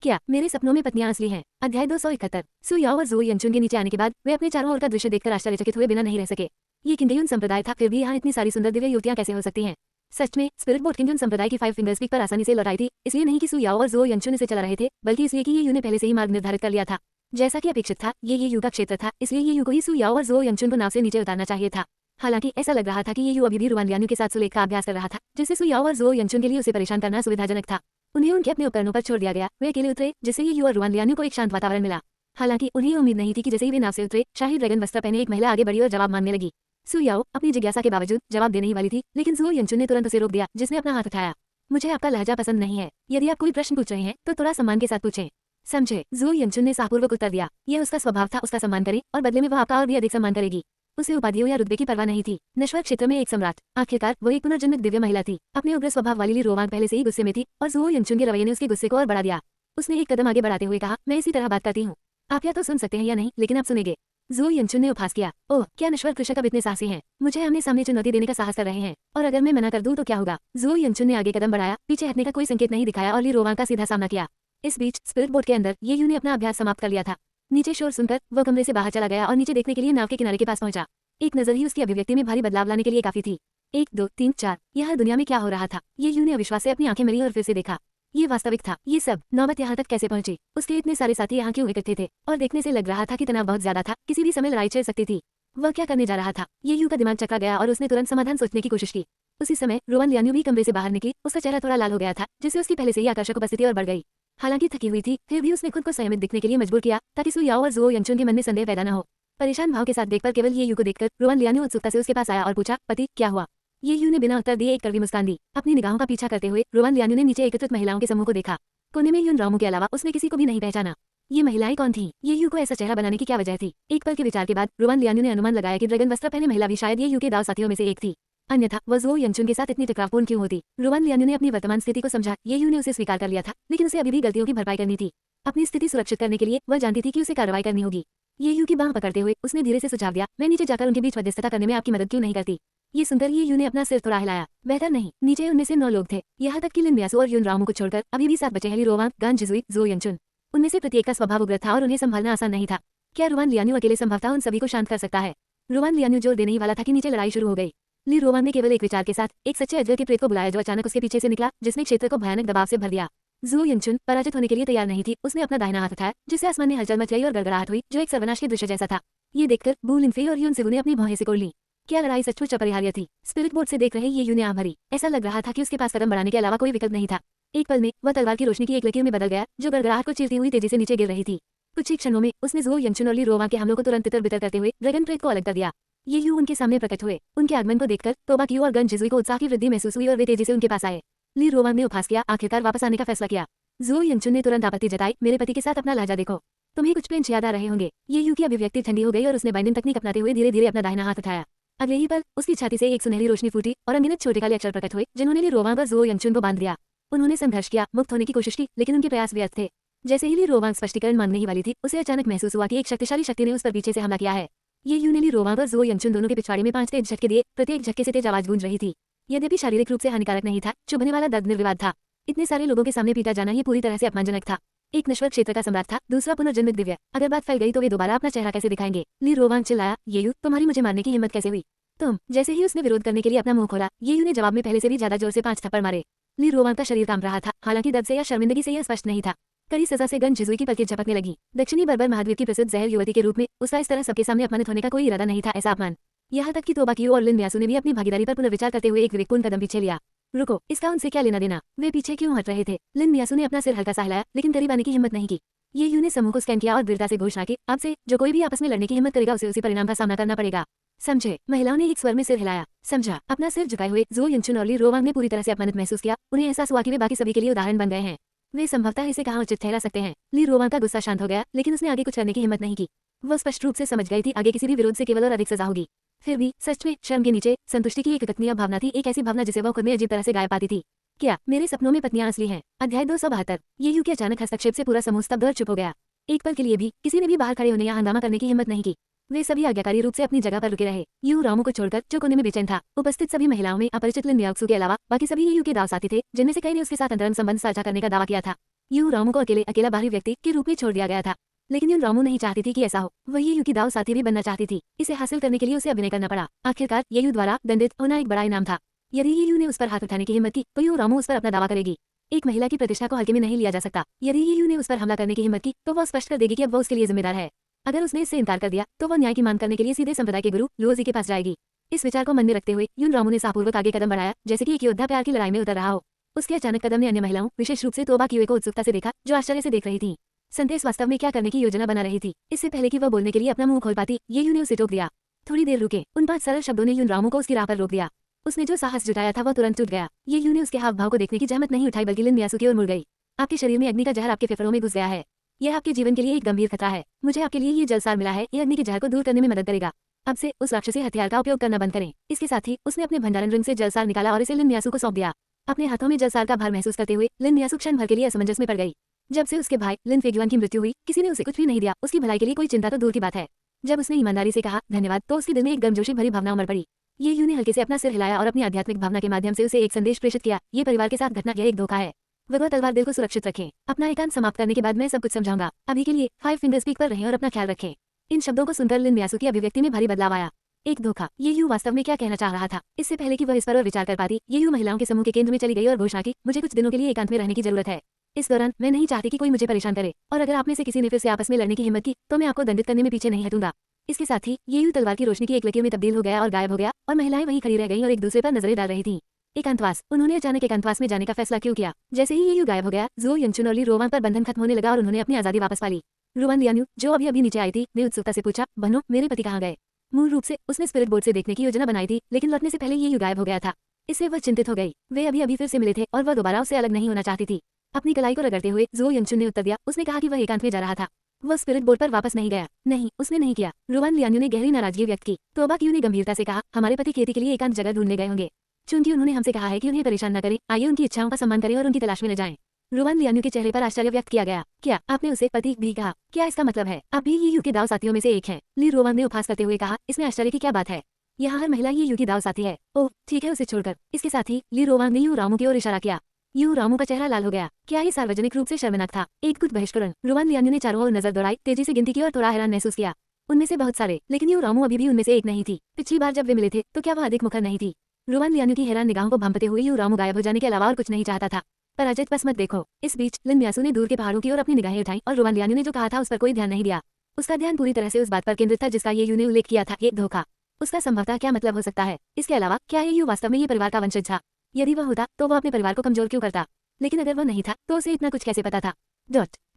क्या मेरे सपनों में पत्नियां असली हैं? अध्याय 271। सु याओ और ज़ोई यंचुन के नीचे आने के बाद वे अपने चारों ओर का दृश्य देखकर आश्चर्यचकित हुए बिना नहीं रह सके। ये किंगयुन संप्रदाय था, फिर भी यहाँ इतनी सारी सुंदर दिव्य युवतियां कैसे हो सकती हैं? सच में स्पिरिट बोट किंगयुन संप्रदाय की 5 फिंगर्स पीक पर आसानी से लौट आई थी, इसलिए नहीं कि सु याओ और ज़ोई यंचुन इसे चला रहे थे, बल्कि इसलिए कि ये यू ने पहले से ही मार्ग निर्धारित कर लिया था। जैसा कि अपेक्षित था, ये यू का क्षेत्र था, इसलिए ये यू को ही सु याओ और ज़ोई यंचुन को नाव से नीचे उतारना चाहिए था। हालांकि ऐसा लग रहा था कि ये यू अभी भी रुआन लियान्यू के साथ सुलेख का अभ्यास कर रहा था, जिससे सु याओ और ज़ोई यंचुन के लिए उसे परेशान करना सुविधाजनक था। उन्हें उनके अपने उपकरणों पर छोड़ दिया गया, वे अकेले उतरे, जिससे ये यू और रुआन लियान्यू को एक शांत वातावरण मिला। हालांकि उन्हें उम्मीद नहीं थी कि जैसे ही वे नाव से उतरे, शाही ड्रैगन वस्त्र पहने एक महिला आगे बढ़ी और जवाब मांगने लगी। सु याओ अपनी जिज्ञासा के बावजूद जवाब देने ही वाली थी, लेकिन ज़ोई यंचुन ने तुरंत उसे रोक दिया, जिसने अपना हाथ उठाया। मुझे आपका लहजा पसंद नहीं है, यदि आप कोई प्रश्न पूछ रहे हैं तो थोड़ा सम्मान के साथ पूछें, समझे? ज़ोई यंचुन ने साहपूर्वक उत्तर दिया। यह उसका स्वभाव था, उसका सम्मान करें और बदले में वह आपका और भी अधिक सम्मान करेगी। उसे उपाधियों या रुतबे की परवाह नहीं थी। नश्वर क्षेत्र में एक सम्राट, आखिरकार वो एक पुनर्जन्मित दिव्य महिला थी। अपने उग्र स्वभाव वाली ली रोवांग पहले से ही गुस्से में थी और ज़ोई यंचुन के रवैये ने उसके गुस्से को और बढ़ा दिया। उसने एक कदम आगे बढ़ाते हुए कहा, मैं इसी तरह बात करती हूँ, आप या तो सुन सकते हैं या नहीं, लेकिन आप सुनेंगे। ज़ोई यंचुन ने उपहास किया, ओह क्या नश्वर कृषक अब इतने साहसी हैं, मुझे आमने सामने चुनौती देने का साहस कर रहे हैं, और अगर मैं मना कर दूं तो क्या होगा? ज़ोई यंचुन ने आगे कदम बढ़ाया, पीछे हटने का कोई संकेत नहीं दिखाया और ली रोवांग का सीधा सामना किया। इस बीच स्पिरिट बोट के अंदर ये यू ने अपना अभ्यास समाप्त कर लिया था। नीचे शोर सुनकर वह कमरे से बाहर चला गया और नीचे देखने के लिए नाव के किनारे के पास पहुंचा। एक नजर ही उसकी अभिव्यक्ति में भारी बदलाव लाने के लिए काफी थी। 1 2 3 4 यह दुनिया में क्या हो रहा था? ये यू ने अविश्वास से अपनी आंखें मिली और फिर से देखा। ये वास्तविक था। ये सब नौबत यहाँ तक कैसे पहुंची? उसके इतने सारे साथी यहाँ क्यों इकट्ठे थे? और देखने से लग रहा था कि तनाव बहुत ज्यादा था, किसी भी समय लड़ाई छिड़ सकती थी। वह क्या करने जा रहा था? ये यू का दिमाग चकरा गया और उसने तुरंत समाधान सोचने की कोशिश की। उसी समय रुआन लियान्यू भी कमरे से बाहर निकली। उसका चेहरा थोड़ा लाल हो गया था, जिससे उसकी पहले से ही आकर्षक उपस्थिति और बढ़ गई। हालांकि थकी हुई थी, फिर भी उसने खुद को संयमित दिखने के लिए मजबूर किया, ताकि सु याओ और ज़ोई यंचुन के मन में संदेह पैदा न हो। परेशान भाव के साथ देखकर केवल ये यू को देखकर रुआन लियान्यू उत्सुकता से उसके पास आया और पूछा, पति क्या हुआ? ये यू ने बिना उत्तर दिए एक कड़वी मुस्कान दी। अपनी निगाहों का पीछा करते हुए रुआन लियान्यू ने नीचे एकत्रित महिलाओं के समूह को देखा। कोने में यून रामू के अलावा उसने किसी को भी नहीं पहचाना। ये महिलाएं कौन थीं? ये यू को ऐसा चेहरा बनाने की क्या वजह थी? एक पल के विचार के बाद रुआन लियान्यू ने अनुमान लगाया कि ड्रैगन वस्त्र पहने महिला भी शायद ये यू के दाव साथियों में से एक थी। अन्यथा वह ज़ोई यंचुन के साथ इतनी टकरावपूर्ण क्यों होती? रुआन लियान्यू ने अपनी वर्तमान स्थिति को समझा। ये यू ने उसे स्वीकार कर लिया था, लेकिन उसे अभी भी गलतियों की भरपाई करनी थी। अपनी स्थिति सुरक्षित करने के लिए वह जानती थी कि उसे कार्रवाई करनी होगी। ये यू की बांह पकड़ते हुए उसने धीरे से सुझाव दिया, मैं नीचे जाकर उनके बीच मध्यस्थता करने में आपकी मदद क्यों नहीं करती? ये सुनकर ये यू ने अपना सिर थोड़ा हिलाया। बेहतर नहीं। नीचे उनमें से 9 लोग थे, यहाँ तक कि लिन मियासु और यून रामू को छोड़कर अभी भी 7 बचे हैं, ली रोवांग, गान जिजुई, ज़ोई यंचुन। उनमें से प्रत्येक का स्वभाव उग्र था और उन्हें संभालना आसान नहीं था। क्या रुआन लियान्यू अकेले संभवतः उन सभी को शांत कर सकता है? रुआन लियान्यू जोर देने ही वाला था कि नीचे लड़ाई शुरू हो गई। ली रोवांग ने केवल एक विचार के साथ एक सच्चे अजगर के प्रेत को बुलाया, जो अचानक उसके पीछे से निकला, जिसने क्षेत्र को भयानक दबाव से भर दिया। ज़ोई यंचुन पराजित होने के लिए तैयार नहीं थी। उसने अपना दाहिना हाथ उठाया, जिससे आसमान में हलचल मच गई और गड़गड़ाहट हुई, जो एक सर्वनाश के दृश्य जैसा था। ये देखकर बू लिनफे और यून सिगु ने अपनी भौहें सिकोड़ ली। क्या लड़ाई सचमुच अपरिहार्य थी? स्पिरिट बोर्ड से देख रहे ये यू ने आंख भरी। ऐसा लग रहा था कि उसके पास कदम बढ़ाने के अलावा कोई विकल्प नहीं था। एक पल में वह तलवार की रोशनी की एक लकीर में बदल गया, जो गड़गड़ाहट को चीरती हुई तेजी से नीचे गिर रही थी। कुछ ही क्षणों में उसने ज़ोई यंचुन और ली रोवांग के हमलों को तुरंत तितर बितर करते हुए ड्रैगन प्रेत को अलग कर दिया। ये यू उनके सामने प्रकट हुए। उनके आगमन को देखकर तोबा कियो और गन जिजुई को उत्साह की वृद्धि महसूस हुई और वे तेजी से उनके पास आए। ली रोवांग ने उपहास किया, आखिरकार वापस आने का फैसला किया। ज़ोई यंचुन ने तुरंत आपत्ति जताई, मेरे पति के साथ अपना लहजा देखो, तुम्हें कुछ पेंच याद आ रहे होंगे। ये यू की अभिव्यक्ति ठंडी हो गई और उसने बाइंडिंग तकनीक अपनाते हुए धीरे धीरे अपना दाहिना हाथ उठाया। अगले ही पल उसकी छाती से एक सुनहरी रोशनी फूटी और अनगिनत छोटे काले अक्षर प्रकट हुए, जिन्होंने ली रोवांग और ज़ोई यंचुन को बांध दिया। उन्होंने संघर्ष किया, मुक्त होने की कोशिश की, लेकिन उनके प्रयास व्यर्थ थे। जैसे ही ली रोवांग स्पष्टीकरण मांगने ही वाली थी, उसे अचानक महसूस हुआ कि एक शक्तिशाली शक्ति ने उस पर पीछे से हमला किया है। ये यू ने ली रोवांग और ज़ोई यंचुन दोनों के पिछवाड़े में 5 तेज झटके दिए। प्रत्येक झटके से तेज आवाज गूंज रही थी। यद्यपि शारीरिक रूप से हानिकारक नहीं था, चुभने वाला दर्द निर्विवाद था। इतने सारे लोगों के सामने पीटा जाना ये पूरी तरह से अपमानजनक था। एक नश्वर क्षेत्र का सम्राट था, दूसरा पुनर्जन्मित दिव्य। अगर बात फैल गई तो वे दोबारा अपना चेहरा कैसे दिखाएंगे? ली रोवांग चिल्लाया, ये यू तुम्हारी मुझे मारने की हिम्मत कैसे हुई? तुम। जैसे ही उसने विरोध करने के लिए अपना मुंह खोला, ये यू ने जवाब में पहले से भी ज्यादा जोर से 5 थप्पड़ मारे। ली रोवांग का शरीर कांप रहा था, हालांकि दर्द से या शर्मिंदगी से यह स्पष्ट नहीं था। कड़ी सजा से गन जिजुई की पलकें झपकने लगी। दक्षिणी बर्बर महाद्वीप की प्रसिद्ध जहर युवती के रूप में उसका इस तरह सबके सामने अपमानित होने का कोई इरादा नहीं था। ऐसा अपमान, यहाँ तक कि तोबा कियो और लिन मियासु ने भी अपनी भागीदारी पर पुनर्विचार करते हुए एक विवेकपूर्ण कदम पीछे लिया। रुको, इसका उनसे क्या लेना देना? वे पीछे क्यों हट रहे थे? लिन मियासु ने अपना सिर हल्का सा हिलाया, लेकिन करीब आने की हिम्मत नहीं की। ये यू ने समूह को स्कैन किया और दृढ़ता से घोषणा की, अब से जो कोई भी आपस में लड़ने की हिम्मत करेगा उसे उसी परिणाम का सामना करना पड़ेगा, समझे? महिलाओं ने एक स्वर में सिर हिलाया। समझा। अपना सिर झुकाए हुए ज़ोई यंचुन और ली रोवांग ने पूरी तरह से अपमानित महसूस किया। उन्हें एहसास हुआ कि वे बाकी सभी के लिए उदाहरण बन गए हैं। वे संभवतः इसे कहाँ उचित ठहरा सकते हैं। ली रोवांग का गुस्सा शांत हो गया, लेकिन उसने आगे कुछ करने की हिम्मत नहीं की। वह स्पष्ट रूप से समझ गई थी आगे किसी भी विरोध से केवल और अधिक सजा होगी। फिर भी सच में शर्म के नीचे संतुष्टि की एक अकथनीय भावना थी, एक ऐसी भावना जिसे वह खुद में अजीब तरह से गायब पाती थी। क्या मेरे सपनों में पत्नियां असली हैं? अध्याय 272। ये यू के अचानक हस्तक्षेप से पूरा समूह स्तब्ध और चुप हो गया। एक पल के लिए भी किसी ने भी बाहर खड़े होने या हंगामा करने की हिम्मत नहीं की। वे सभी आज्ञाकारी रूप से अपनी जगह पर रुके रहे। यू रामू को छोड़कर, जो कोने में बेचैन था। उपस्थित सभी महिलाओं में अपरिचित लिन मियाक्सु के अलावा बाकी सभी यू के दाव साथी थे, जिनमें से कई ने उसके साथ अंतरंग संबंध साझा करने का दावा किया था। यूं रामू को अकेला बाहरी व्यक्ति के रूप में छोड़ दिया गया था। लेकिन यूं रामू नहीं चाहती थी कि ऐसा हो, वही यू की दाव साथी भी बनना चाहती थी। इसे हासिल करने के लिए उसे अभिनय करना पड़ा। आखिरकार ये यू द्वारा दंडित होना एक बड़ा इनाम था। यदि ये यू ने उस पर हाथ उठाने की हिम्मत की तो यूं रामू उस पर अपना दावा करेगी। एक महिला की प्रतिष्ठा को हल्के में नहीं लिया जा सकता। यदि ये यू ने उस पर हमला करने की हिम्मत की तो वह स्पष्ट कर देगी कि अब वो उसके लिए जिम्मेदार है। अगर उसने इससे इनकार कर दिया तो वह न्याय की मांग करने के लिए सीधे संप्रदाय के गुरु लुओजी के पास जाएगी। इस विचार को मन में रखते हुए यून रामू ने साहपूर्वक आगे कदम बढ़ाया, जैसे कि एक योद्धा प्यार की लड़ाई में उतर रहा हो। उसके अचानक कदम ने अन्य महिलाओं, विशेष रूप से तोबा किए को उत्सुकता से देखा, जो आश्चर्य से देख रही थी। संदेश वास्तव में क्या करने की योजना बना रही थी। इससे पहले कि वह बोलने के लिए अपना मुंह खोल पाती, ये यू ने उसे टोक दिया। थोड़ी देर रुके। उन 5 सरल शब्दों ने यून रामू को उसकी राह पर रोक दिया। उसने जो साहस जुटाया था वह तुरंत टूट गया। ये यू ने उसके हाव भाव को देखने की जहमत नहीं उठाई, बल्कि लिन मियासु की ओर मुड़ गई। आपके शरीर में अग्नि का जहर आपके फेफड़ों में घुस गया है। यह आपके जीवन के लिए एक गंभीर खतरा है। मुझे आपके लिए ये जलसार मिला है, यह अग्नि के जहर को दूर करने में मदद करेगा। अब से उस राक्षसी हथियार का उपयोग करना बंद करें। इसके साथ ही उसने अपने भंडारण रिंग से जलसार निकाला और इसे लिन मियासु को सौंप दिया। अपने हाथों में जलसार का भार महसूस करते हुए लिन मियासु क्षण भर के लिए असमंजस में पड़ गई। जब से उसके भाई लिन फेग्युआन की मृत्यु हुई, किसी ने उसे कुछ भी नहीं दिया। उसकी भलाई के लिए कोई चिंता तो दूर की बात है। जब उसने ईमानदारी से कहा धन्यवाद, तो उसके दिल में एक गर्मजोशी भरी भावना उमड़ पड़ी। ये यू ने हल्के से अपना सिर हिलाया और अपनी आध्यात्मिक भावना के माध्यम से उसे एक संदेश प्रेषित किया। ये परिवार के साथ घटना यह एक धोखा है। वह तलवार दिल को सुरक्षित रखें। अपना एकांत समाप्त करने के बाद मैं सब कुछ समझाऊंगा। अभी के लिए 5 फिंगर स्पीक पर रहें और अपना ख्याल रखें। इन शब्दों को सुनकर लिन मियासु की अभिव्यक्ति में भारी बदलाव आया। एक धोखा। ये यू वास्तव में क्या कहना चाह रहा था। इससे पहले कि वह इस पर और विचार कर पाती, ये यू महिलाओं के समूह के केंद्र में चली गई और घोषणा की, मुझे कुछ दिनों के लिए एकांत में रहने की जरूरत है। इस दौरान मैं नहीं चाहती कि कोई मुझे परेशान करे, और अगर आप में से किसी ने फिर से आपस में लड़ने की हिम्मत की तो मैं आपको दंडित करने में पीछे नहीं हटूंगा। इसके साथ ही ये यू तलवार की रोशनी की एक लकीर में तब्दील हो गया और गायब हो गया, और महिलाएं वहीं खड़ी रह गईं और एक दूसरे पर नजरें डाल रही थीं। एकांतवास। उन्होंने अचानक एकांतवास में जाने का फैसला क्यों किया। जैसे ही ये यू गायब हो गया, ज़ो यंगचुन और ली रोवान पर बंधन खत्म होने लगा और उन्होंने अपनी आजादी वापस पाली। रुवान लियान्यू, जो अभी नीचे आई थी, ने उत्सुकता से पूछा, बहनों मेरे पति कहाँ गए। मूल रूप से उसने स्पिरिट बोर्ड से देखने की योजना बनाई थी, लेकिन लौटने से पहले ये यू गायब हो गया था। इससे वह चिंतित हो गई। वे अभी फिर से मिले थे और वह दोबारा उससे अलग नहीं होना चाहती थी। अपनी कलाई को रगड़ते हुए ज़ो यंगचुन ने उत्तर दिया। उसने कहा कि वह एकांत में जा रहा था। वह स्पिरिट बोर्ड पर वापस नहीं गया। नहीं, उसने नहीं किया। रुवान लियान्यू ने गहरी नाराजगी व्यक्त की। तोबा कियू ने गंभीरता से कहा, हमारे पति खेती के लिए एकांत जगह ढूंढने गए होंगे। चूंकि उन्होंने हमसे कहा है कि उन्हें परेशान न करें, आइए उनकी इच्छाओं का सम्मान करें और उनकी तलाश में न जाएं। रुवान लियान्यू के चेहरे पर आश्चर्य व्यक्त किया गया। क्या आपने उसे पति भी कहा? क्या इसका मतलब है आप भी ये यू के दाव साथियों में से एक हैं? ली रोवान ने उपहास करते हुए कहा, इसमें आश्चर्य की क्या बात है। यहाँ हर महिला ये यू की दाव साथी है। ओह ठीक है, उसे छोड़कर। इसके साथ ही ली रोवान ने यू रामू की ओर इशारा किया। यू रामू का चेहरा लाल हो गया। क्या ये सार्वजनिक रूप से शर्मनाक था? एक कुछ बहिष्करण। रुवान लियान्यू ने चारों ओर नजर दौड़ाई, तेजी से गिनती की और थोड़ा हैरान महसूस किया। उनमें से बहुत सारे, लेकिन यू रामू अभी भी उनमें से एक नहीं थी। पिछली बार जब वे मिले थे तो क्या वह अधिक मुखर नहीं थी? रुवान लियान्यू की हैरान निगाहों को भांपते हुए यू रामू गायब हो जाने के अलावा और कुछ नहीं चाहता था। पराजित बस मत देखो। इस बीच लिन मियासु ने दूर के पहाड़ों की ओर अपनी निगाहें उठाई और रुवान लियान्यू ने जो कहा था उस पर कोई ध्यान नहीं दिया। उसका ध्यान पूरी तरह से उस बात पर केंद्रित था जिसका ये यू ने उल्लेख किया था, ये धोखा। उसका संभवतः क्या मतलब हो सकता है? इसके अलावा क्या ये यू वास्तव में ये परिवार का वंशज था? यदि वह होता तो वह अपने परिवार को कमजोर क्यों करता? लेकिन अगर वह नहीं था तो उसे इतना कुछ कैसे पता था?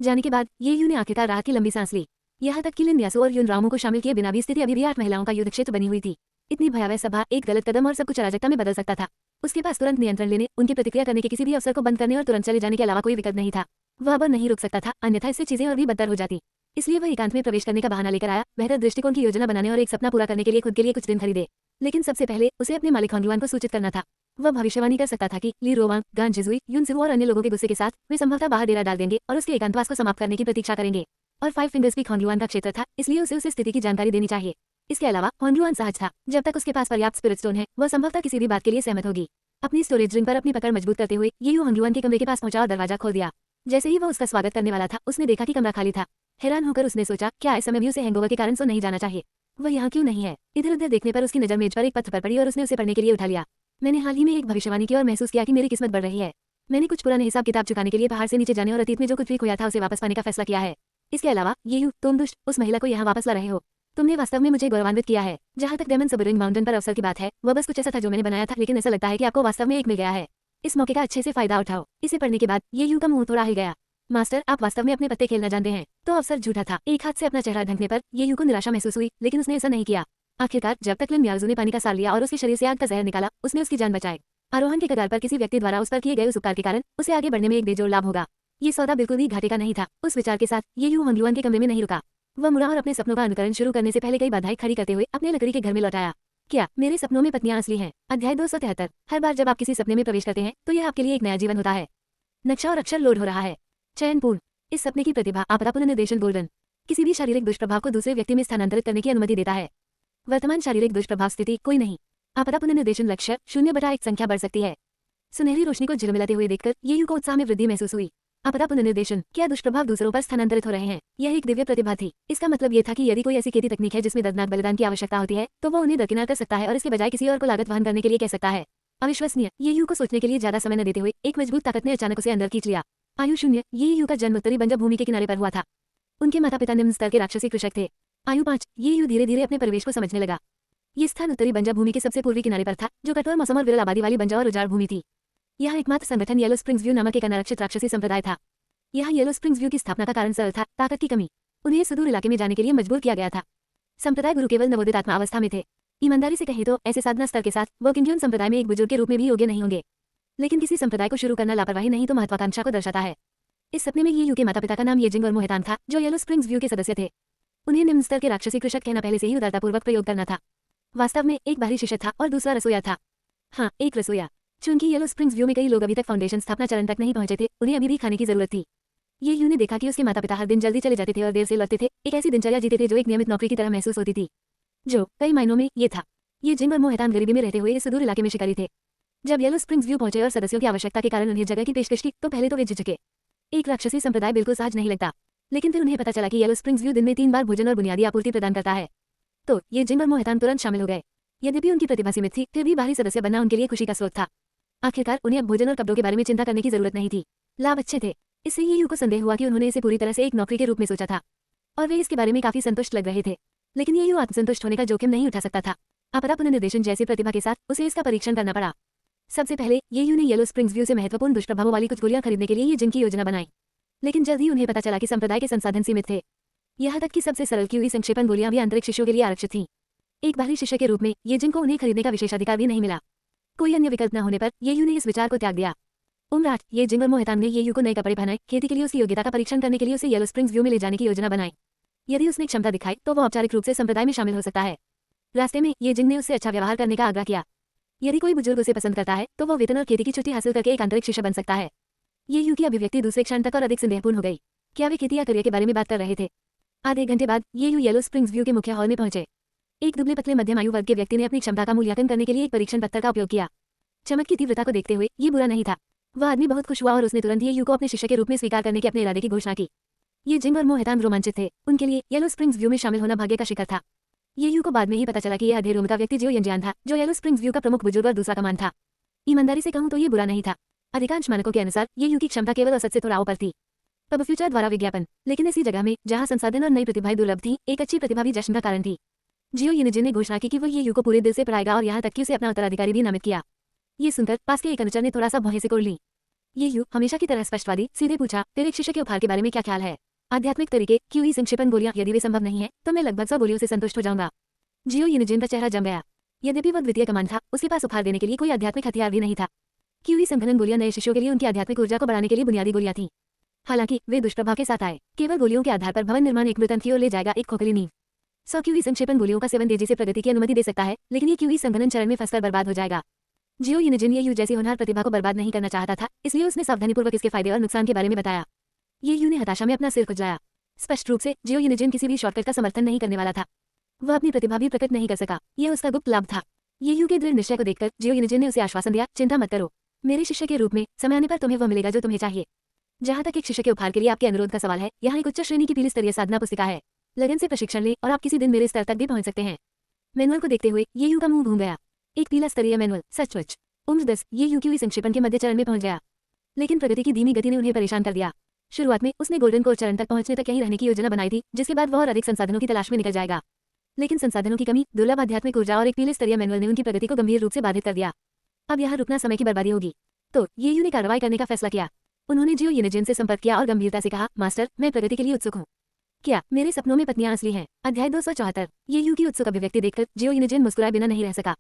जाने के बाद ये यू ने आखिरकार राहत की लंबी सांस ली। यहाँ तक कि लिन मियासु और यून रामू को शामिल किए बिना भी स्थिति अभी भी 8 महिलाओं का युद्ध क्षेत्र बनी हुई थी। इतनी भयावह सभा एक गलत कदम और सब कुछ अराजकता में बदल सकता था। उसके पास तुरंत नियंत्रण लेने, उनकी प्रतिक्रिया करने के किसी भी अवसर को बंद करने और तुरंत चले जाने के अलावा कोई विकल्प नहीं था। वह अब नहीं रुक सकता था, अन्यथा इससे चीजें और भी बदतर हो जाती। इसलिए वह एकांत में प्रवेश करने का बहाना लेकर आया, बेहतर दृष्टिकोण की योजना बनाने और एक सपना पूरा करने के लिए खुद के लिए कुछ दिन खरीदे। लेकिन सबसे पहले उसे अपने मालिक हॉन्गरुआन को सूचित करना था। वह भविष्यवाणी कर सकता था कि ली रोवांग, गान जिजुई, युन सिवु और अन्य लोगों के गुस्से के साथ वे संभवतः बाहर डेरा डाल देंगे और उसके एकांतवास को समाप्त करने की प्रतीक्षा करेंगे। और 5 फिंगर्स भी हॉन्गरुआन का क्षेत्र था, इसलिए उसे उस स्थिति की जानकारी देनी चाहिए। इसके अलावा हॉन्गरुआन सहज था। जब तक उसके पास पर्याप्त स्पिरिट स्टोन है, वह संभवतः किसी भी बात के लिए सहमत होगी। अपनी स्टोरेज रिंग पर अपनी पकड़ मजबूत करते हुए ये यू हॉन्गरुआन के कमरे के पास पहुंचा और दरवाजा खोल दिया। जैसे ही वह उसका स्वागत करने वाला था, उसने देखा कि कमरा खाली था। हैरान होकर उसने सोचा, क्या इस समय भी उसे हैंगओवर के कारण सो नहीं जाना चाहिए? वह यहाँ क्यों नहीं है? इधर उधर देखने पर उसकी नजर मेज पर एक पत्र पर पड़ी और उसने उसे पढ़ने के लिए उठा लिया। मैंने हाल ही में एक भविष्यवाणी की और महसूस किया कि मेरी किस्मत बढ़ रही है। मैंने कुछ पुराने हिसाब किताब चुकाने के लिए पहाड़ से नीचे जाने और अतीत में जो कुछ भी खोया था उसे वापस पाने का फैसला किया है। इसके अलावा ये यू, तुम दुष्ट उस महिला को यहाँ वापस ला रहे हो। तुमने वास्तव में मुझे गौरवान्वित किया है। जहाँ तक डेमन सबरिंग माउंटेन पर अवसर की बात है, वह बस कुछ ऐसा था जो मैंने बनाया था, लेकिन ऐसा लगता है कि आपको वास्तव में एक मिल गया है। इस मौके का अच्छे से फायदा उठाओ। इसे पढ़ने के बाद ये यू का मुंह थोड़ा हिल गया। मास्टर, आप वास्तव में अपने पत्ते खेलना जानते हैं। तो अवसर झूठा था। एक हाथ से अपना चेहरा ढकने पर ये यू को निराशा महसूस हुई, लेकिन उसने ऐसा नहीं किया। आखिरकार जब तक लिन मियाजू ने पानी का सार लिया और उसके शरीर से आग का जहर निकाला, उसने उसकी जान बचाई। आरोहण के कगार पर किसी व्यक्ति द्वारा उस पर किए गए उस उपकार के कारण उसे आगे बढ़ने में एक बेजोड़ लाभ होगा। ये सौदा बिल्कुल भी घाटे का नहीं था। उस विचार के साथ ये यू हॉन्गरुआन के कमरे में नहीं रुका। वह मुड़ा और अपने सपनों का अनुकरण शुरू करने से पहले कई बाधाएं खड़ी करते हुए अपने लकड़ी के घर में लौट आया। क्या मेरे सपनों में पत्नियां असली हैं? अध्याय 273। हर बार जब आप किसी सपने में प्रवेश करते हैं तो यह आपके लिए एक नया जीवन होता है। नक्शा और अक्षर लोड हो रहा है। चयन पूर्ण। इस सपने की प्रतिभा आपदा पुनर्निर्देशन गोल्डन किसी भी शारीरिक दुष्प्रभाव को दूसरे व्यक्ति में स्थानांतरित करने की अनुमति देता है। वर्तमान शारीरिक दुष्प्रभाव स्थिति कोई नहीं। आपदा पुनर्निर्देशन लक्ष्य 0/1 संख्या बढ़ सकती है। सुनहरी रोशनी को झिलमिलाते हुए देखकर ये यू को उत्साह में वृद्धि महसूस हुई। आपदा पुनर्निर्देशन, क्या दुष्प्रभाव दूसरों पर स्थानांतरित हो रहे हैं? यह एक दिव्य प्रतिभा थी। इसका मतलब ये था कि यदि कोई ऐसी खेती तकनीक है जिसमें दर्दनाक बलिदान की आवश्यकता होती है, तो वो उन्हें दरकिनार कर सकता है और इसके बजाय किसी और को लागत वहन करने के लिए कह सकता है। अविश्वसनीय। ये यू को सोचने के लिए ज्यादा समय न देते हुए एक मजबूत ताकत ने अचानक उसे अंदर खींच लिया। आयु 0। ये यू का जन्म उत्तरी बंजर भूमि के किनारे पर हुआ था। उनके माता पिता निम्न स्तर के राक्षसी कृषक थे। आयु 5। ये यू धीरे धीरे अपने परिवेश को समझने लगा। ये स्थान उत्तरी बंजर भूमि के सबसे पूर्वी किनारे पर था, जो कठोर मौसम और विरल आबादी वाली बंजर और उजाड़ भूमि थी। यह एकमात्र संगठन येलो स्प्रिंग्स व्यू नामक एक अनारक्षित राक्षसी संप्रदाय था। यहाँ येलो स्प्रिंग्स व्यू की स्थापना का कारण सरल था, ताकत की कमी। उन्हें सुदूर इलाके में जाने के लिए मजबूर किया गया था। संप्रदाय गुरु केवल नवोदित आत्मा अवस्था में थे। ईमानदारी से कहे तो ऐसे साधना स्तर के साथ वो किंडियन संप्रदाय में एक बुजुर्ग के रूप में भी योग्य नहीं होंगे। लेकिन किसी संप्रदाय को शुरू करना लापरवाही नहीं तो महत्वाकांक्षा को दर्शाता है। इस सपने में ये यू के माता पिता का नाम येजिंग और मोहेतान था, जो येलो स्प्रिंग्स व्यू के सदस्य थे। उन्हें निम्न स्तर के राक्षसी कृषक कहना पहले से ही उदारतापूर्वक प्रयोग करना था। वास्तव में एक बाहरी शिक्षक था और दूसरा रसोईया था। हाँ, एक रसोईया। चूंकि येलो स्प्रिंग्स व्यू में कई लोग अभी तक फाउंडेशन स्थापना चरण तक नहीं पहुंचे थे, उन्हें अभी भी खाने की जरूरत थी। ये यू ने देखा कि उसके माता पिता हर दिन जल्दी चले जाते थे और देर से लौटते थे, एक ऐसी दिनचर्या जीते थे जो एक नियमित नौकरी की तरह महसूस होती थी। जो कई मायनों में ये था। ये जिंग और मोहेतान गरीबी में रहते हुए इस सुदूर इलाके में शिकारी थे। जब येलो स्प्रिंग्स व्यू पहुंचे और सदस्यों की आवश्यकता के कारण उन्हें जगह की पेशकश की, तो पहले तो वे झिझके। एक राक्षसी संप्रदाय बिल्कुल सहज नहीं लगता। लेकिन फिर उन्हें पता चला कि येलो स्प्रिंग्स व्यू दिन में 3 बार भोजन और बुनियादी आपूर्ति प्रदान करता है। तो ये जिंग और मोहेतान तुरंत शामिल हो गए। यद्यपि उनकी प्रतिभा सीमित थी, फिर भी बाहरी सदस्य बनना उनके लिए खुशी का स्रोत था। आखिरकार उन्हें अब भोजन और कपड़ों के बारे में चिंता करने की जरूरत नहीं थी। लाभ अच्छे थे। इससे ये यू को संदेह हुआ कि उन्होंने इसे पूरी तरह से एक नौकरी के रूप में सोचा था और वे इसके बारे में काफी संतुष्ट लग रहे थे। लेकिन ये यू आत्मसंतुष्ट होने का जोखिम नहीं उठा सकता था। आपदा पुनर्निर्देशन जैसी प्रतिभा के साथ उसे इसका परीक्षण करना पड़ा। सबसे पहले ये यू ने येलो स्प्रिंग्स व्यू से महत्वपूर्ण दुष्प्रभावों वाली कुछ गोलियां खरीदने के लिए ये जिंग की योजना बनाई। लेकिन जल्द ही उन्हें पता चला कि संप्रदाय के संसाधन सीमित थे। यहाँ तक कि सबसे सरल क्यूई संक्षेपण गोलियां भी आंतरिक शिष्यों के लिए आरक्षित थीं। एक बाहरी शिष्य के रूप में ये जिंग को उन्हें खरीदने का विशेषाधिकार भी नहीं मिला। कोई अन्य विकल्प न होने पर ये यू ने इस विचार को त्याग दिया। उमराट, ये जिंग और मोहेतान ने ये यू को नए कपड़े पहनाए, खेती के लिए उसकी योग्यता का परीक्षण करने के लिए उसे येलो स्प्रिंग्स व्यू में ले जाने की योजना बनाई। यदि उसने क्षमता दिखाई तो वो औपचारिक रूप से संप्रदाय में शामिल हो सकता है। रास्ते में ये जिंग ने उससे अच्छा व्यवहार करने का आग्रह किया। यदि कोई बुजुर्ग उसे पसंद करता है तो वो वेतन और खेती की छुट्टी हासिल करके एक आंतरिक शिष्य बन सकता है। ये यू की अभिव्यक्ति दूसरे क्षण तक और अधिक संदेहपूर्ण हो गई। क्या वे खेती या करियर के बारे में बात कर रहे थे? आधे घंटे बाद ये यू येलो स्प्रिंग्स व्यू के मुख्य हॉल में पहुंचे। एक दुबले पतले मध्यम आयु वर्ग के व्यक्ति ने अपनी क्षमता का मूल्यांकन करने के लिए एक परीक्षण पत्थर का उपयोग किया। चमक की तीव्रता को देखते हुए ये बुरा नहीं था। वह आदमी बहुत खुश हुआ और उसने तुरंत ये यू को अपने शिष्य के रूप में स्वीकार करने के अपने इरादे की घोषणा की। ये जिंग और मोहेतान रोमांचित थे। उनके लिए येलो स्प्रिंग्स व्यू में शामिल होना भाग्य का शिखर था। ये यू को बाद में ही पता चला कि यह अधेर उम्र का व्यक्ति जियो यंजियान था, जो येलो स्प्रिंग्स व्यू का प्रमुख बुजुर्ग और दूसरा कमान था। ईमानदारी से कहूं तो ये बुरा नहीं था। अधिकांश मानकों के अनुसार ये यू की क्षमता केवल औसत से थोड़ा ऊपर थी। पब फ्यूचर द्वारा विज्ञापन। लेकिन ऐसी जगह में जहां संसाधन और नई प्रतिभाएं दुर्लभ थी, एक अच्छी प्रतिभा भी जश्न का कारण थी। जियो यिनजिन ने घोषणा की कि वो ये यू को पूरे दिल से पढ़ाएगा और यहाँ तक कि उसे अपना उत्तराधिकारी भी नामित किया। ये सुनकर पास के एक अनुचर ने थोड़ा सा भौहें से कोड़ ली। ये यू हमेशा की तरह स्पष्टवादी सीधे पूछा, फिर एक शिष्य के उपहार के बारे में क्या ख्याल है? आध्यात्मिक तरीके, क्यूई संक्षेपण गोलियां, यदि वे संभव नहीं है तो मैं लगभग 100 गोलियों से संतुष्ट हो जाऊंगा। जियो यिनजिन का चेहरा जम गया। यद्यपि वह द्वितीय कमान था, उसके पास उपहार देने के लिए कोई आध्यात्मिक हथियार भी नहीं था। क्यूई संघनन गोलियां नए शिष्यों के लिए उनकी आध्यात्मिक ऊर्जा को बढ़ाने के लिए बुनियादी गोलियां थीं। हालांकि वे दुष्प्रभाव के साथ आए। केवल गोलियों के आधार पर भवन निर्माण एक मृतन की ओर ले जाएगा, एक खोखली नींव। 100 क्यूई संक्षेपण गोलियों का सेवन तेजी से प्रगति की अनुमति दे सकता है, लेकिन ये क्यूई संघनन चरण में फंसकर बर्बाद हो जाएगा। जियो यिनजिन ये यू जैसी होनहार प्रतिभा को बर्बाद नहीं करना चाहता था, इसलिए उसने सावधानीपूर्वक इसके फायदे और नुकसान के बारे में बताया। ये यू ने हताशा में अपना सिर खुजलाया। स्पष्ट रूप से जियो यिनजिन किसी भी शॉर्टकट का समर्थन नहीं करने वाला था। वह अपनी प्रतिभा भी प्रकट नहीं कर सका। यह उसका गुप्त लाभ था। ये यू के दृढ़ निश्चय को देखकर जियो यिनजिन ने उसे आश्वासन दिया, चिंता मत करो, मेरे शिष्य के रूप में समय आने पर तुम्हें वह मिलेगा जो तुम्हें चाहिए। जहां तक एक शिष्य के उपहार के लिए आपके अनुरोध का सवाल है, यहाँ एक उच्च श्रेणी की पीली स्तरीय साधना पुस्तिका है। लगन से प्रशिक्षण लें और आप किसी दिन मेरे स्तर तक भी पहुंच सकते हैं। मैनुअल को देखते हुए ये यू का मुंह घूम गया। एक पीला स्तरीय मैनुअल, सचमुच। उम्र 10, ये यू क्यूई संक्षेपण के मध्य चरण में पहुंच गया। लेकिन प्रगति की धीमी गति ने उन्हें परेशान कर दिया। शुरुआत में उसने गोल्डन कोर चरण तक पहुंचने तक यहीं रहने की योजना बनाई थी, जिसके बाद वह और अधिक संसाधनों की तलाश में निकल जाएगा। लेकिन संसाधनों की कमी, दुर्लभ आध्यात्मिक ऊर्जा और एक पीले स्तरीय मैनुअल ने उनकी प्रगति को गंभीर रूप से बाधित कर दिया। अब यहाँ रुकना समय की बर्बादी होगी। तो ये यू ने कार्रवाई करने का फैसला किया। उन्होंने जियो यिनजिन से संपर्क किया और गंभीरता से कहा, मास्टर, मैं प्रगति के लिए उत्सुक हूँ। क्या मेरे सपनों में पत्नियां असली हैं? अध्याय 274। ये यू की उत्सुक अभिव्यक्ति देखकर जियो यिनजिन मुस्कुराए बिना नहीं रह सका।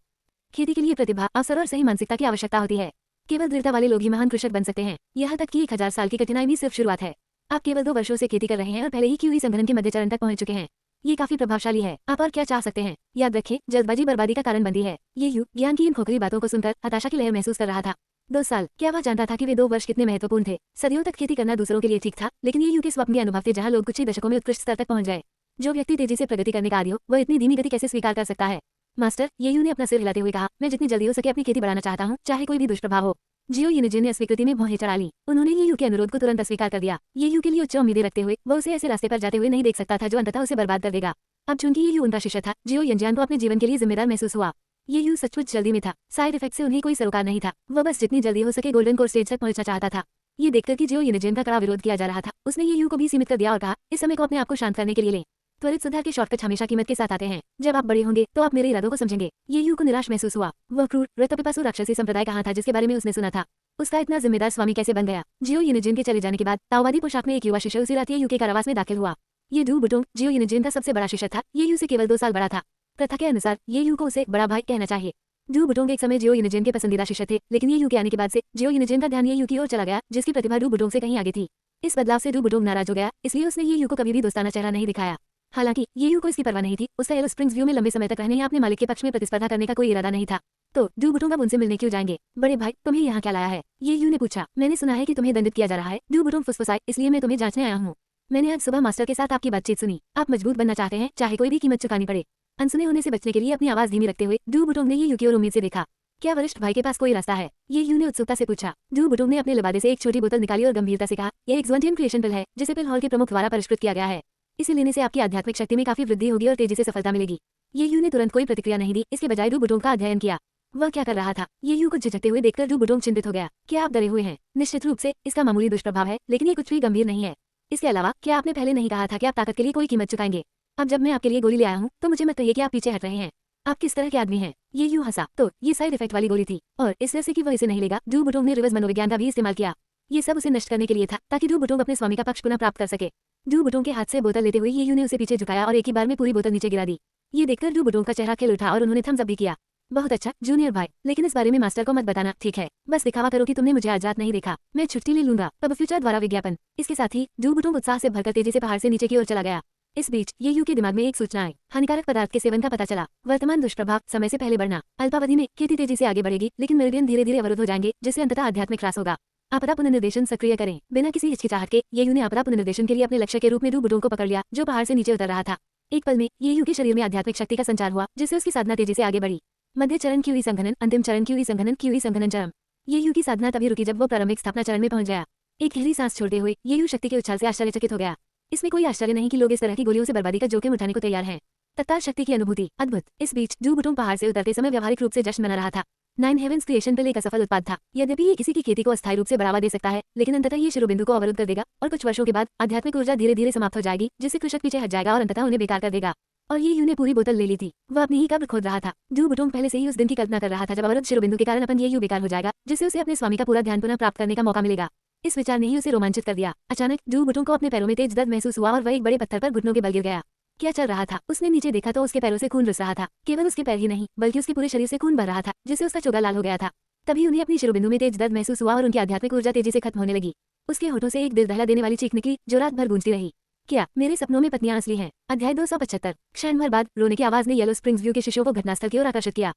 खेती के लिए प्रतिभा, अवसर और सही मानसिकता की आवश्यकता होती है। केवल दृढ़ता वाले लोग ही महान कृषक बन सकते हैं। यहाँ तक कि 1000 साल की कठिनाई भी सिर्फ शुरुआत है। आप केवल 2 वर्षों से खेती कर रहे हैं और पहले ही क्यूई संघनन के मध्य चरण तक पहुंच चुके हैं। ये काफी प्रभावशाली है। आप और क्या चाह सकते हैं? याद रखें, जल्दबाजी बर्बादी का कारण बनती है। ये यू ज्ञान की इन खोखली बातों को सुनकर हताशा की लहर महसूस कर रहा था। 2 साल, क्या वह जानता था कि वे 2 वर्ष कितने महत्वपूर्ण थे? सदियों तक खेती करना दूसरों के लिए ठीक था, लेकिन ये यू के स्वप्न के अनुभव थे जहाँ लोग कुछ ही दशकों में उत्कृष्ट स्तर तक पहुंच गए। जो व्यक्ति तेजी से प्रगति करने का आदी हो, वह इतनी धीमी गति कैसे स्वीकार कर सकता है? मास्टर, ये यू ने अपना सिर हिलाते हुए कहा, मैं जितनी जल्दी हो सके अपनी खेती बढ़ाना चाहता हूँ, चाहे कोई भी दुष्प्रभाव हो। जियो यूनिजिन ने अस्वीकृति में भौहें चढ़ा ली। उन्होंने ये यू के अनुरोध को तुरंत अस्वीकार कर दिया। ये यू के लिए उच्च उम्मीदें रखते हुए वह उसे ऐसे रास्ते पर जाते हुए नहीं देख सकता था जो अंततः उसे बर्बाद कर देगा। अब चूंकि ये यू उनका शिष्य था, जियो यंजियान को अपने जीवन के लिए जिम्मेदार महसूस हुआ। ये यू सचमुच जल्दी में था। साइड इफेक्ट से उन्हें कोई सरोकार नहीं था। वह बस जितनी जल्दी हो सके गोल्डन कोर स्टेज तक पहुंचना चाहता था। ये देखकर कि जियो यूनिजिन का कड़ा विरोध किया जा रहा था, उसने ये यू को भी सीमित कर दिया और कहा, इस समय को अपने आप को शांत करने के लिए लें। त्वरित सुधार के शॉर्टकट हमेशा कीमत के साथ आते हैं। जब आप बड़े होंगे तो आप मेरे इरादों को समझेंगे। ये यू को निराश महसूस हुआ। वह क्रूर रक्तपिपासु राक्षसी संप्रदाय कहाँ था जिसके बारे में उसने सुना था। उसका इतना जिम्मेदार स्वामी कैसे बन गया। जियो यूनिजिन के चले जाने के बाद ताओवादी पोशाक में एक युवा शिष्य उसी रात ये यू के कारावास में दाखिल हुआ। ये डू बुटोंग जियो यूनिजिन का सबसे बड़ा शिष्य था। ये यू से केवल 2 साल बड़ा था। प्रथा के अनुसार ये यू को उसे बड़ा भाई कहना चाहिए। डू बुटोंग एक समय जियो यूनिजिन के पसंदीदा शिष्य थे, लेकिन ये यू के आने के बाद से जियो यूनिजिन का ध्यान ये यू की ओर चला गया, जिसकी प्रतिभा डू बुटोंग से कहीं आगे थी। इस बदलाव से डू बुटोंग नाराज हो गया, इसलिए उसने ये यू को कभी भी दोस्ताना चेहरा नहीं दिखाया। हालांकि ये यू को इसकी परवाह नहीं थी। उसका येलो स्प्रिंग्स व्यू में लंबे समय तक रहने या अपने मालिक के पक्ष में प्रतिस्पर्धा करने का कोई इरादा नहीं था। तो डू बुटोंग अब उनसे मिलने क्यों जाएंगे। बड़े भाई, तुम्हें यहाँ क्या लाया है। ये यू ने पूछा। मैंने सुना है कि तुम्हें दंडित किया जा रहा है। डू बुटोंग फुसफुसाए, इसलिए मैं तुम्हें जांचने आया हूँ। मैंने आज सुबह मास्टर के साथ आपकी बातचीत सुनी। आप मजबूत बनना चाहते हैं, चाहे कोई भी कीमत चुकानी पड़े। अनसुने होने से बचने के लिए अपनी आवाज धीमी रखते हुए डू बुटोंग ने ये यू की ओर उम्मीद से देखा। क्या वरिष्ठ भाई के पास कोई रास्ता है। ये यू ने उत्सुकता से पूछा। डू बुटोंग ने अपने लिबादे से एक छोटी बोतल निकाली और गंभीरता से कहा, यह एक ज़्वांटियन क्रिएशन पिल है जिसे पिल हॉल के प्रमुख द्वारा परिष्कृत किया गया है। इसे लेने से आपकी आध्यात्मिक शक्ति में काफी वृद्धि होगी और तेजी से सफलता मिलेगी। ये यू ने तुरंत कोई प्रतिक्रिया नहीं दी, इसके बजाय डू बुटोंग का अध्ययन किया। वह क्या कर रहा था। ये यू को झिझकते हुए देखकर डू बुटोंग चिंतित हो गया। क्या आप डरे हुए हैं। निश्चित रूप से इसका मामूली दुष्प्रभाव है, लेकिन ये कुछ भी गंभीर नहीं है। इसके अलावा क्या आपने पहले नहीं कहा था कि आप ताकत के लिए कोई कीमत चुकाएंगे। अब जब मैं आपके लिए गोली ले आया हूँ तो मुझे मत कहिए कि आप पीछे हट रहे हैं। आप किस तरह के आदमी हैं। ये यू हंसा। तो ये साइड इफेक्ट वाली गोली थी, और इस तरह से कि वह इसे नहीं लेगा, डू बुटोंग ने रिवर्स मनोविज्ञान का भी इस्तेमाल किया। ये सब उसे नष्ट करने के लिए था, ताकि डू बुटोंग अपने स्वामी का पक्ष पुनः प्राप्त कर सके। डू बुटोंग के हाथ से बोतल लेते हुए ये यू ने उसे पीछे झुकाया और एक ही बार में पूरी बोतल नीचे गिरा दी। ये देखकर डू बुटोंग का चेहरा खिल उठा और उन्होंने थम्स अप भी किया। बहुत अच्छा जूनियर भाई, लेकिन इस बारे में मास्टर को मत बताना, ठीक है। बस दिखावा करो कि तुमने मुझे आज रात नहीं देखा। मैं छुट्टी ले लूंगा। पब फ्यूचर द्वारा विज्ञापन। इसके साथ ही डू बुटोंग उत्साह से भरकर तेजी से पहाड़ से नीचे की ओर चला गया। इस बीच ये यू के दिमाग में एक सूचना आई। हानिकारक पदार्थ के सेवन का पता चला। वर्तमान दुष्प्रभाव समय से पहले बढ़ना। अल्पावधि में खेती तेजी से आगे बढ़ेगी, लेकिन मेरिडियन धीरे धीरे अवरुद्ध हो जाएंगे, जिससे अंततः आध्यात्मिक ह्रास होगा। आपदा पुनर्निर्देशन सक्रिय करें। बिना किसी हिचकिचाहट के ये यू ने आपदा पुनर्निर्देशन के लिए अपने लक्ष्य के रूप में डू बुटोंग को पकड़ लिया, जो पहाड़ से नीचे उतर रहा था। एक पल में ये यू के शरीर में आध्यात्मिक शक्ति का संचार हुआ, जिससे उसकी साधना तेजी से आगे बढ़ी। मध्य चरण क्यूई संघनन, अंतिम चरण क्यूई संघनन, क्यूई संघनन चरम। ये यू की साधना तभी रुकी जब वो प्रारंभिक स्थापना चरण में पहुंच गया। एक गहरी सांस छोड़ते हुए ये यू शक्ति के उछाल से आश्चर्यचकित हो गया। इसमें कोई आश्चर्य नहीं कि लोग इस तरह की गोलियों से बर्बादी का जोखिम उठाने को तैयार हैं। तत्काल शक्ति की अनुभूति अद्भुत। इस बीच डू बुटोंग पहाड़ से उतरते समय व्यावहारिक रूप से जश्न मना रहा था। 9 हेवेंस क्रिएशन पिल एक असफल उत्पाद था। यद्यपि ये किसी की खेती को अस्थायी रूप से बढ़ावा दे सकता है, लेकिन अंततः ये शिरोबिंदु को अवरुद्ध कर देगा और कुछ वर्षों के बाद आध्यात्मिक ऊर्जा धीरे धीरे समाप्त हो जाएगी, जिससे कृषक पीछे हट जाएगा और अंततः उन्हें बेकार कर देगा। और ये यू ने पूरी बोतल ले ली थी। वह अपनी ही कब्र खोद रहा था। डू बुटोंग पहले से ही उस दिन की कल्पना कर रहा था जब अवरुद्ध शिरोबिंदु के कारण अपन ये यू बेकार हो जाएगा, जिससे उसे अपने स्वामी का पूरा ध्यान पुनः प्राप्त करने का मौका मिलेगा। इस विचार ने ही उसे रोमांचित कर दिया। अचानक डू बुटोंग को अपने पैरों में तेज दर्द महसूस हुआ और वह एक बड़े पत्थर पर घुटनों के बल गिर गया। क्या चल रहा था। उसने नीचे देखा तो उसके पैरों से खून रिस रहा था। केवल उसके पैर ही नहीं, बल्कि उसके पूरे शरीर से खून बह रहा था, जिससे उसका चोगा लाल हो गया था। तभी उन्हें अपनी शिरोबिंदु में तेज दर्द महसूस हुआ और उनकी आध्यात्मिक ऊर्जा तेजी से खत्म होने लगी। उसके होठों से एक दिल दहला देने वाली चीख निकली, जो रात भर गूंजती रही। क्या मेरे सपनों में पत्नियां असली हैं। अध्याय 275। क्षण भर बाद रोने की आवाज ने येलो स्प्रिंग्स व्यू के शिष्यों को घटनास्थल की ओर आकर्षित किया।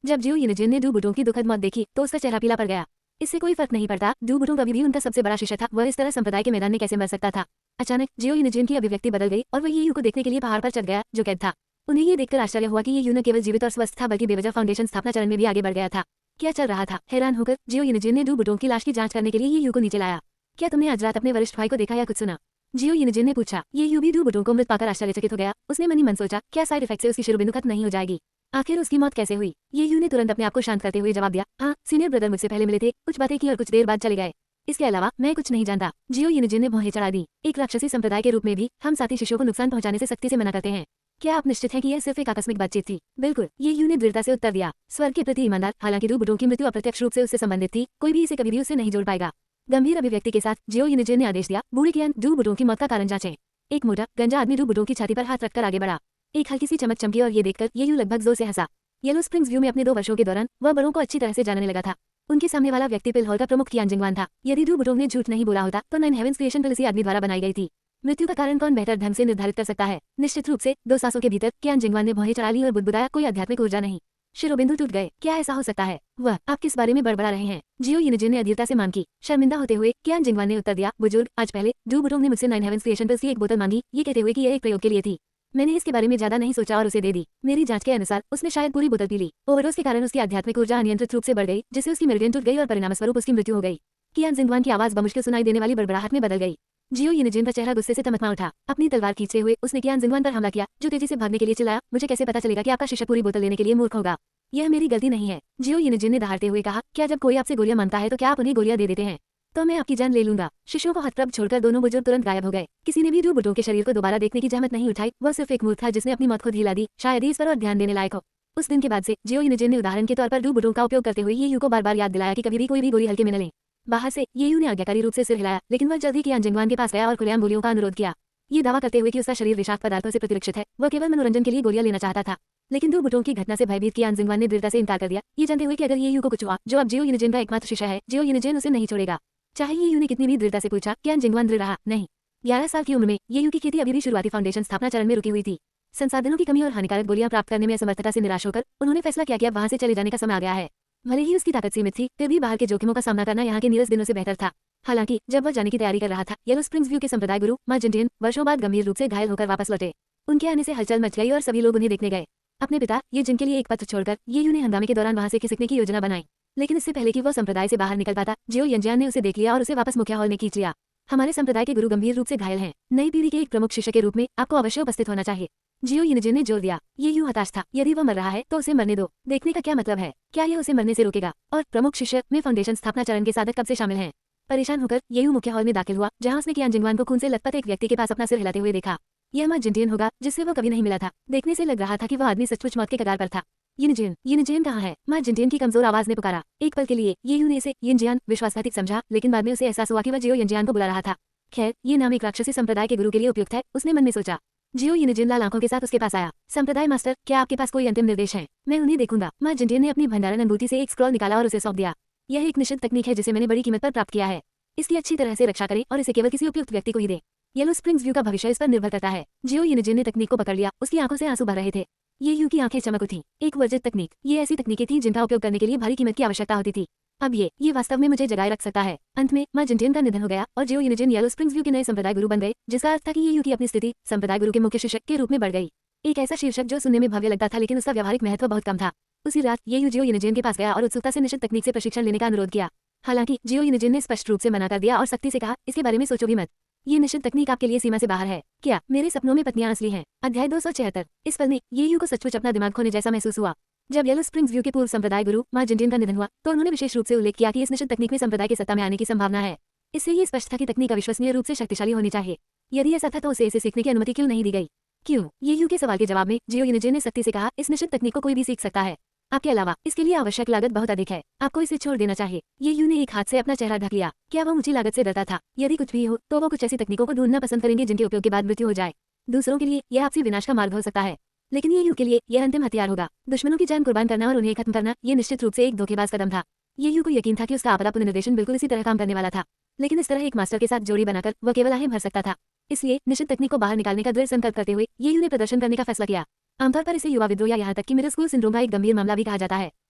जब जियो यूनिजिन ने डू बुटोंग की दुखद मौत देखी तो उसका चेहरा पीला पड़ गया। इससे कोई फर्क नहीं पड़ता, डू बुटोंग अभी भी उनका सबसे बड़ा शिष्य था। वह इस तरह संप्रदाय के मैदान में कैसे मर सकता था। अचानक जियो यूनिजिन की अभिव्यक्ति बदल गई और वह ये यू को देखने के लिए पहाड़ पर चढ़ गया, जो कैद था। उन्हें ये देखकर आश्चर्य हुआ कि ये यू न केवल जीवित और स्वस्थ था, बल्कि बेवजह फाउंडेशन स्थापना चरण में भी आगे बढ़ गया था। क्या चल रहा था। हैरान होकर जियो यूनिजिन ने डू बुटोंग की लाश की जांच करने के लिए ये यू को नीचे लाया। क्या तुमने आज रात अपने वरिष्ठ भाई को देखा या कुछ सुना। जियो यूनिजिन ने पूछा। ये यू भी डू बुटोंग को मृत पाकर आश्चर्यचकित हो गया। उसने मनी मन सोचा, क्या साइड इफेक्ट से उसकी शिरोबिंदु खत्म नहीं हो जाएगी। आखिर उसकी मौत कैसे हुई। ये यू ने तुरंत अपने आप को शांत करते हुए जवाब दिया, हाँ, सीनियर ब्रदर मुझसे पहले मिले थे, कुछ बातें की और कुछ देर बाद चले गए। इसके अलावा मैं कुछ नहीं जानता। जियो यूनिजिन ने भौहें चढ़ा दी। एक राक्षसी संप्रदाय के रूप में भी हम साथी शिष्यों को नुकसान पहुंचाने से सख्ती से मना करते हैं। क्या आप निश्चित हैं कि यह सिर्फ एक आकस्मिक बातचीत थी। बिल्कुल, ये यू ने दृढ़ता से उत्तर दिया। स्वर्ग के प्रति ईमानदार। हालांकि डू बुटोंग की मृत्यु अप्रत्यक्ष रूप से उससे संबंधित थी, कोई भी इसे कभी भी उससे नहीं जोड़ पाएगा। गंभीर अभिव्यक्ति के साथ जियो यूनिजिन ने आदेश दिया, बूढ़े कियान, डू बुटोंग की मौत का कारण जांचें। एक मोटा गंजा आदमी डू बुटोंग की छाती पर हाथ रखकर आगे बढ़ा। एक हल्की सी चमक चमकी और ये देखकर ये यू लगभग जोर से हंसा। येलो स्प्रिंग्स व्यू में अपने 2 वर्षों के दौरान वह बड़ों को अच्छी तरह से जानने लगा था। उनके सामने वाला व्यक्ति पिल हॉल का प्रमुख कियान जिंगवान था। यदि डू बुटोंग ने झूठ नहीं बोला होता तो 9 हेवेंस क्रिएशन पिल इसी आदमी द्वारा बनाई गई थी। मृत्यु का कारण कौन बेहतर ढंग से निर्धारित कर सकता है। निश्चित रूप से 2 सांसों के भीतर कियान जिंगवान ने भौहें चढ़ा ली और बुदबुदाया, कोई आध्यात्मिक ऊर्जा नहीं। शिरोबिंदु टूट गए। क्या ऐसा हो सकता है। वह आप किस बारे में बड़बड़ा रहे हैं। जियो यूनिजिन ने अधीरता से मांग की। शर्मिंदा होते हुए कियान जिंगवान ने उत्तर दिया, बुजुर्ग, आज पहले डू बुटोंग ने मुझसे 9 हेवेंस क्रिएशन पिल्स की एक बोतल मांगी, ये कहते हुए कि यह एक प्रयोग के लिए थी। मैंने इसके बारे में ज्यादा नहीं सोचा और उसे दे दी। मेरी जांच के अनुसार उसने शायद पूरी बोतल पी ली। ओवरडोज के कारण उसकी आध्यात्मिक ऊर्जा अनियंत्रित रूप से बढ़ गई, जिससे उसकी मेरुदंड टूट गई और परिणामस्वरूप उसकी मृत्यु हो गई। कियान जिंगवान की आवाज बमुश्किल सुनाई देने वाली बड़बड़ाहट में बदल गई। जियो यिनजेन का चेहरा गुस्से से तमतमा उठा। अपनी तलवार खींचते हुए उसने कियान जिंगवान पर हमला किया, जो तेजी से भागने के लिए चिल्लाया, मुझे कैसे पता चलेगा कि आपका शिष्य पूरी बोतल लेने के लिए मूर्ख होगा? यह मेरी गलती नहीं है, जियो यिनजेन ने दहाड़ते हुए कहा। क्या जब कोई आपसे गोलियां मांगता है तो क्या आप उन्हें गोलियां दे देते हैं? तो मैं आपकी जान ले लूंगा। शिष्यों को हतप्रभ छोड़कर दोनों बुजुर्ग तुरंत गायब हो गए। किसी ने भी डू बुटों के शरीर को दोबारा देखने की जहमत नहीं उठाई। वह सिर्फ एक मूर्ख था जिसने अपनी मौत खुद हिला दी। शायद ही इस पर और ध्यान देने लायक हो। उस दिन के बाद से जियो यिनजेन ने उदाहरण के तौर पर डू बुटों का उपयोग करते हुए येयू को बार बार याद दिलाया कि कभी भी कोई भी गोली हल्के में न लें। बाहर से येयू ने आज्ञाकारी रूप से सिर हिलाया, लेकिन वह जल्द ही कियान जिंगवान के पास गया और खुलेआम गोलियों का अनुरोध किया। ये दावा करते हुए कि उसका शरीर विषाक्त पदार्थों से प्रतिरक्षित है, वह केवल मनोरंजन के लिए गोलियां लेना चाहता था। लेकिन डू बुटों की घटना से भयभीत कियान जिंगवान ने दृढ़ता से इनकार कर दिया, ये जानते हुए कि अगर येयू को कुछ हुआ, जो अब जियो यिनजेन का एकमात्र शिष्य है, जियो यिनजेन उसे नहीं छोड़ेगा। चाहे येयू ने कितनी भी दृढ़ता से पूछा, कियान जिंगवान दृढ़ रहा नहीं। 11 साल की उम्र में येयू की खेती अभी भी शुरुआती फाउंडेशन स्थापना चरण में रुकी हुई थी। संसाधनों की कमी और हानिकारक गोलियां प्राप्त करने में असमर्थता से निराश होकर उन्होंने फैसला किया कि अब वहां से चले जाने का समय आ गया है। भले ही उसकी ताकत सीमित थी, फिर भी बाहर के जोखिमों का सामना करना यहाँ के नीरस दिनों से बेहतर था। हालांकि जब वह जाने की तैयारी कर रहा था, येलो स्प्रिंग्स व्यू के संप्रदाय गुरु मां जिनटियन वर्षों बाद गंभीर रूप से घायल होकर वापस लौटे। उनके आने से हलचल मच गई और सभी लोग उन्हें देखने गए। अपने पिता ये जिनके लिए एक पत्र छोड़कर येयू ने हंगामे के दौरान वहां से खिसकने की योजना बनाई। लेकिन इससे पहले कि वो संप्रदाय से बाहर निकल पाता, जियो यंजियान ने उसे देख लिया और उसे वापस मुख्य हॉल में खींच लिया। हमारे संप्रदाय के गुरु गंभीर रूप से घायल हैं। नई पीढ़ी के एक प्रमुख शिष्य के रूप में आपको अवश्य उपस्थित होना चाहिए। जियो यिनजेन ने जोर दिया। येयू हताश था। यदि वह मर रहा है तो उसे मरने दो। देखने का क्या मतलब है? क्या यह उसे मरने से रोकेगा? और प्रमुख शिष्य में फाउंडेशन स्थापना चरण के साधक कब से शामिल हैं? परेशान होकर येयू मुख्य हॉल में दाखिल हुआ, जहां उसने कियान जिंगवान को खून से लथपथ एक व्यक्ति के पास अपना सिर हिलाते हुए देखा। यह मां जिनटियन होगा, जिससे वो कभी नहीं मिला था। देखने से लग रहा था कि वह आदमी सचमुच मौत के कगार पर था। यिनजेन कहाँ है? मां जिनटियन की कमजोर आवाज ने पुकारा। एक पल के लिए येयू ने इसे यिनजियान विश्वासघाती समझा, लेकिन बाद में उसे एहसास हुआ कि वह जियो यिनजियान को बुला रहा था। खैर, ये नाम एक राक्षसी संप्रदाय के गुरु के लिए उपयुक्त है, उसने मन में सोचा। जियो यिनजेन लाल आंखों के साथ उसके पास आया। संप्रदाय मास्टर, क्या आपके पास कोई अंतिम निर्देश है? मैं उन्हें देखूंगा। मां जिनटियन ने अपनी भंडारण अनुभूति से एक स्क्रॉल निकाला और उसे सौंप दिया। यह एक निश्चित तकनीक है जिसे मैंने बड़ी कीमत पर प्राप्त किया है। इसकी अच्छी तरह से रक्षा करें और इसे केवल किसी उपयुक्त व्यक्ति को ही दें। येलो स्प्रिंग्स व्यू का भविष्य इस पर निर्भर करता है। जियो यिनजेन ने तकनीक को पकड़ लिया, उसकी आंखों से आंसू बह रहे थे। येयू की आंखें चमक उठी। एक वर्जित तकनीक, ये ऐसी तकनीकें थी जिनका उपयोग करने के लिए भारी कीमत की आवश्यकता होती थी। अब ये वास्तव में मुझे जगाए रख सकता है। अंत में मां जिनटियन का निधन हो गया और जियो यिनजेन येलो स्प्रिंग्स व्यू के नए संप्रदाय गुरु बन गए, जिसका अर्थ था कि येयू की अपनी स्थिति संप्रदाय गुरु के मुख्य शिक्षक के रूप में बढ़ गई। एक ऐसा शीर्षक जो सुनने में भव्य लगता था, लेकिन उसका व्यावहारिक महत्व बहुत कम था। उसी रात येयू जियो यिनजेन के पास गया और उत्सुकता से निश्चित तकनीक से प्रशिक्षण लेने का अनुरोध किया। हालांकि जियो यिनजेन ने स्पष्ट रूप से मना कर दिया और सख्ती से कहा, इसके बारे में सोचो भी मत। ये निश्चित तकनीक आपके लिए सीमा से बाहर है। क्या मेरे सपनों में पत्नियां असली हैं? अध्याय 276। इस पल में येयू को सचमुच अपना दिमाग खोने जैसा महसूस हुआ। जब येलो स्प्रिंग्स व्यू के पूर्व संप्रदाय गुरु मां जिनटियन का निधन हुआ, तो उन्होंने विशेष रूप से उल्लेख किया कि इस निश्चित तकनीक में संप्रदाय के सत्ता में आने की संभावना है। इससे ये स्पष्ट था कि तकनीक अविश्वसनीय रूप से शक्तिशाली होनी चाहिए। यदि ऐसा था तो उसे इसे सीखने की अनुमति क्यों नहीं दी गई? क्यों? येयू के सवाल के जवाब में जियो यिनजेन ने सख्ती से कहा, इस निश्चित तकनीक को कोई भी सीख सकता है। आपके अलावा इसके लिए आवश्यक लागत बहुत अधिक है। आपको इसे छोड़ देना चाहिए। येयू ने एक हाथ से अपना चेहरा ढक लिया। क्या वह ऊंची लागत से डरता था? यदि कुछ भी हो तो वो कुछ ऐसी तकनीकों को ढूंढना पसंद करेंगे जिनके उपयोग के बाद मृत्यु हो जाए। दूसरों के लिए यह आपसी विनाश का मार्ग हो सकता है, लेकिन येयू के लिए यह अंतिम हथियार होगा। दुश्मनों की जान कुर्बान करना और उन्हें खत्म करना, ये निश्चित रूप से एक धोखेबाज कदम था। येयू को यकीन था कि उसका आपदा पुनर्निर्देशन बिल्कुल इसी तरह काम करने वाला था, लेकिन इस तरह एक मास्टर के साथ जोड़ी बनाकर वह केवल आहें भर सकता था। इसलिए निश्चित तकनीक को बाहर निकालने का दृढ़ संकल्प करते हुए येयू ने प्रदर्शन करने का फैसला किया। आमतौर पर इसे युवा विद्रोह या यहाँ तक कि मिडिल स्कूल सिंड्रोम का एक गंभीर मामला भी कहा जाता है।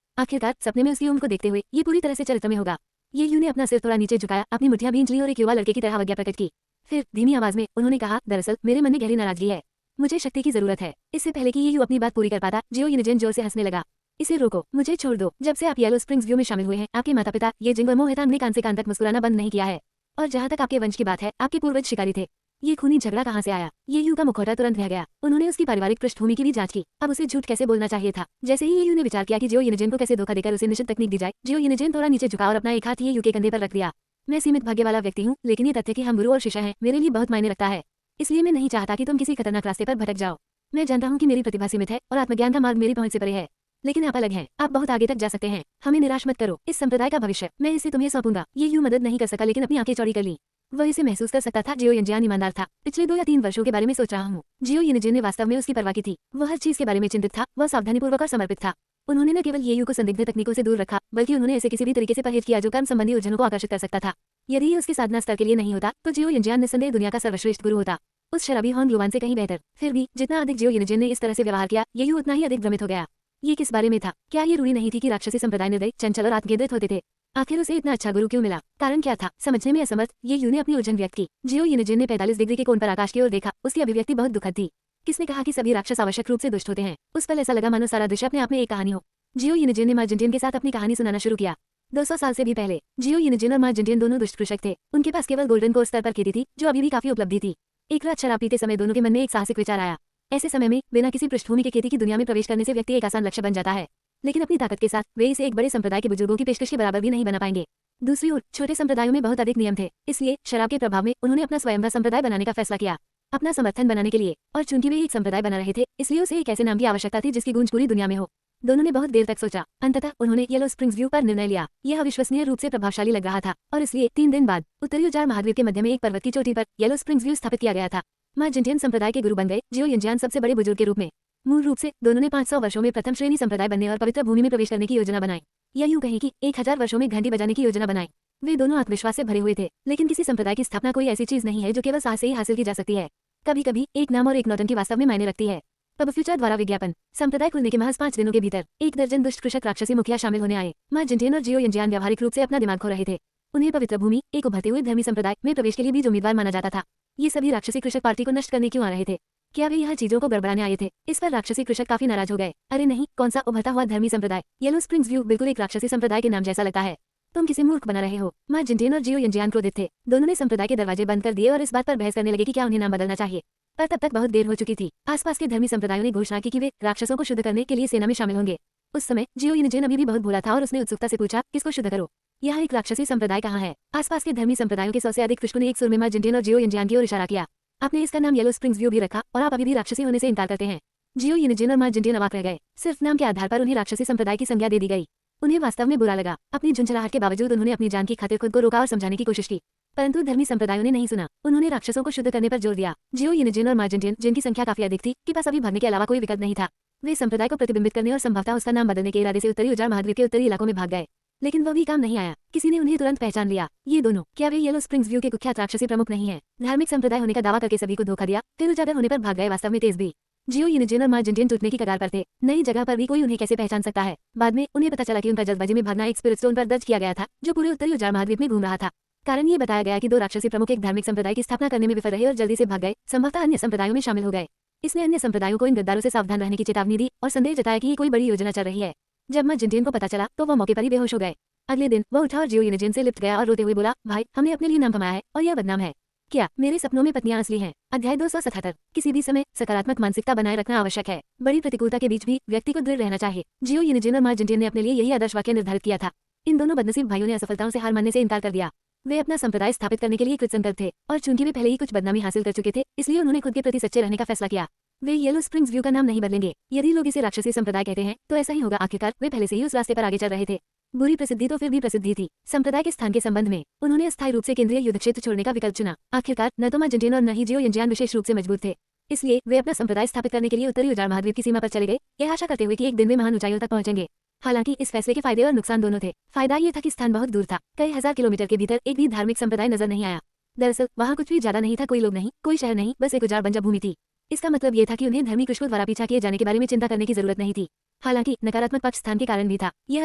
आखिरकार सपने में उसकी उम्र को देखते हुए ये पूरी तरह से चरित्र में होगा। येयू ने अपना सिर थोड़ा नीचे झुकाया, अपनी मुठ्ठियां भींच ली और एक युवा लड़के की तरह आज्ञा प्रकट की। फिर धीमी आवाज में उन्होंने कहा, दरअसल मेरे मन में गहरी नाराजगी है। मुझे शक्ति की जरूरत है। इससे पहले कि येयू अपनी बात पूरी कर पाता, जियो यिनजेन जोर से हंसने लगा। इसे रोको, मुझे छोड़ दो। जब से आप येलो स्प्रिंग्स व्यू में शामिल हुए हैं, आपके माता पिता ये जिंग और मोहितान ने कान से कान तक मुस्कुराना बंद नहीं किया है। और जहाँ तक आपके वंश की बात है, आपके पूर्वज शिकारी थे। ये खूनी झगड़ा कहाँ से आया? येयू का मुखौटा तुरंत रह गया। उन्होंने उसकी पारिवारिक पृष्ठभूमि की भी जांच की। अब उसे झूठ कैसे बोलना चाहिए था? जैसे ही येयू ने विचार किया कि जियो यिनजेन को कैसे धोखा देकर उसे निश्चित तकनीक दी जाए, जियो यिनजेन थोड़ा नीचे झुका और अपना एक हाथ येयू के कंधे पर रख दिया। मैं सीमित भाग्य वाला व्यक्ति हूँ, लेकिन ये तथ्य कि हम गुरु और शिष्य हैं मेरे लिए बहुत मायने रखता है। इसलिए मैं नहीं चाहता कि तुम किसी खतरनाक रास्ते पर भटक जाओ। मैं जानता हूँ कि मेरी प्रतिभा सीमित है और आत्मज्ञान का मार्ग मेरी पहुंच से परे है, लेकिन आप अलग हैं। आप बहुत आगे तक जा सकते हैं। हमें निराश मत करो। इस संप्रदाय का भविष्य मैं इसे तुम्हें सौंपूंगा। येयू मदद नहीं कर सका, लेकिन अपनी आंखें चौड़ी कर ली। वह इसे महसूस कर सकता था। जियो यिनजियान ईमानदार था। पिछले 2 या 3 वर्षों के बारे में सोच रहा हूँ। जियो यिनजेन ने वास्तव में उसकी परवाह की थी। वह हर चीज के बारे में चिंतित था। वह सावधानीपूर्वक और समर्पित था। उन्होंने न केवल येयू को संदिग्ध तकनीकों से दूर रखा, बल्कि उन्होंने इसे किसी भी तरीके से परहेज किया जो कर्म संबंधी उलझनों को आकर्षित कर सकता था। यदि ये उसके साधना स्तर के लिए नहीं होता, तो जियो यिनजियान निस्संदेह दुनिया का सर्वश्रेष्ठ गुरु होता, उस शराबी हॉन ग्लुवान से कहीं बेहतर। फिर भी जितना अधिक जियो यिनजेन ने इस तरह से व्यवहार किया, येयू उतना ही अधिक भ्रमित हो गया। ये किस बारे में था? क्या ये रूढ़ी नहीं थी कि राक्षसी संप्रदाय निर्दयी, चंचल और आत्मकेंद्रित होते थे? आखिर उसे इतना अच्छा गुरु क्यों मिला? कारण क्या था? समझने में असमर्थ येयू ने अपनी उलझन व्यक्त की। जियो यिनजेन ने 45 डिग्री के कोण पर आकाश की ओर देखा। उसकी अभिव्यक्ति बहुत दुखद थी। किसने कहा कि सभी राक्षस आवश्यक रूप से दुष्ट होते हैं? उस पल ऐसा लगा मानो सारा दृश्य अपने आप में एक कहानी हो। जियो यिनजिन ने माँ जिनजिन के साथ अपनी कहानी सुनाना शुरू किया। 200 साल से भी पहले जियो यिनजिन और माँ जिनजिन दोनों दुष्ट कृषक थे। उनके पास केवल गोल्डन कोर स्तर पर खेती थी, जो अभी भी काफी उपलब्धि थी। एक रात शराब पीते समय दोनों के मन में एक साहसिक विचार आया। ऐसे समय में बिना किसी पृष्ठभूमि के खेती की दुनिया में प्रवेश करने से व्यक्ति एक आसान लक्ष्य बन जाता है, लेकिन अपनी ताकत के साथ वे इसे एक बड़े संप्रदाय के बुजुर्गों की पेशकश के बराबर भी नहीं बना पाएंगे। दूसरी ओर छोटे संप्रदायों में बहुत अधिक नियम थे, इसलिए शराब के प्रभाव में उन्होंने अपना स्वयं का संप्रदाय बनाने का फैसला किया, अपना समर्थन बनाने के लिए। और चूंकि वे एक संप्रदाय बना रहे थे, इसलिए उसे एक ऐसे नाम की आवश्यकता थी जिसकी गूंज पूरी दुनिया में हो। दोनों ने बहुत देर तक सोचा। अंततः उन्होंने येलो स्प्रिंग्स व्यू पर निर्णय लिया। यह अविश्वसनीय रूप से प्रभावशाली लग रहा था, और इसलिए 3 दिन बाद उत्तरी उजार महाद्वीप के मध्य में एक पर्वत की चोटी पर येलो स्प्रिंग्स व्यू स्थापित किया गया था। माँ जिनजिन संप्रदाय के गुरु बन गए, जियो यिनजियान सबसे बड़े बुजुर्ग के रूप में। मूल रूप से दोनों ने 500 वर्षों में प्रथम श्रेणी संप्रदाय बनने और पवित्र भूमि में प्रवेश करने की योजना बनाई, या यूं कहें कि 1000 वर्षों में घंटी बजाने की योजना बनाई। वे दोनों आत्मविश्वास से भरे हुए थे, लेकिन किसी संप्रदाय की स्थापना कोई ऐसी चीज नहीं है जो केवल साहस से ही हासिल की जा सकती है। कभी कभी एक नाम और एक नौटंकी वास्तव में मायने रखती है। पब फ्यूचर द्वारा विज्ञापन। संप्रदाय खुलने के महज 5 दिनों के भीतर 1 दर्जन दुष्ट कृषक राक्षसी मुखिया शामिल होने आए। माँ जिनजिन और जियो यिनजियान व्यावहारिक रूप से अपना दिमाग खो रहे थे। उन्हें पवित्र भूमि, एक उभरते हुए धर्मी संप्रदाय में प्रवेश के लिए बीज उम्मीदवार माना जाता था। ये सभी राक्षसी कृषक पार्टी को नष्ट करने क्यों आ रहे थे? क्या वे यह चीजों को गड़बड़ाने आए थे? इस पर राक्षसी कृषक काफी नाराज हो गए। अरे नहीं, कौन सा उभरता हुआ धर्मी संप्रदाय? येलो स्प्रिंग्स व्यू बिल्कुल एक राक्षसी संप्रदाय के नाम जैसा लगता है। तुम किसी मूर्ख बना रहे हो। माँ जिनजिन और जियो यिनजियान क्रोधित थे। दोनों ने संप्रदाय के दरवाजे बंद कर दिए और इस बात पर बहस करने लगे कि क्या उन्हें नाम बदलना चाहिए। पर तब तक बहुत देर हो चुकी थी। आसपास के धर्मी संप्रदायों ने घोषणा की कि वे राक्षसों को शुद्ध करने के लिए सेना में शामिल होंगे। उस समय जियो यिनजिन अभी भी बहुत भोला था और उसने उत्सुकता से पूछा, किसको शुद्ध करो? यह एक राक्षसी संप्रदाय कहाँ है? आसपास के धर्मी संप्रदायों के 100 से अधिक कृषकों ने एक सुर में माँ जिनजिन और जियो यिनजियान की ओर इशारा किया। आपने इसका नाम येलो स्प्रिंग्स व्यू भी रखा, और आप अभी भी राक्षसी होने से इनकार करते हैं? जियो यिनजिन और माँ जिनजिन अवाक रह गए। सिर्फ नाम के आधार पर उन्हें राक्षसी संप्रदाय की संज्ञा दे दी गई। उन्हें वास्तव में बुरा लगा। अपनी झुंझलाहट के बावजूद उन्होंने अपनी जान की खातिर खुद को रोका और समझाने की कोशिश की, परंतु धर्मी संप्रदायों ने नहीं सुना। उन्होंने राक्षसों को शुद्ध करने पर जोर दिया। जियो यिनजिन और माँ जिनजिन, जिनकी संख्या काफी अधिक थी, के पास अभी भागने के अलावा कोई विकल्प नहीं था। वे संप्रदाय को प्रतिबिंबित करने और संभवतः उसका नाम बदलने के इरादे से उत्तरी उजार महाद्वीप के उत्तरी इलाकों में भाग गए, लेकिन वह भी काम नहीं आया। किसी ने उन्हें तुरंत पहचान लिया। ये दोनों, क्या वे येलो स्प्रिंग्स व्यू के कुख्यात राक्षसी प्रमुख नहीं है? धार्मिक संप्रदाय होने का दावा करके सभी को धोखा दिया, फिर उजागर होने पर भाग गए। वास्तव में तेज भी। जियो यिनजिन और माँ जिनजिन टूटने की कगार पर थे। नई जगह पर भी कोई उन्हें कैसे पहचान सकता है? बाद में उन्हें पता चला कि उनका जल्दबाजी में भागना एक स्पिरिट स्टोन पर दर्ज किया गया था, जो पूरे उत्तरी उजार महाद्वीप में घूम रहा था। कारण ये बताया गया कि 2 राक्षसी प्रमुख एक धार्मिक संप्रदाय की स्थापना करने में विफल रहे और जल्दी से भाग गए, संभवतः अन्य संप्रदायों में शामिल हो गए। इसने अन्य संप्रदायों को इन गद्दारों से सावधान रहने की चेतावनी दी और संदेह जताया कि ये कोई बड़ी योजना चल रही है। जब माँ जिनजिन को पता चला तो वह मौके पर ही बेहोश हो गए। अगले दिन वह उठा और जियो यिनजिन से लिपट गया और रोते हुए बोला, भाई, हमने अपने लिए नाम कमाया है और यह बदनाम है। क्या मेरे सपनों में पत्नियां असली हैं? अध्याय 277। किसी भी समय सकारात्मक मानसिकता बनाए रखना आवश्यक है। बड़ी प्रतिकूलता के बीच भी व्यक्ति को दृढ़ रहना चाहिए। जियो यिनजिन और माँ जिनजिन ने अपने लिए यही आदर्श वाक्य निर्धारित किया था। इन दोनों बदनसीब भाइयों ने असफलताओं से हार मानने से इनकार कर दिया। वे अपना संप्रदाय स्थापित करने के लिए कृतसंकल्प थे, और चूंकि वे पहले ही कुछ बदनामी हासिल कर चुके थे, इसलिए उन्होंने खुद के प्रति सच्चे रहने का फैसला किया। वे येलो स्प्रिंग्स व्यू का नाम नहीं बदलेंगे। यदि लोग इसे राक्षसी संप्रदाय कहते हैं तो ऐसा ही होगा। आखिरकार वे पहले से ही उस रास्ते पर आगे चल रहे थे। बुरी प्रसिद्धि तो फिर भी प्रसिद्धि थी। संप्रदाय के स्थान के संबंध में उन्होंने अस्थायी रूप से केंद्रीय युद्ध क्षेत्र छोड़ने का विकल्प चुना। आखिरकार न तो माँ जिनजिन और न ही जियो यिनजियान विशेष रूप से मजबूत थे, इसलिए वे अपना संप्रदाय स्थापित करने के लिए उत्तरी उजार महाद्वीप की सीमा पर चले गए, यह आशा करते हुए कि एक दिन वे महान ऊंचाइयों तक पहुंचेंगे। हालांकि इस फैसले के फायदे और नुकसान दोनों थे। फायदा ये था कि स्थान बहुत दूर था, कई हजार किलोमीटर के भीतर एक भी धार्मिक संप्रदाय नजर नहीं आया। दरअसल वहाँ कुछ भी ज्यादा नहीं था, कोई लोग नहीं, कोई शहर नहीं, बस एक उजाड़ बंजर भूमि थी। इसका मतलब ये था कि उन्हें धर्मी कृषकों द्वारा पीछा किए जाने के बारे में चिंता करने की जरूरत नहीं थी। हालांकि नकारात्मक पक्ष स्थान के कारण भी था। यह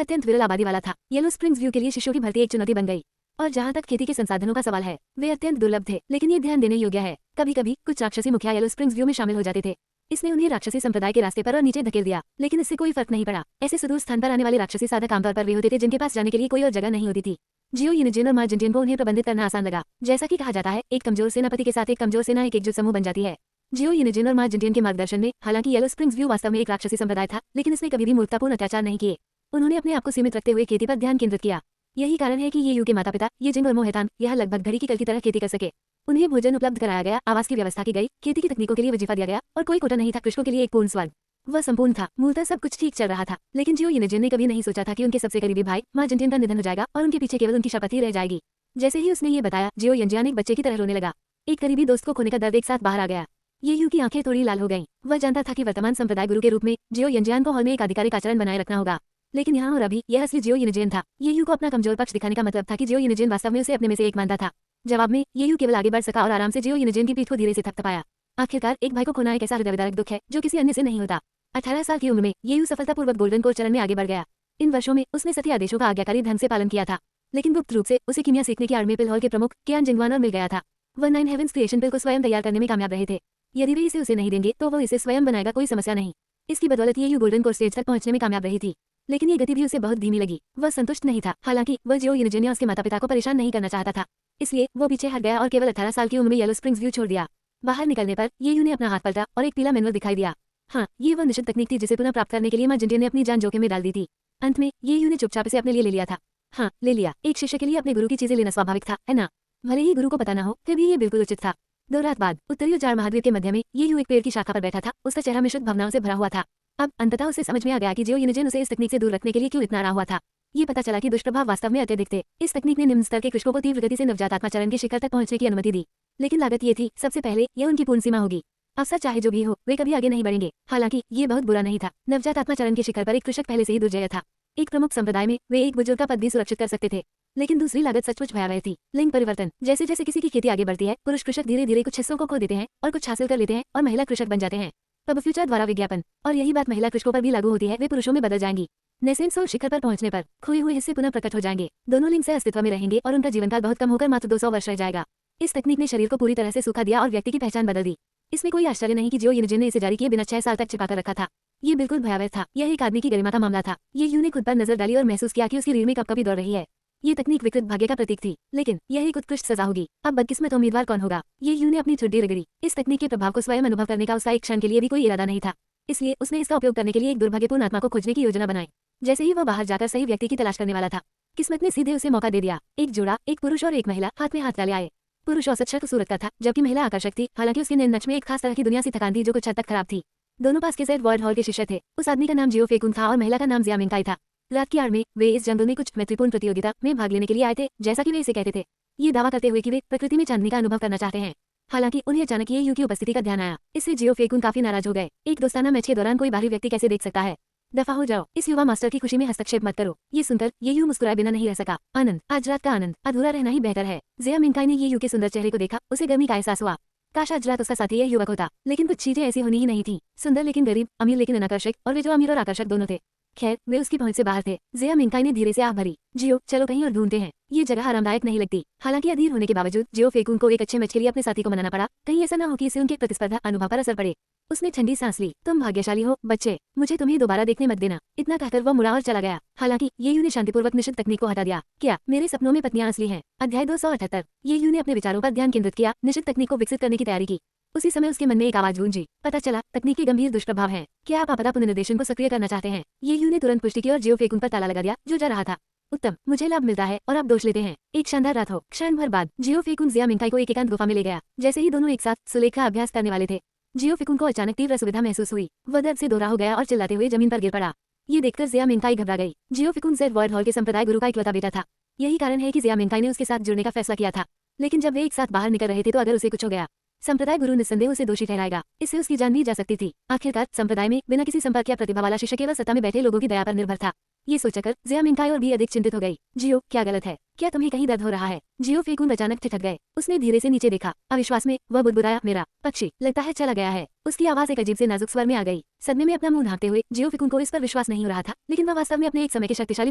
अत्यंत विरल आबादी वाला था। येलो स्प्रिंग्स व्यू के लिए शिष्यों की भर्ती एक चुनौती बन गई। और जहाँ तक खेती के संसाधनों का सवाल है, वे अत्यंत दुर्लभ थे, लेकिन ये ध्यान देने योग्य है। कभी कभी कुछ राक्षसी मुखिया येलो स्प्रिंग्स व्यू में शामिल हो जाते थे। इसने उन्हें राक्षसी संप्रदाय के रास्ते पर और नीचे धकेल दिया, लेकिन इससे कोई फर्क नहीं पड़ा। ऐसे सुदूर स्थान पर आने वाले राक्षसी साधक आमतौर पर वे होते थे जिनके पास जाने के लिए कोई और जगह नहीं होती थी। जियो यिनजिन और माँ जिनजिन को उन्हें प्रबंधित करना आसान लगा। जैसा कि कहा जाता है, एक कमजोर सेनापति के साथ एक कमजोर सेना एक एकजुट समूह बन जाती है। जियो यिनजिन और माँ जिनजिन के मार्गदर्शन में हालांकि येलो स्प्रिंग्स व्यू वास्तव में एक राक्षसी संप्रदाय था, लेकिन इसने कभी भी मूर्खतापूर्ण अत्याचार नहीं किए। उन्होंने अपने आप को सीमित रखते हुए खेती पर ध्यान केंद्रित किया। यही कारण है कि ये यू के माता पिता, ये जिंग और मोहेतान, यह लगभग घड़ी की कल की तरह खेती कर सके। उन्हें भोजन उपलब्ध कराया गया, आवास की व्यवस्था की गई, खेती की तकनीकों के लिए वजीफा दिया गया, और कोई कोटा नहीं था। कृषकों के लिए एक पूर्ण स्वर्ग। वह संपूर्ण था। मूलतः सब कुछ ठीक चल रहा था, लेकिन जियो यिनजिन ने कभी नहीं सोचा था कि उनके सबसे करीबी भाई माँ जिनजिन का निधन हो जाएगा और उनके पीछे केवल उनकी शपथ ही रह जाएगी। जैसे ही उसने ये बताया, जियो यिनजियान एक बच्चे की तरह रोने लगा। एक करीबी दोस्त को खोने का दर्द एक साथ बाहर आ गया। ये यू की आंखें थोड़ी लाल हो गईं। वह जानता था कि वर्तमान संप्रदाय गुरु के रूप में जियो यिनजियान को हॉल में एक आधिकारिक आचरण बनाए रखना होगा, लेकिन यहाँ और अभी यह असली जियो यिनजिन था। ये यू को अपना कमजोर पक्ष दिखाने का मतलब था कि जियो यिनजिन वास्तव में उसे अपने में से एक मानता था। जवाब में ये यू केवल आगे बढ़ सका और आराम से जियो यिनजिन की पीठ को धीरे से थपथपाया। आखिरकार एक भाई को खोना एक ऐसा हृदयविदारक दुख है जो किसी अन्य से नहीं होता। 18 साल की उम्र में ये यू सफलतापूर्वक गोल्डन कोर चरण में आगे बढ़ गया। इन वर्षों में उसने सभी आदेशों का आज्ञाकारी ढंग से पालन किया था, लेकिन गुप्त रूप से उसे कीमिया सीखने की आर्मी पिल हॉल के प्रमुख कियान जिंगवान और मिल गया था। वह 9 हेवेंस क्रिएशन पिल को स्वयं तैयार करने में कामयाब रहे थे। यदि वे इसे उसे नहीं देंगे तो वो इसे स्वयं बनाएगा, कोई समस्या नहीं। इसकी बदौलत ये गोल्डन कोर स्टेज तक पहुंचने में कामयाब रही थी। लेकिन ये गति भी उसे बहुत धीमी लगी। वह संतुष्ट नहीं था। हालांकि वह जियो यूनिजन या उसके माता पिता को परेशान नहीं करना चाहता था, इसलिए वो पीछे हट गया और केवल 18 साल की उम्र में येलो स्प्रिंग्स व्यू छोड़ दिया। बाहर निकलने पर ये ने अपना हाथ पलटा और एक पीला मैनुअल दिखाई दिया। हाँ, ये वह निश्चित तकनीक थी जिसे पुनः प्राप्त करने के लिए मां जिंटिया ने अपनी जान जोखिम में डाल दी थी। अंत में ये ने चुपचाप से अपने लिए ले लिया था। हाँ, ले लिया। एक शिष्य के लिए अपने गुरु की चीजें लेना स्वाभाविक था, है ना? भले ही गुरु को पता न हो, फिर भी ये बिल्कुल उचित था। 2 रात बाद उत्तरी उजाड़ महाद्वीप के मध्य में ये एक पेड़ की शाखा पर बैठा था। उसका चेहरा मिश्रित भावनाओं से भरा हुआ था। अब अंततः उसे समझ में आ गया कि जियो यूनिजन उसे इस तकनीक से दूर रखने के लिए क्यों इतना रहा हुआ था। ये पता चला कि दुष्प्रभाव वास्तव में अत्यधिक थे। इस तकनीक ने निम्न स्तर के कृषकों को तीव्र गति से नवजातात्मा चरण के शिखर तक पहुंचने की अनुमति दी, लेकिन लागत ये थी, सबसे पहले यह उनकी पूर्ण सीमा होगी। अवसर चाहे जो भी हो, वे कभी आगे नहीं बढ़ेंगे। हालांकि ये बहुत बुरा नहीं था। नवजातात्मा चरण के शिखर पर एक कृषक पहले से ही दुर्जय था। एक प्रमुख संप्रदाय में वे एक बुजुर्ग का पद भी सुरक्षित कर सकते थे। लेकिन दूसरी लागत सचमुच भयावह थी। लिंग परिवर्तन। जैसे जैसे किसी की खेती आगे बढ़ती है, पुरुष कृषक धीरे धीरे कुछ हिस्सों को खो देते हैं और कुछ हासिल कर लेते हैं और महिला कृषक बन जाते हैं। अब फ्यूचर द्वारा विज्ञापन, और यही बात महिला कृषकों पर भी लागू होती है। वे पुरुषों में बदल जाएंगी। नेसेंसो शिखर पर पहुंचने पर खोए हुए हिस्से पुनः प्रकट हो जाएंगे। दोनों लिंग से अस्तित्व में रहेंगे और उनका जीवनकाल बहुत कम होकर मात्र 200 वर्ष रह जाएगा। इस तकनीक ने शरीर को पूरी तरह से सूखा दिया और व्यक्ति की पहचान बदल दी। इसमें कोई आश्चर्य नहीं कि जियो यूनिजन ने इसे जारी किए बिना 6 साल तक छिपाकर रखा था। ये बिल्कुल भयावह था। यह एक आदमी की गरिमा का मामला था। ये ने खुद पर नजर डाली और महसूस किया कि उसकी रीढ़ में कभी दौड़ रही है। ये तकनीक विकृत भाग्य का प्रतीक थी, लेकिन यह एक उत्कृष्ट सजा होगी। अब बदकिस्मत उम्मीदवार कौन होगा? ये ने अपनी छुट्टी रगड़ी। इस तकनीक के प्रभाव को स्वयं अनुभव करने का उसका एक क्षण के लिए भी कोई इरादा नहीं था, इसलिए उसने इसका उपयोग करने के लिए एक दुर्भाग्यपूर्ण आत्मा को खोजने की योजना बनाई। जैसे ही वह बाहर जाकर सही व्यक्ति की तलाश करने वाला था, किस्मत ने सीधे उसे मौका दे दिया। एक जोड़ा, एक पुरुष और एक महिला हाथ में हाथ डाले आए। पुरुष औसत शक्ल सूरत का था, जबकि महिला आकर्षक थी। हालांकि उसके नैन नक्श में एक खास तरह की दुनिया सी थकान थी जो कुछ हद तक खराब थी। दोनों पास के वर्ल्ड हॉल के शिष्य थे। उस आदमी का नाम जियो फेकुन था और महिला का नाम जिया मिंगकाई था। रात की आड़ में वे इस जंगल में कुछ मैत्रीपूर्ण प्रतियोगिता में भाग लेने के लिए आए थे, जैसा कि वे इसे कहते थे। ये दावा करते हुए कि वे प्रकृति में चांदनी का अनुभव करना चाहते हैं। हालांकि उन्हें अचानक ये यू की उपस्थिति का ध्यान आया। इससे जियो फेकुन काफी नाराज हो गए। एक दोस्ताना मैच के दौरान कोई बाहरी व्यक्ति कैसे देख सकता है? दफा हो जाओ, इस युवा मास्टर की खुशी में हस्तक्षेप मत करो। ये सुनकर ये यू मुस्कुराए बिना नहीं रह सका। आनंद, आज रात का आनंद अधूरा रहना ही बेहतर है। जिया मिंगकाई ने ये यू के सुंदर चेहरे को देखा। उसे गर्मी का एहसास हुआ। काश आज रात उसका साथी यह युवक होता, लेकिन कुछ चीजें ऐसी होनी ही नहीं थी। सुंदर लेकिन गरीब, अमीर लेकिन अनाकर्षक, और वे जो अमीर और आकर्षक दोनों थे। खैर, वे उसकी पहुंच से बाहर थे। जिया मिंगकाई ने धीरे से आह भरी। जियो, चलो कहीं और ढूंढते हैं। ये जगह आरामदायक नहीं लगती। हालांकि अधीर होने के बावजूद जियो फेकुन को एक अच्छे मैच के लिए अपने साथी को मनाना पड़ा। कहीं ऐसा न हो कि इससे उनके प्रतिस्पर्धा अनुभव पर असर पड़े। उसने ठंडी सांस ली। तुम भाग्यशाली हो बच्चे, मुझे तुम्हें दोबारा देखने मत देना। इतना कहकर वह मुड़ा और चला गया। हालांकि ये ने शांतिपूर्वक निश्चित तकनीक को हटा दिया। क्या मेरे सपनों में पत्नियां असली हैं? अध्याय 278। ये ने अपने विचारों पर ध्यान केंद्रित किया, निश्चित तकनीक को विकसित करने की तैयारी की। उसी समय उसके मन में एक आवाज गूंजी। पता चला तकनीक के गंभीर दुष्प्रभाव हैं। क्या आप आपदा पुनर्निर्देशन को सक्रिय करना चाहते हैं? ये ने तुरंत पुष्टि की और जियो फेकुन पर ताला लगा दिया जो जा रहा था। उत्तम, मुझे लाभ मिलता है और आप दोष लेते हैं। एक शानदार रात हो। क्षण भर बाद जियो फेकुन जिया मिंगकाई को एक एकांत गुफा में ले गया। जैसे ही दोनों एक साथ सुलेख का अभ्यास करने वाले थे, जियो फेकुन को अचानक तीव्र असुविधा महसूस हुई। वह दर्द से दोहरा हो गया और चिल्लाते हुए जमीन पर गिर पड़ा। ये देखकर जिया मिंगकाई घबरा गई। जियो फेकुन वर्ल्ड हॉल के संप्रदाय गुरु का इकलौता बेटा था। यही कारण है कि जिया मिंगकाई ने उसके साथ जुड़ने का फैसला किया था। लेकिन जब वे एक साथ बाहर निकल रहे थे तो अगर उसे कुछ हो गया, संप्रदाय गुरु निस्संदेह उसे दोषी ठहराएगा। इससे उसकी जान भी जा सकती थी। आखिरकार संप्रदाय में बिना किसी संपर्क या प्रतिभा वाला शिष्य केवल सत्ता में बैठे लोगों की दया पर निर्भर था। ये सोचकर जिया मिंगकाई और भी अधिक चिंतित हो गई। जियो, क्या गलत है? क्या तुम्हें कहीं दर्द हो रहा है? जियो फेकुन अचानक ठिठक गए। उसने धीरे से नीचे देखा। अविश्वास में वह बुदबुदाया, मेरा पक्षी लगता है चला गया है। उसकी आवाज एक अजीब से नाजुक स्वर में आ गई। सदमे में अपना मुंह ढांकते हुए जियो फेकुन को इस पर विश्वास नहीं हो रहा था, लेकिन वह वास्तव में अपने एक समय के शक्तिशाली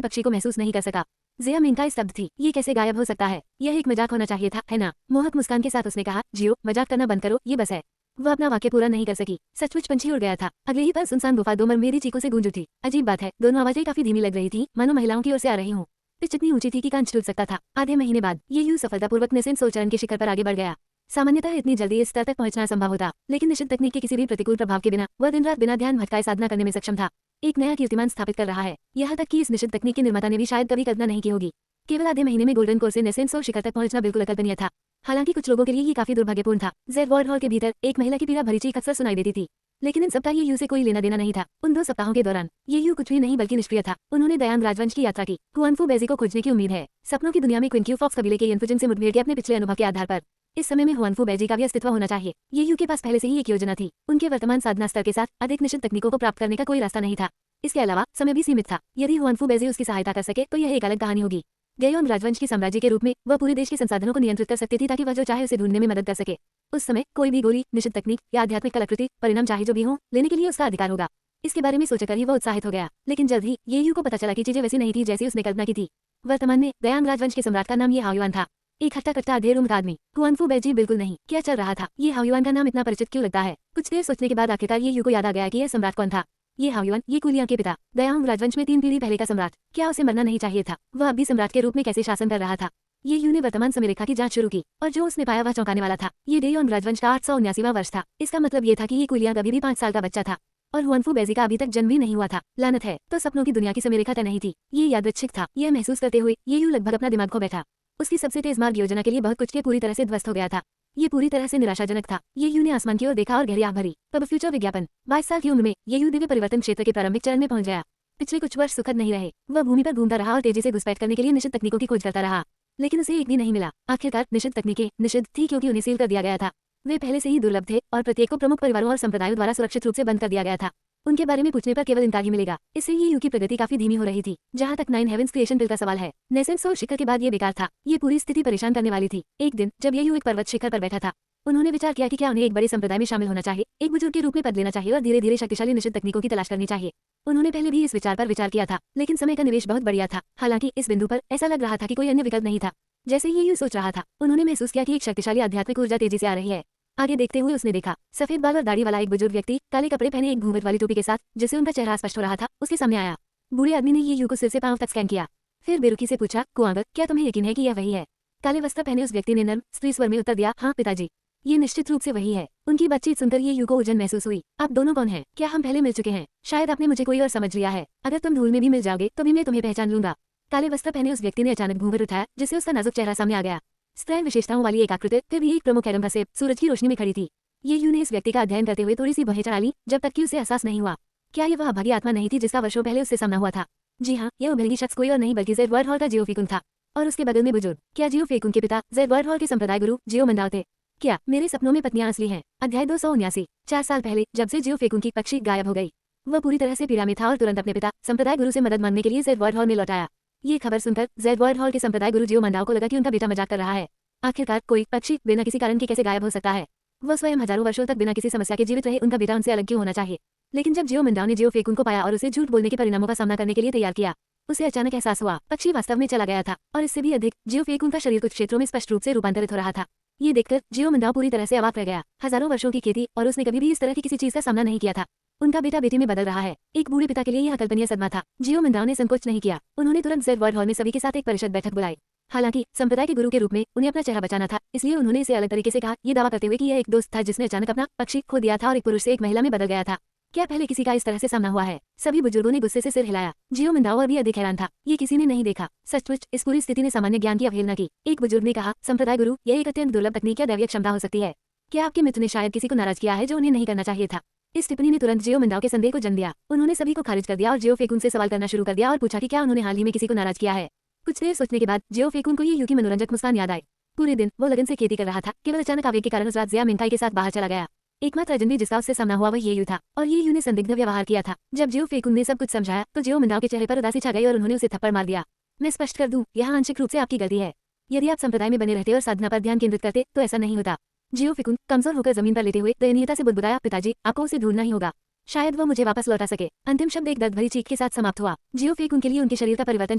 पक्षी को महसूस नहीं कर सका। जिया मिंगकाई स्तब्ध थी। ये कैसे गायब हो सकता है? यह एक मजाक होना चाहिए था, है ना? मोहक मुस्कान के साथ उसने कहा, जियो, मजाक करना बंद करो, ये बस है। वह अपना वाक्य पूरा नहीं कर सकी। सचमुच पंछी उड़ गया था। अगले ही पल सुनसान गुफा दो मेरी चीखों से गूंज उठी। अजीब बात है, दोनों आवाजें काफी धीमी लग रही थी, मानो महिलाओं की ओर से आ रही हूँ। पिच इतनी ऊंची थी कि कान छूट सकता था। आधे महीने बाद ये यूं सफलतापूर्वक नेसेंसो चरण के शिखर पर आगे बढ़ गया। सामान्यतः इतनी जल्दी इस स्तर तक पहुंचना असंभव होता, लेकिन निश्चित तकनीक के किसी भी प्रतिकूल प्रभाव के बिना वह दिन रात बिना ध्यान भटकाए साधना करने में सक्षम था। एक नया कीर्तिमान स्थापित कर रहा है। यहाँ तक कि इस निश्चित तकनीक के निर्माता ने भी शायद कभी कल्पना नहीं की होगी। केवल आधे महीने में गोल्डन कोर से नेसेंसो शिखर तक पहुंचना बिल्कुल अकल्पनीय था। हालांकि कुछ लोगों के लिए ये काफी दुर्भाग्यपूर्ण था। वर्ल्ड हॉल के भीतर एक महिला की पीड़ा भरी चीख अक्सर सुनाई देती थी, लेकिन इन सबका ये यू से कोई लेना देना नहीं था। उन 2 सप्ताहों के दौरान ये यू कुछ भी नहीं बल्कि निष्क्रिय था। उन्होंने दयांग राजवंश की यात्रा की। हुआनफू बेजी को खोजने की उम्मीद है। सपनों की दुनिया में क्विंक्यू फॉक्स कबीले के यनफुजिन से मुठभेड़ के अपने पिछले अनुभव के आधार पर इस समय में हुआनफू बेजी का भी अस्तित्व होना चाहिए। ये यू के पास पहले से ही एक योजना थी। उनके वर्तमान साधना स्तर के साथ अधिक निश्चित तकनीकों को प्राप्त करने का कोई रास्ता नहीं था। इसके अलावा समय भी सीमित था। यदि हुआनफू बेजी उसकी सहायता कर सके तो यह एक अलग कहानी होगी। गयोन राजवंश की साम्राज्य के रूप में वह पूरे देश के संसाधनों को नियंत्रित कर सकती थी ताकि वह जो चाहे उसे ढूंढने में मदद कर सके। उस समय कोई भी गोली, निश्चित तकनीक या आध्यात्मिक कलाकृति, परिणाम चाहे जो भी हो, लेने के लिए उसका अधिकार होगा। इसके बारे में सोचकर ही वह उत्साहित हो गया। लेकिन जल्द ही ये यू को पता चला कि चीजें वैसी नहीं थी जैसी उसने कल्पना की थी। वर्तमान में दयांग राजवंश के सम्राट का नाम ये हाओयुआन था। एक हट्टा कट्टा अधेड़ उम्र आदमी। हुआनफू बेजी बिल्कुल नहीं, क्या चल रहा था? ये हाओयुआन का नाम इतना परिचित क्यों लगता है? कुछ देर सोचने के बाद आखिरकार ये यू को याद आ गया कि यह सम्राट कौन था। ये हाओयुआन, ये कुलियां के पिता, दयाओंग राजवंश में 3 पीढ़ी पहले का सम्राट। क्या उसे मरना नहीं चाहिए था? वह अब भी सम्राट के रूप में कैसे शासन कर रहा था? ये यू ने वर्तमान समय रेखा की जांच शुरू की और जो उसने पाया वह चौंकाने वाला था। ये डेयोंग राजवंश का 879वां वर्ष था। इसका मतलब ये था कि ये कुलियां कभी भी 5 साल का बच्चा था और हुआनफू बेजी का अभी तक जन्म भी नहीं हुआ था। लानत है, तो सपनों की दुनिया की समय रेखा तय नहीं थी। ये यादृच्छिक था। यह महसूस करते हुए ये यू लगभग अपना दिमाग खो बैठा। उसकी सबसे तेज मार्ग योजना के लिए बहुत कुछ के पूरी तरह से ध्वस्त हो गया था। ये पूरी तरह से निराशाजनक था। ये यू ने आसमान की ओर देखा और गहरी आह भरी। तब फ्यूचर विज्ञापन। 22 साल की उम्र में ये यू दिव्य परिवर्तन क्षेत्र के प्रारंभिक चरण में पहुंच गया। पिछले कुछ वर्ष सुखद नहीं रहे। वह भूमि पर घूमता रहा और तेजी से घुसपैठ करने के लिए निषिद्ध तकनीकों की खोज करता रहा, लेकिन उसे एक भी नहीं मिला। आखिरकार निषिद्ध तकनीकें निषिद्ध थी क्योंकि उन्हें सील कर दिया गया था। वे पहले से ही दुर्लभ थे और प्रत्येक को प्रमुख परिवारों और संप्रदायों द्वारा सुरक्षित रूप से बंद कर दिया गया था। उनके बारे में पूछने पर केवल इनकार ही मिलेगा। इससे ये यू की प्रगति काफी धीमी हो रही थी। जहां तक 9 हेवेंस क्रिएशन बिल का सवाल है, नेसेंस और शिखर के बाद ये बेकार था। ये पूरी स्थिति परेशान करने वाली थी। एक दिन जब ये यू एक पर्वत शिखर पर बैठा था, उन्होंने विचार किया कि क्या उन्हें एक बड़े संप्रदाय में शामिल होना चाहिए, एक बुजुर्ग के रूप में पद लेना चाहिए और धीरे धीरे शक्तिशाली निषिद्ध तकनीकों की तलाश करनी चाहिए। उन्होंने पहले भी इस विचार पर विचार किया था, लेकिन समय का निवेश बहुत बढ़िया था। हालांकि इस बिंदु पर ऐसा लग रहा था कि कोई अन्य विकल्प नहीं था। जैसे ही ये यू सोच रहा था, उन्होंने महसूस किया कि एक शक्तिशाली आध्यात्मिक ऊर्जा तेजी से आ रही है। आगे देखते हुए उसने देखा, सफेद बाल और दाढ़ी वाला एक बुजुर्ग व्यक्ति काले कपड़े पहने एक घूंघट वाली टोपी के साथ, जिससे उनका चेहरा स्पष्ट हो रहा था, उसके सामने आया। बूढ़े आदमी ने ये यू को सिर से पांव तक स्कैन किया, फिर बेरुखी से पूछा, कुआंगर, क्या तुम्हें यकीन है कि यह वही है? काले वस्त्र पहने उस व्यक्ति ने नर्म स्त्री स्वर में उत्तर दिया, हाँ पिताजी, ये निश्चित रूप से वही है। उनकी बातचीत सुनकर ये यू को उलझन महसूस हुई। आप दोनों कौन हैं? क्या हम पहले मिल चुके हैं? शायद आपने मुझे कोई और समझ लिया है। अगर तुम धूल में भी मिल जाओगे तो भी मैं तुम्हें पहचान लूंगा। काले वस्त्र पहने उस व्यक्ति ने अचानक घूंघट उठाया, जिससे उसका नाजुक चेहरा सामने आ गया। स्त्रैण विशेषताओं वाली एक आकृति, फिर भी एक प्रमुख एडम हसेब सूरज की रोशनी में खड़ी थी। ये यू ने इस व्यक्ति का अध्ययन करते हुए थोड़ी सी भौहें चढ़ा ली, जब तक कि उसे एहसास नहीं हुआ। क्या ये वह अभागी आत्मा नहीं थी जिसका वर्षों पहले उससे सामना हुआ था? जी हाँ, यह उभरगी शख्स कोई और नहीं बल्कि जेडवर्ड हॉल का जियो फेकुन था। और उसके बगल में बुजुर्ग, क्या जियो फेकुन के पिता जेडवर्ड हॉल के संप्रदाय गुरु जियो मंदाओ थे? क्या मेरे सपनों में पत्नियां असली हैं? अध्याय 279। 4 साल पहले जब से जियो फेकुन की पक्षी गायब हो गई, वह पूरी तरह से पीड़ा में था और तुरंत अपने पिता संप्रदाय गुरु से मदद मांगने के लिए जेडवर्ड हॉल में लौट आया। ये खबर सुनकर जेडवर्ड हॉल के संप्रदाय गुरु जियो मंदाओ को लगा कि उनका बेटा मजाक कर रहा है। आखिरकार कोई पक्षी बिना किसी कारण के कैसे गायब हो सकता है? वह स्वयं हजारों वर्षों तक बिना किसी समस्या के जीवित रहे, उनका बेटा उनसे अलग क्यों होना चाहिए? लेकिन जब जियो मंदाओ ने जियो फेकुन को पाया और उसे झूठ बोलने के परिणामों का सामना करने के लिए तैयार किया, उसे अचानक एहसास हुआ पक्षी वास्तव में चला गया था। और इससे भी अधिक, जियो फेकुन का शरीर कुछ क्षेत्रों में स्पष्ट रूप से रूपांतरित हो रहा था। ये देखकर जियो मंदाओ पूरी तरह से अवाक रह गया। हजारों वर्षों की खेती और उसने कभी भी इस तरह की किसी चीज का सामना नहीं किया था। उनका बेटा बेटी में बदल रहा है। एक बूढ़े पिता के लिए यह अकल्पनीय सदमा था। जियो मंदाओ ने संकोच नहीं किया। उन्होंने तुरंत जेडवर्ड हॉल में सभी के साथ एक परिषद बैठक बुलाई। हालांकि संप्रदाय के गुरु के रूप में उन्हें अपना चेहरा बचाना था, इसलिए उन्होंने इसे अलग तरीके से कहा, ये दावा करते हुए कि यह एक दोस्त था जिसने अचानक अपना पक्षी खो दिया था और एक पुरुष से एक महिला में बदल गया था। क्या पहले किसी का इस तरह से सामना हुआ है? सभी बुजुर्गों ने गुस्से से सिर हिलाया। जियो मंदाओ अभी अधिक हैरान था। ये किसी ने नहीं देखा। सचमुच इस पूरी स्थिति ने सामान्य ज्ञान की अवहेलना की। एक बुजुर्ग ने कहा, संप्रदाय गुरु, यह एक अत्यंत दुर्लभ तकनीक या दैवीय क्षमता हो सकती है। क्या आपके मित्र ने शायद किसी को नाराज किया है जो उन्हें नहीं करना चाहिए था? इस टिप्पणी ने तुरंत जियो मंदाओ के संदेह को जन्म दिया। उन्होंने सभी को खारिज कर दिया और जियो फेकुन से सवाल करना शुरू कर दिया और पूछा कि क्या उन्होंने हाल ही में किसी को नाराज किया है। कुछ देर सोचने के बाद जियो फेकुन को ये यू की मनोरंजक मुस्कान याद आई। पूरे दिन वो लगन से खेती कर रहा था, केवल अचानक आवेग के कारण उस रात जिया मिंकाई के साथ बाहर चला गया। एकमात्र अजनबी जिसका उससे सामना हुआ वह ये यू था, और ये यू ने संदिग्ध व्यवहार किया था। जब जियो फेकुन ने सब कुछ समझाया तो जियो मंदाओ के चेहरे पर उदासी छा गई और उन्होंने उसे थप्पड़ मार दिया। मैं स्पष्ट कर दूं, यहाँ आंशिक रूप से आपकी गलती है। यदि आप संप्रदाय में बने रहते और साधना पर ध्यान केंद्रित करते तो ऐसा नहीं होता। जियो फेकुन कमजोर होकर जमीन पर लेटे हुए दयनीयता से बुदबुदाया, पिताजी, आपको उसे ढूंढना ही होगा। शायद वो मुझे वापस लौटा सके। अंतिम शब्द एक दर्द भरी चीख के साथ समाप्त हुआ। जियो फेकुन के लिए उनके शरीर का परिवर्तन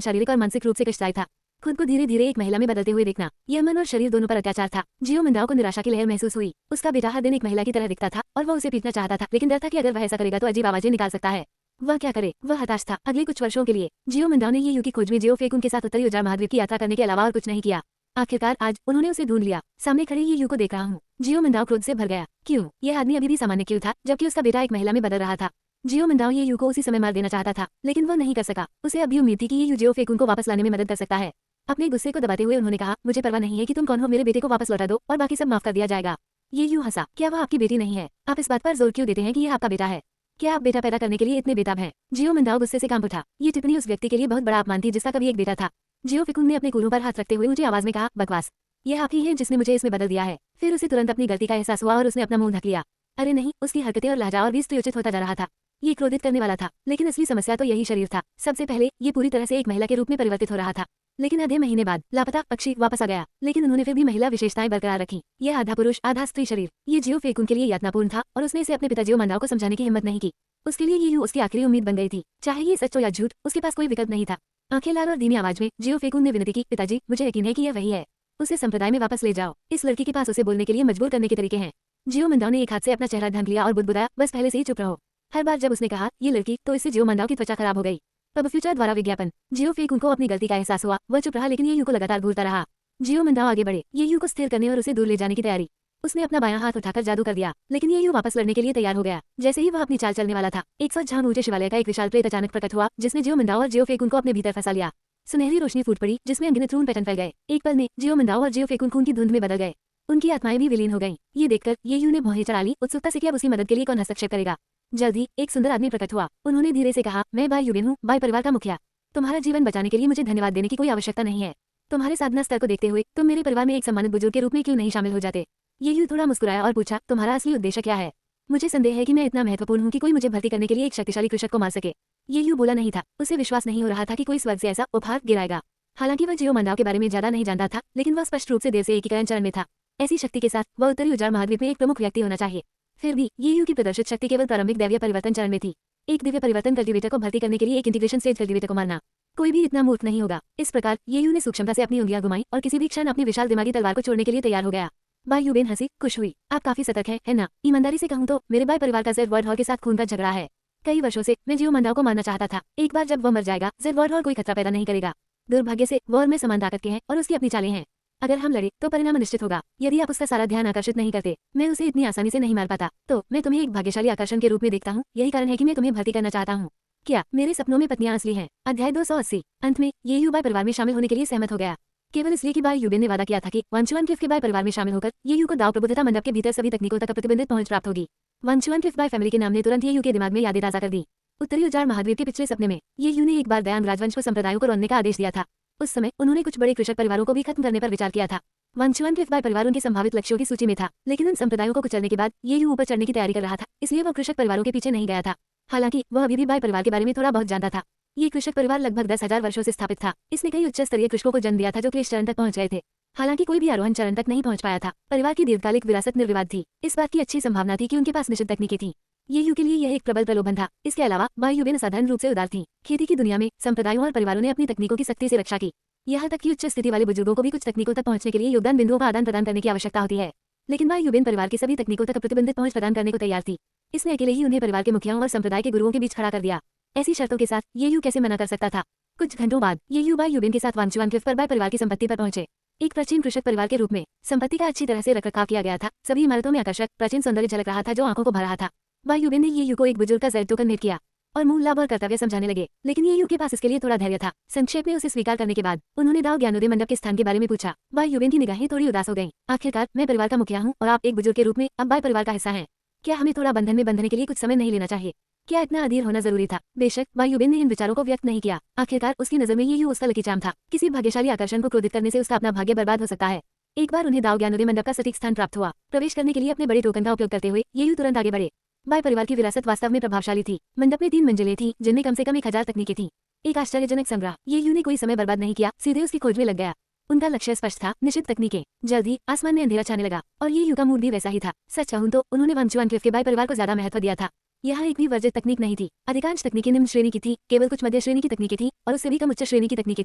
शारीरिक और मानसिक रूप से कष्टदायी था। खुद को धीरे धीरे एक महिला में बदलते हुए देखना, यह मन और शरीर दोनों पर अत्याचार था। जियो मंदाओ को निराशा की लहर महसूस हुई। उसका बेटा हर दिन एक महिला की तरह दिखता था और वह उसे पीटना चाहता था, लेकिन डर था कि अगर वह ऐसा करेगा तो अजीब आवाजें निकाल सकता है। वह क्या करे? वह हताश था। अगले कुछ वर्षों के लिए जियो मंदाओ ने ये यू की खोज में जियो फेकुन के साथ उत्तरी उजाड़ महाद्वीप की यात्रा करने के अलावा और कुछ नहीं किया। आखिरकार आज उन्होंने उसे ढूंढ लिया। सामने खड़े ये यू को देख रहा हूँ। जियो मंदाओ क्रोध से भर गया। क्यों? यह आदमी अभी भी सामान्य क्यों था, जबकि उसका बेटा एक महिला में बदल रहा था? जियो मंदाओ ये यू को उसी समय मार देना चाहता था, लेकिन वह नहीं कर सका। उसे अभी उम्मीद थी कि ये यू जियो फेकुन को वापस लाने में मदद कर सकता है। अपने गुस्से को दबाते हुए उन्होंने कहा, मुझे परवाह नहीं है कि तुम कौन हो, मेरे बेटे को वापस लौटा दो और बाकी सब माफ कर दिया जाएगा। ये यू हंसा। क्या वह आपकी बेटी नहीं है? आप इस बात पर जोर क्यों देते हैं कि यह आपका बेटा है? क्या आप बेटा पैदा करने के लिए इतने बेताब हैं? जियो मंदाओ गुस्से से कांप उठा। ये टिप्पणी उस व्यक्ति के लिए बहुत बड़ा अपमान थी जिसका कभी एक बेटा था। जियो फेकुन ने अपने कूल्हों पर हाथ रखते हुए ऊंची आवाज में कहा, बकवास, यह आप ही हैं जिसने मुझे इसमें बदल दिया है। फिर उसे तुरंत अपनी गलती का एहसास हुआ और उसने अपना मुंह ढक लिया। अरे नहीं, उसकी हरकतें और लहजा और भी स्त्रीयोचित होता जा रहा था। ये क्रोधित करने वाला था, लेकिन असली समस्या तो यही शरीर था। सबसे पहले ये पूरी तरह से एक महिला के रूप में परिवर्तित हो रहा था, लेकिन आधे महीने बाद लापता पक्षी वापस आ गया, लेकिन उन्होंने फिर भी महिला विशेषताएं बरकरार रखी। यह आधा पुरुष आधा स्त्री शरीर, ये जियो फेकुन के लिए यातनापूर्ण था और उसने इसे अपने पिता जियो मंदाओ को समझाने की हिम्मत नहीं की। उसके लिए ये यू उसकी आखिरी उम्मीद बन गई थी। चाहे ये सच हो या झूठ, उसके पास कोई विकल्प नहीं था। आंखें लाल और धीमी आवाज में जियो फेकुन ने विनती की, पिताजी, मुझे यकीन है कि यह वही है। उसे संप्रदाय में वापस ले जाओ। इस लड़की के पास उसे बोलने के लिए मजबूर करने के तरीके हैं। जियो मंदाओ ने एक हाथ से अपना चेहरा ढक लिया और बुदबुदाया, बस पहले से ही चुप रहो। हर बार जब उसने कहा ये लड़की, तो इससे जियो मंदाओ की त्वचा खराब हो गई। तब फ्यूचर द्वारा विज्ञापन। जियो फेकुन को अपनी गलती का एहसास हुआ। वह चुप रहा लेकिन ये यू को लगातार घूरता रहा। जियो मंदाओ आगे बढ़े, ये यू को स्थिर करने और उसे दूर ले जाने की तैयारी। उसने अपना बायां हाथ उठाकर जादू कर दिया, लेकिन ये यू वापस लड़ने के लिए तैयार हो गया। जैसे ही वह अपनी चाल चलने वाला था, 100 झांग ऊंचे शिवालय का एक विशाल प्रेत अचानक प्रकट हुआ, जिसने जियो मंदाओ और जियो फेकुन को अपने भीतर फंसा लिया। सुनहरी रोशनी फूट पड़ी, जिसमें अनगिनत रून पैटर्न फैल गए। एक पल में जियो मंदाओ और जियो फेकुन खून की धुंध में बदल गए। उनकी आत्माएं भी विलीन हो गईं। ये देखकर ये यू ने भौहें चढ़ा ली, उत्सुकता से कि अब उसकी मदद के लिए कौन हस्तक्षेप करेगा। जल्दी एक सुंदर आदमी प्रकट हुआ। उन्होंने धीरे से कहा, मैं बाई यूबिन हूँ, बाई परिवार का मुखिया। तुम्हारा जीवन बचाने के लिए मुझे धन्यवाद देने की कोई आवश्यकता नहीं है। तुम्हारे साधना स्तर को देखते हुए तुम मेरे परिवार में एक सम्मानित बुजुर्ग के रूप में क्यों नहीं शामिल हो जाते। ये यू थोड़ा मुस्कुराया और पूछा, तुम्हारा असली उद्देश्य क्या है। मुझे संदेह है कि मैं इतना महत्वपूर्ण हूँ कि कोई मुझे भर्ती करने के लिए एक शक्तिशाली कृषक को मार सके। ये यू बोला नहीं था। उसे विश्वास नहीं हो रहा था कि कोई स्वर्ग से ऐसा उपहार गिराएगा। हालांकि वह जियो मंदाओ के बारे में ज्यादा नहीं जानता था, लेकिन वह स्पष्ट रूप से देर से एकीकरण चरण में था। ऐसी शक्ति के साथ वह उत्तरी उजाड़ महाद्वीप में एक प्रमुख व्यक्ति होना चाहिए। फिर भी ये यू की प्रदर्शित शक्ति केवल प्रारंभिक दैवीय परिवर्तन चरण में थी। एक दिव्य परिवर्तन कल्टीवेटर को भर्ती करने के लिए एक इंटीग्रेशन स्टेज कल्टीवेटर को मारना, कोई भी इतना मूर्ख नहीं होगा। इस प्रकार ये यू ने सूक्ष्मता से अपनी उंगलियां घुमाई और किसी भी क्षण अपनी विशाल दिमागी तलवार को छोड़ने के लिए तैयार हो गया। बाई यूबेन हंसी, खुश हुई। आप काफी सतर्क हैं, है ना। ईमानदारी से कहूं तो मेरे बाई परिवार का जेड वर्ड हॉल के साथ खून का झगड़ा है। कई वर्षों से मैं जियो मंदाओ को मारना चाहता था। एक बार जब वह मर जाएगा, जेड वर्ड हॉल कोई खतरा पैदा नहीं करेगा। दुर्भाग्य से वो और मैं समान ताकत के हैं और उसकी अपनी चालें हैं। अगर हम लड़े तो परिणाम निश्चित होगा। यदि आप उसका सारा ध्यान आकर्षित नहीं करते, मैं उसे इतनी आसानी से नहीं मार पाता। तो मैं तुम्हें एक भाग्यशाली आकर्षण के रूप में देखता हूँ। यही कारण है कि मैं तुम्हें भर्ती करना चाहता हूँ। क्या मेरे सपनों में पत्नियां असली हैं? अध्याय 280। अंत में ये यू बाई परिवार में शामिल होने के लिए सहमत हो गया, केवल इसलिए कि बाई यूबेन ने वादा किया था कि वंशुआन क्लिफ के बाई परिवार में शामिल होकर ये यू को दाव प्रबुद्धता मंडप के भीतर सभी तकनीकों तक प्रतिबंधित पहुंच प्राप्त होगी। वंशुआन क्लिफ बाई फैमिली के नाम ने तुरंत ये यू के दिमाग में यादें ताजा कर दी। उत्तरी उजाड़ महाद्वीप के पिछले सपने में ये यू ने एक बार दयांग राजवंश को संप्रदायों को रोनने का आदेश दिया था। उस समय उन्होंने कुछ बड़े कृषक परिवारों को भी खत्म करने पर विचार किया था। वंशुआन क्लिफ बाई परिवार उनके संभावित लक्ष्यों की सूची में था, लेकिन उन संप्रदायों को कुचलने के बाद ये यू ऊपर चढ़ने की तैयारी कर रहा था, इसलिए वह कृषक परिवारों के पीछे नहीं गया था। हालांकि वह अभी भी बाई परिवार के बारे में थोड़ा बहुत जानता था। ये कृषक परिवार लगभग 10,000 वर्षों से स्थापित था। इसने कई उच्च स्तरीय कृषकों को जन्म दिया था जो क्लेश चरण तक पहुंच गए थे। हालांकि कोई भी आरोहण चरण तक नहीं पहुंच पाया था। परिवार की दीर्घकालिक विरासत निर्विवाद थी। इस बात की अच्छी संभावना थी कि उनके पास निश्चित तकनीकें थी। ये यू के लिए यह एक प्रबल प्रलोभन था। इसके अलावा बाई यूबेन असाधारण रूप से उदार थी। खेती की दुनिया में संप्रदायों और परिवारों ने अपनी तकनीकों की सख्ती से रक्षा की। यहाँ तक कि उच्च स्थिति वाले बुजुर्गों को भी कुछ तकनीकों तक पहुंचने के लिए योगदान बिंदुओं का आदान प्रदान करने की आवश्यकता होती है। लेकिन बाई यूबेन परिवार की सभी तकनीकों तक प्रतिबंधित पहुंच प्रदान करने को तैयार थी। इसने अकेले ही उन्हें परिवार के मुखियाओं और संप्रदाय के गुरुओं के बीच खड़ा कर दिया। ऐसी शर्तों के साथ ये यू कैसे मना कर सकता था। कुछ घंटों बाद ये यू बाई यूबेन के साथ वांचुआन क्लिफ पर बाई परिवार की संपत्ति पर पहुंचे। एक प्राचीन कृषक परिवार के रूप में संपत्ति का अच्छी तरह से रखरखाव किया गया था। सभी इमारतों में आकर्षक प्राचीन सौंदर्य झलक रहा था जो आंखों को भा रहा था। बाई यूबेन ने ये यू को एक बुजुर्ग का जेड टोकन भेंट किया और मूल लाभ और कर्तव्य समझाने लगे, लेकिन ये यू के पास इसके लिए थोड़ा धैर्य था। संक्षेप में उसे स्वीकार करने के बाद उन्होंने दाव ज्ञानोदय मंडप के स्थान के बारे में पूछा। बाई यूबेन की निगाहें थोड़ी उदास हो गईं। आखिरकार मैं परिवार का मुखिया हूँ और आप एक बुजुर्ग के रूप में अब बाई परिवार का हिस्सा हैं। क्या हमें थोड़ा बंधन में बंधने के लिए कुछ समय नहीं लेना चाहिए? क्या इतना अधीर होना जरूरी था? बेशक बाई यूबेन ने इन विचारों को व्यक्त नहीं किया। आखिरकार उसकी नजर में ये यू उसका लकी चार्म था। किसी भाग्यशाली आकर्षण को क्रोधित करने से उसका अपना भाग्य बर्बाद हो सकता है। एक बार उन्हें दाव ज्ञानोदय मंडप का सटीक स्थान प्राप्त हुआ। प्रवेश करने के लिए अपने बड़े टोकन का उपयोग करते हुए ये यू तुरंत आगे बढ़े। बाई परिवार की विरासत वास्तव में प्रभावशाली थी। मंडप में 3 मंजिलें थीं, जिनमें कम से कम 1000 तकनीकें थीं। एक आश्चर्यजनक संग्रह। ये यू ने कोई समय बर्बाद नहीं किया, सीधे उसकी खोज में लग गया। उनका लक्ष्य स्पष्ट था, निश्चित तकनीकें। जल्दी आसमान में अंधेरा छाने लगा और ये यू का मूड भी वैसा ही था। सच कहूं तो उन्होंने वंशुआन क्लिफ के बाई परिवार को ज्यादा महत्व दिया था। यहाँ एक भी वर्जित तकनीक नहीं थी। अधिकांश तकनीकें निम्न श्रेणी की थी, केवल कुछ मध्य श्रेणी की तकनीकें थी और उससे भी कम उच्च श्रेणी की तकनीकें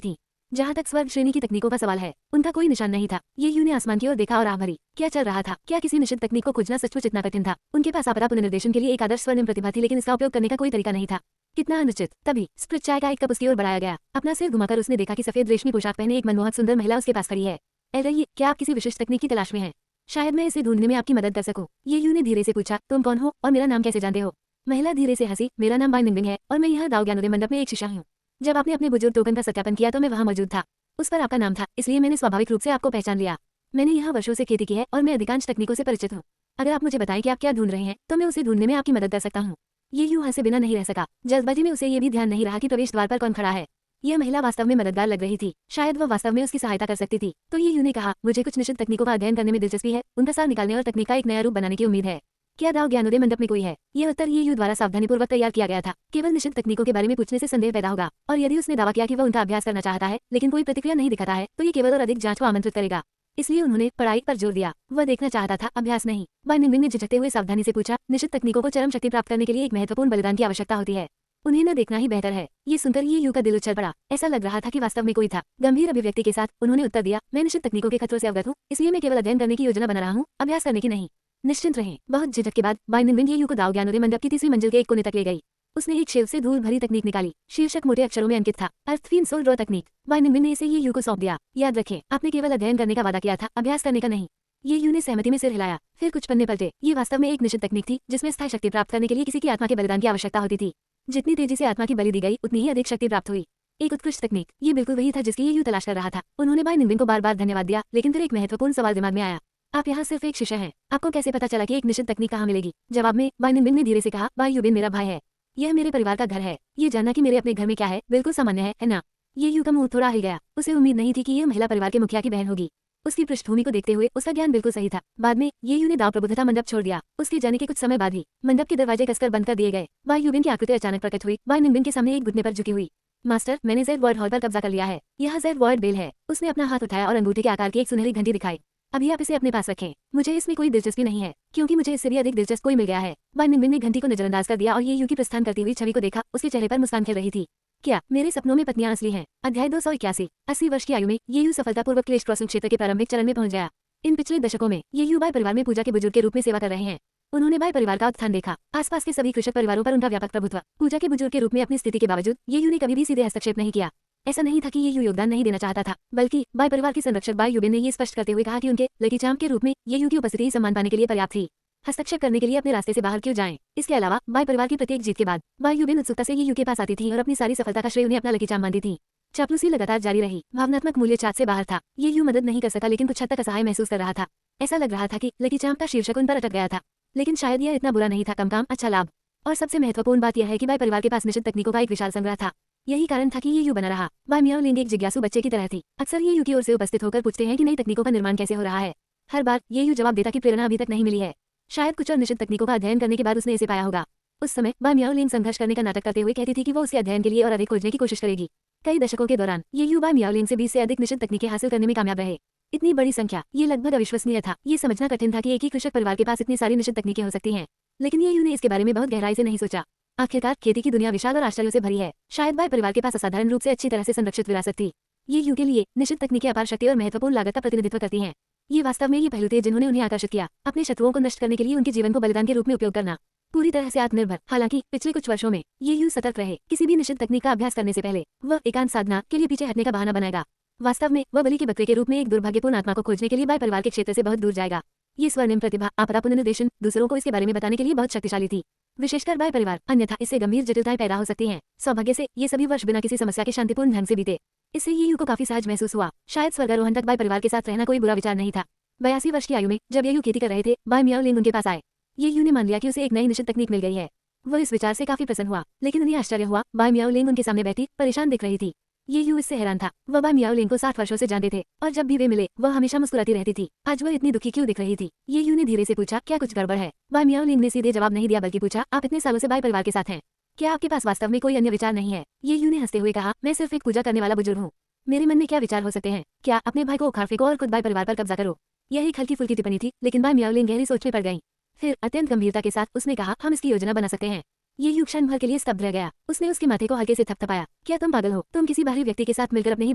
थी। जहाँ तक स्वर्ग श्रेणी की तकनीकों का सवाल है, उनका कोई निशान नहीं था। ये यू ने आसमान की ओर देखा और आह भरी। क्या चल रहा था? क्या किसी निश्चित तकनीक को खोजना सचमुच इतना कठिन था? उनके पास अपरा पुनर्निर्देशन के लिए एक आदर्श स्वर्णिम प्रतिभा थी, लेकिन इसका उपयोग करने का कोई तरीका नहीं था। कितना अनिश्चित। तभी स्प्रिट चाय का एक कप उसकी ओर बढ़ाया गया। अपना सिर घुमाकर उसने देखा कि सफेद रेशमी पोशाक पहने एक मनमोहक सुंदर महिला उसके पास खड़ी है। रही, क्या आप किसी विशिष्ट तकनीक की तलाश में हैं? शायद मैं इसे ढूंढने में आपकी मदद कर सकूं। ये यू ने धीरे से पूछा, तुम कौन हो और मेरा नाम कैसे जानते हो? महिला धीरे से हंसी, मेरा नाम बाई निंगबिंग है और मैं यहाँ दाव ज्ञानोदय मंडप में एक शिष्या हूँ। जब आपने अपने बुजुर्ग टोकन का सत्यापन किया तो मैं वहाँ मौजूद था। उस पर आपका नाम था, इसलिए मैंने स्वाभाविक रूप से आपको पहचान लिया। मैंने यहाँ वर्षों से खेती की है और मैं अधिकांश तकनीकों से परिचित हूँ। अगर आप मुझे बताएं कि आप क्या ढूंढ रहे हैं तो मैं उसे ढूंढने में आपकी मदद कर सकता हूँ। ये यूं हंसे बिना नहीं रह सका। जल्दबाजी में उसे ये भी ध्यान नहीं रहा कि प्रवेश द्वार पर कौन खड़ा है। यह महिला वास्तव में मददगार लग रही थी। शायद वह वास्तव में उसकी सहायता कर सकती थी। तो ये यू ने कहा, मुझे कुछ निश्चित तकनीकों का अध्ययन करने में दिलचस्पी है, उनका सार निकालने और तकनीक का एक नया रूप बनाने की उम्मीद है। क्या दाव ज्ञानोदय मंडप में कोई है? यह उत्तर ये यू द्वारा सावधानीपूर्वक तैयार किया गया था। केवल निश्चित तकनीकों के बारे में पूछने से संदेह पैदा होगा, और यदि उसने दावा किया कि वह उनका अभ्यास करना चाहता है लेकिन कोई प्रतिक्रिया नहीं दिखाता है तो ये केवल और अधिक जांच को आमंत्रित करेगा। इसलिए उन्होंने पढ़ाई पर जोर दिया। वह देखना चाहता था, अभ्यास नहीं। बाई निंगबिंग ने झिझकते हुए सावधानी से पूछा, निश्चित तकनीकों को चरम शक्ति प्राप्त करने के लिए एक महत्वपूर्ण बलिदान की आवश्यकता होती है। उन्हें न देखना ही बेहतर है। ये सुनकर ये यू का दिल उछल पड़ा। ऐसा लग रहा था कि वास्तव में कोई था। गंभीर अभिव्यक्ति के साथ उन्होंने उत्तर दिया, मैं निश्चित तकनीकों के खतरों से अवगत हूँ, इसलिए मैं केवल अध्ययन करने की योजना बना रहा हूँ, अभ्यास करने की नहीं। निश्चिंत रहें। बहुत झिझक के बाद बाई निंबिन ये यू को दाव ज्ञानोदय मंडप की तीसरी मंजिल के एक कोने तक ले गई। उसने एक शेल्फ से धूल भरी तकनीक निकाली। शीर्षक मोटे अक्षरों में अंकित था, अर्थफीन सोल रॉ तकनीक। बाई निंबिन ने इसे ये यू को सौंप दिया। याद रखें, आपने केवल अध्ययन करने का वादा किया था, अभ्यास करने का नहीं। ये यू ने सहमति में सिर हिलाया। फिर कुछ पन्ने पलटे। ये वास्तव में एक निश्चित तकनीक थी जिसमें स्थायी शक्ति प्राप्त करने के लिए किसी की आत्मा के बलिदान की आवश्यकता होती थी। जितनी तेजी से आत्मा की बलि दी गई, उतनी ही अधिक शक्ति प्राप्त हुई। एक उत्कृष्ट तकनीक। ये बिल्कुल वही था जिसकी ये यू तलाश कर रहा था। उन्होंने बाई निंबिन को बार बार धन्यवाद दिया, लेकिन फिर एक महत्वपूर्ण सवाल दिमाग में आया। आप यहाँ सिर्फ एक शिष्य हैं, आपको कैसे पता चला कि एक निश्चित तकनीक कहाँ मिलेगी? जवाब में बाई निंबिन ने धीरे से कहा, बाई युबिन मेरा भाई है। यह मेरे परिवार का घर है। ये जानना कि मेरे अपने घर में क्या है, बिल्कुल सामान्य है ना? ये यू का मुंह थोड़ा हिल गया। उसे उम्मीद नहीं थी कि यह महिला परिवार के मुखिया की बहन होगी। उसकी पृष्ठभूमि को देखते हुए उसका ज्ञान बिल्कुल सही था। बाद में ये यू ने दाव प्रभु तथा मंडप छोड़ दिया। उसके जाने के कुछ समय बाद ही मंडप के दरवाजे कसकर बंद कर दिए गए। बाई युबिन की आकृति अचानक प्रकट हुई। बाई निंबिन के सामने एक घुटने पर झुकी हुई। मास्टर, मैंने जेड वर्ड हॉल पर कब्जा कर लिया है। यह जेड वर्ड बेल है। उसने अपना हाथ उठाया और अंगूठे के आकार की एक सुनहरी घंटी दिखाई। अभी आप इसे अपने पास रखें। मुझे इसमें कोई दिलचस्पी नहीं है, क्योंकि मुझे इससे भी अधिक दिलचस्प कोई मिल गया है। बाई निंबिन ने घंटी को नजरअंदाज कर दिया और ये यू की प्रस्थान करती हुई छवि को देखा। उसके चेहरे पर मुस्कान खिल रही थी। क्या मेरे सपनों में पत्नियां असली हैं? अध्याय 281। 80 वर्ष की आयु में ये यू सफलतापूर्वक क्लेश क्रॉसिंग क्षेत्र के प्रारंभिक चरण में पहुंच गया। इन पिछले दशकों में ये यू बाई परिवार में पूजा के बुजुर्ग के रूप में सेवा कर रहे हैं। उन्होंने बाई परिवार का उत्थान देखा। आसपास के सभी कृषक परिवारों पर उनका व्यापक प्रभुत्व। पूजा के बुजुर्ग के रूप में अपनी स्थिति के बावजूद ये यू ने कभी भी सीधे हस्तक्षेप नहीं किया। ऐसा नहीं था कि ये यू योगदान नहीं देना चाहता था, बल्कि बाई परिवार की संरक्षक बाई युबिन ने ये स्पष्ट करते हुए कहा कि उनके लकी चार्म के रूप में ये यू की उपस्थिति ही सम्मान पाने के लिए पर्याप्त थी। हस्तक्षेप करने के लिए अपने रास्ते से बाहर क्यों जाएं? इसके अलावा बाई परिवार की प्रत्येक जीत के बाद बाई युबिन उत्सुकता से ये यू के पास आती थी और अपनी सारी सफलता का श्रेय उन्हें अपना लकी चार्म मानती थी। चापलूसी लगातार जारी रही। भावनात्मक मूल्य चार्ट से बाहर था। ये यू मदद नहीं कर सका, लेकिन कुछ हद तक असहाय महसूस कर रहा था। ऐसा लग रहा था कि लकी चार्म का शीर्षक उन पर अटक गया था। लेकिन शायद यह इतना बुरा नहीं था। कम काम, अच्छा लाभ। और सबसे महत्वपूर्ण बात यह है कि बाई परिवार के पास निश्चित तकनीकों का एक विशाल संग्रह था। यही कारण था कि ये यू बना रहा। बाई मियाओ लिंग एक जिज्ञासु बच्चे की तरह थी। अक्सर ये यू की ओर से उपस्थित होकर पूछते हैं कि नई तकनीकों का निर्माण कैसे हो रहा है। हर बार ये यू जवाब देता कि प्रेरणा अभी तक नहीं मिली है। शायद कुछ और निश्चित तकनीकों का अध्ययन करने के बाद उसने इसे पाया होगा। उस समय बाई मियाओ लिंग संघर्ष करने का नाटक करते हुए कहती थी कि वो उसके अध्ययन के लिए और अधिक खोजने की कोशिश करेगी। कई दशकों के दौरान ये यू बाई मियाओ लिंग से 20 से अधिक निश्चित तकनीकें हासिल करने में कामयाब रहे। इतनी बड़ी संख्या, ये लगभग अविश्वसनीय था। ये समझना कठिन था कि एक ही कृषक परिवार के पास इतनी सारी निश्चित तकनीकें हो सकती हैं। लेकिन ये यू ने इसके बारे में बहुत गहराई से नहीं सोचा। आखिरकार खेती की दुनिया विशाल और आश्चर्यों से भरी है। शायद बाई परिवार के पास असाधारण रूप से अच्छी तरह से संरक्षित विरासत थी। ये यू के लिए निश्चित तकनीकें अपार शक्ति और महत्वपूर्ण लागत का प्रतिनिधित्व करती हैं। ये वास्तव में ये पहलू थे जिन्होंने उन्हें आकर्षित किया। अपने शत्रुओं को नष्ट करने के लिए उनके जीवन को बलिदान के रूप में उपयोग करना। पूरी तरह से आत्मनिर्भर। हालांकि पिछले कुछ वर्षों में ये यू सतर्क रहे। किसी भी निश्चित तकनीक का अभ्यास करने से पहले वह एकांत साधना के लिए पीछे हटने का बहाना बनाएगा। वास्तव में वह बलि के बकरे के रूप में एक दुर्भाग्यपूर्ण आत्मा को खोजने के लिए बाई परिवार के क्षेत्र से बहुत दूर जाएगा। ये स्वर्णिम प्रतिभा, आपदा पुनर्निर्देशन, दूसरों को इसके बारे में बताने के लिए बहुत शक्तिशाली थी, विशेषकर बाई परिवार। अन्यथा इससे गंभीर जटिलताएं पैदा हो सकती हैं। सौभाग्य से ये सभी वर्ष बिना किसी समस्या के शांतिपूर्ण ढंग से बीते। इससे ये यू को काफी सहज महसूस हुआ। शायद स्वर्गारोहण तक बाई परिवार के साथ रहना कोई बुरा विचार नहीं था। 82 वर्ष की आयु में जब ये यू खेती कर रहे थे, बाई मियाओ लिंग उनके पास आए। ये यू ने मान लिया कि उसे एक नई निश्चित तकनीक मिल गई है। वह इस विचार से काफी प्रसन्न हुआ, लेकिन उन्हें आश्चर्य हुआ। बाई मियाओ लिंग उनके सामने बैठी परेशान दिख रही थी। ये यू इससे हैरान था। वह बाई मियाओ लिंग को 60 वर्षों से जानते थे और जब भी वे मिले वह हमेशा मुस्कुराती रहती थी। आज वह इतनी दुखी क्यों दिख रही थी? ये यू ने धीरे से पूछा, क्या कुछ गड़बड़ है? बाई मियाओ लिंग ने सीधे जवाब नहीं दिया, बल्कि पूछा, आप इतने सालों से बाई परिवार के साथ हैं, क्या आपके पास वास्तव में कोई अन्य विचार नहीं है? ये यू ने हंसते हुए कहा, मैं सिर्फ एक पूजा करने वाला बुजुर्ग हूँ। मेरे मन में क्या विचार हो सकते हैं? क्या अपने भाई को उखाड़ फेंको और खुद बाई परिवार पर कब्जा करो? यह एक हल्की फुल्की टिप्पणी थी, लेकिन बाई मियाओ लिंग गहरी सोच में पड़ गई। फिर अत्यंत गंभीरता के साथ उसने कहा, हम इसकी योजना बना सकते हैं। ये यू क्षण भर के लिए स्तब्ध रह गया। उसने उसके माथे को हल्के से थपथपाया। क्या तुम पागल हो? तुम किसी बाहरी व्यक्ति के साथ मिलकर अपने ही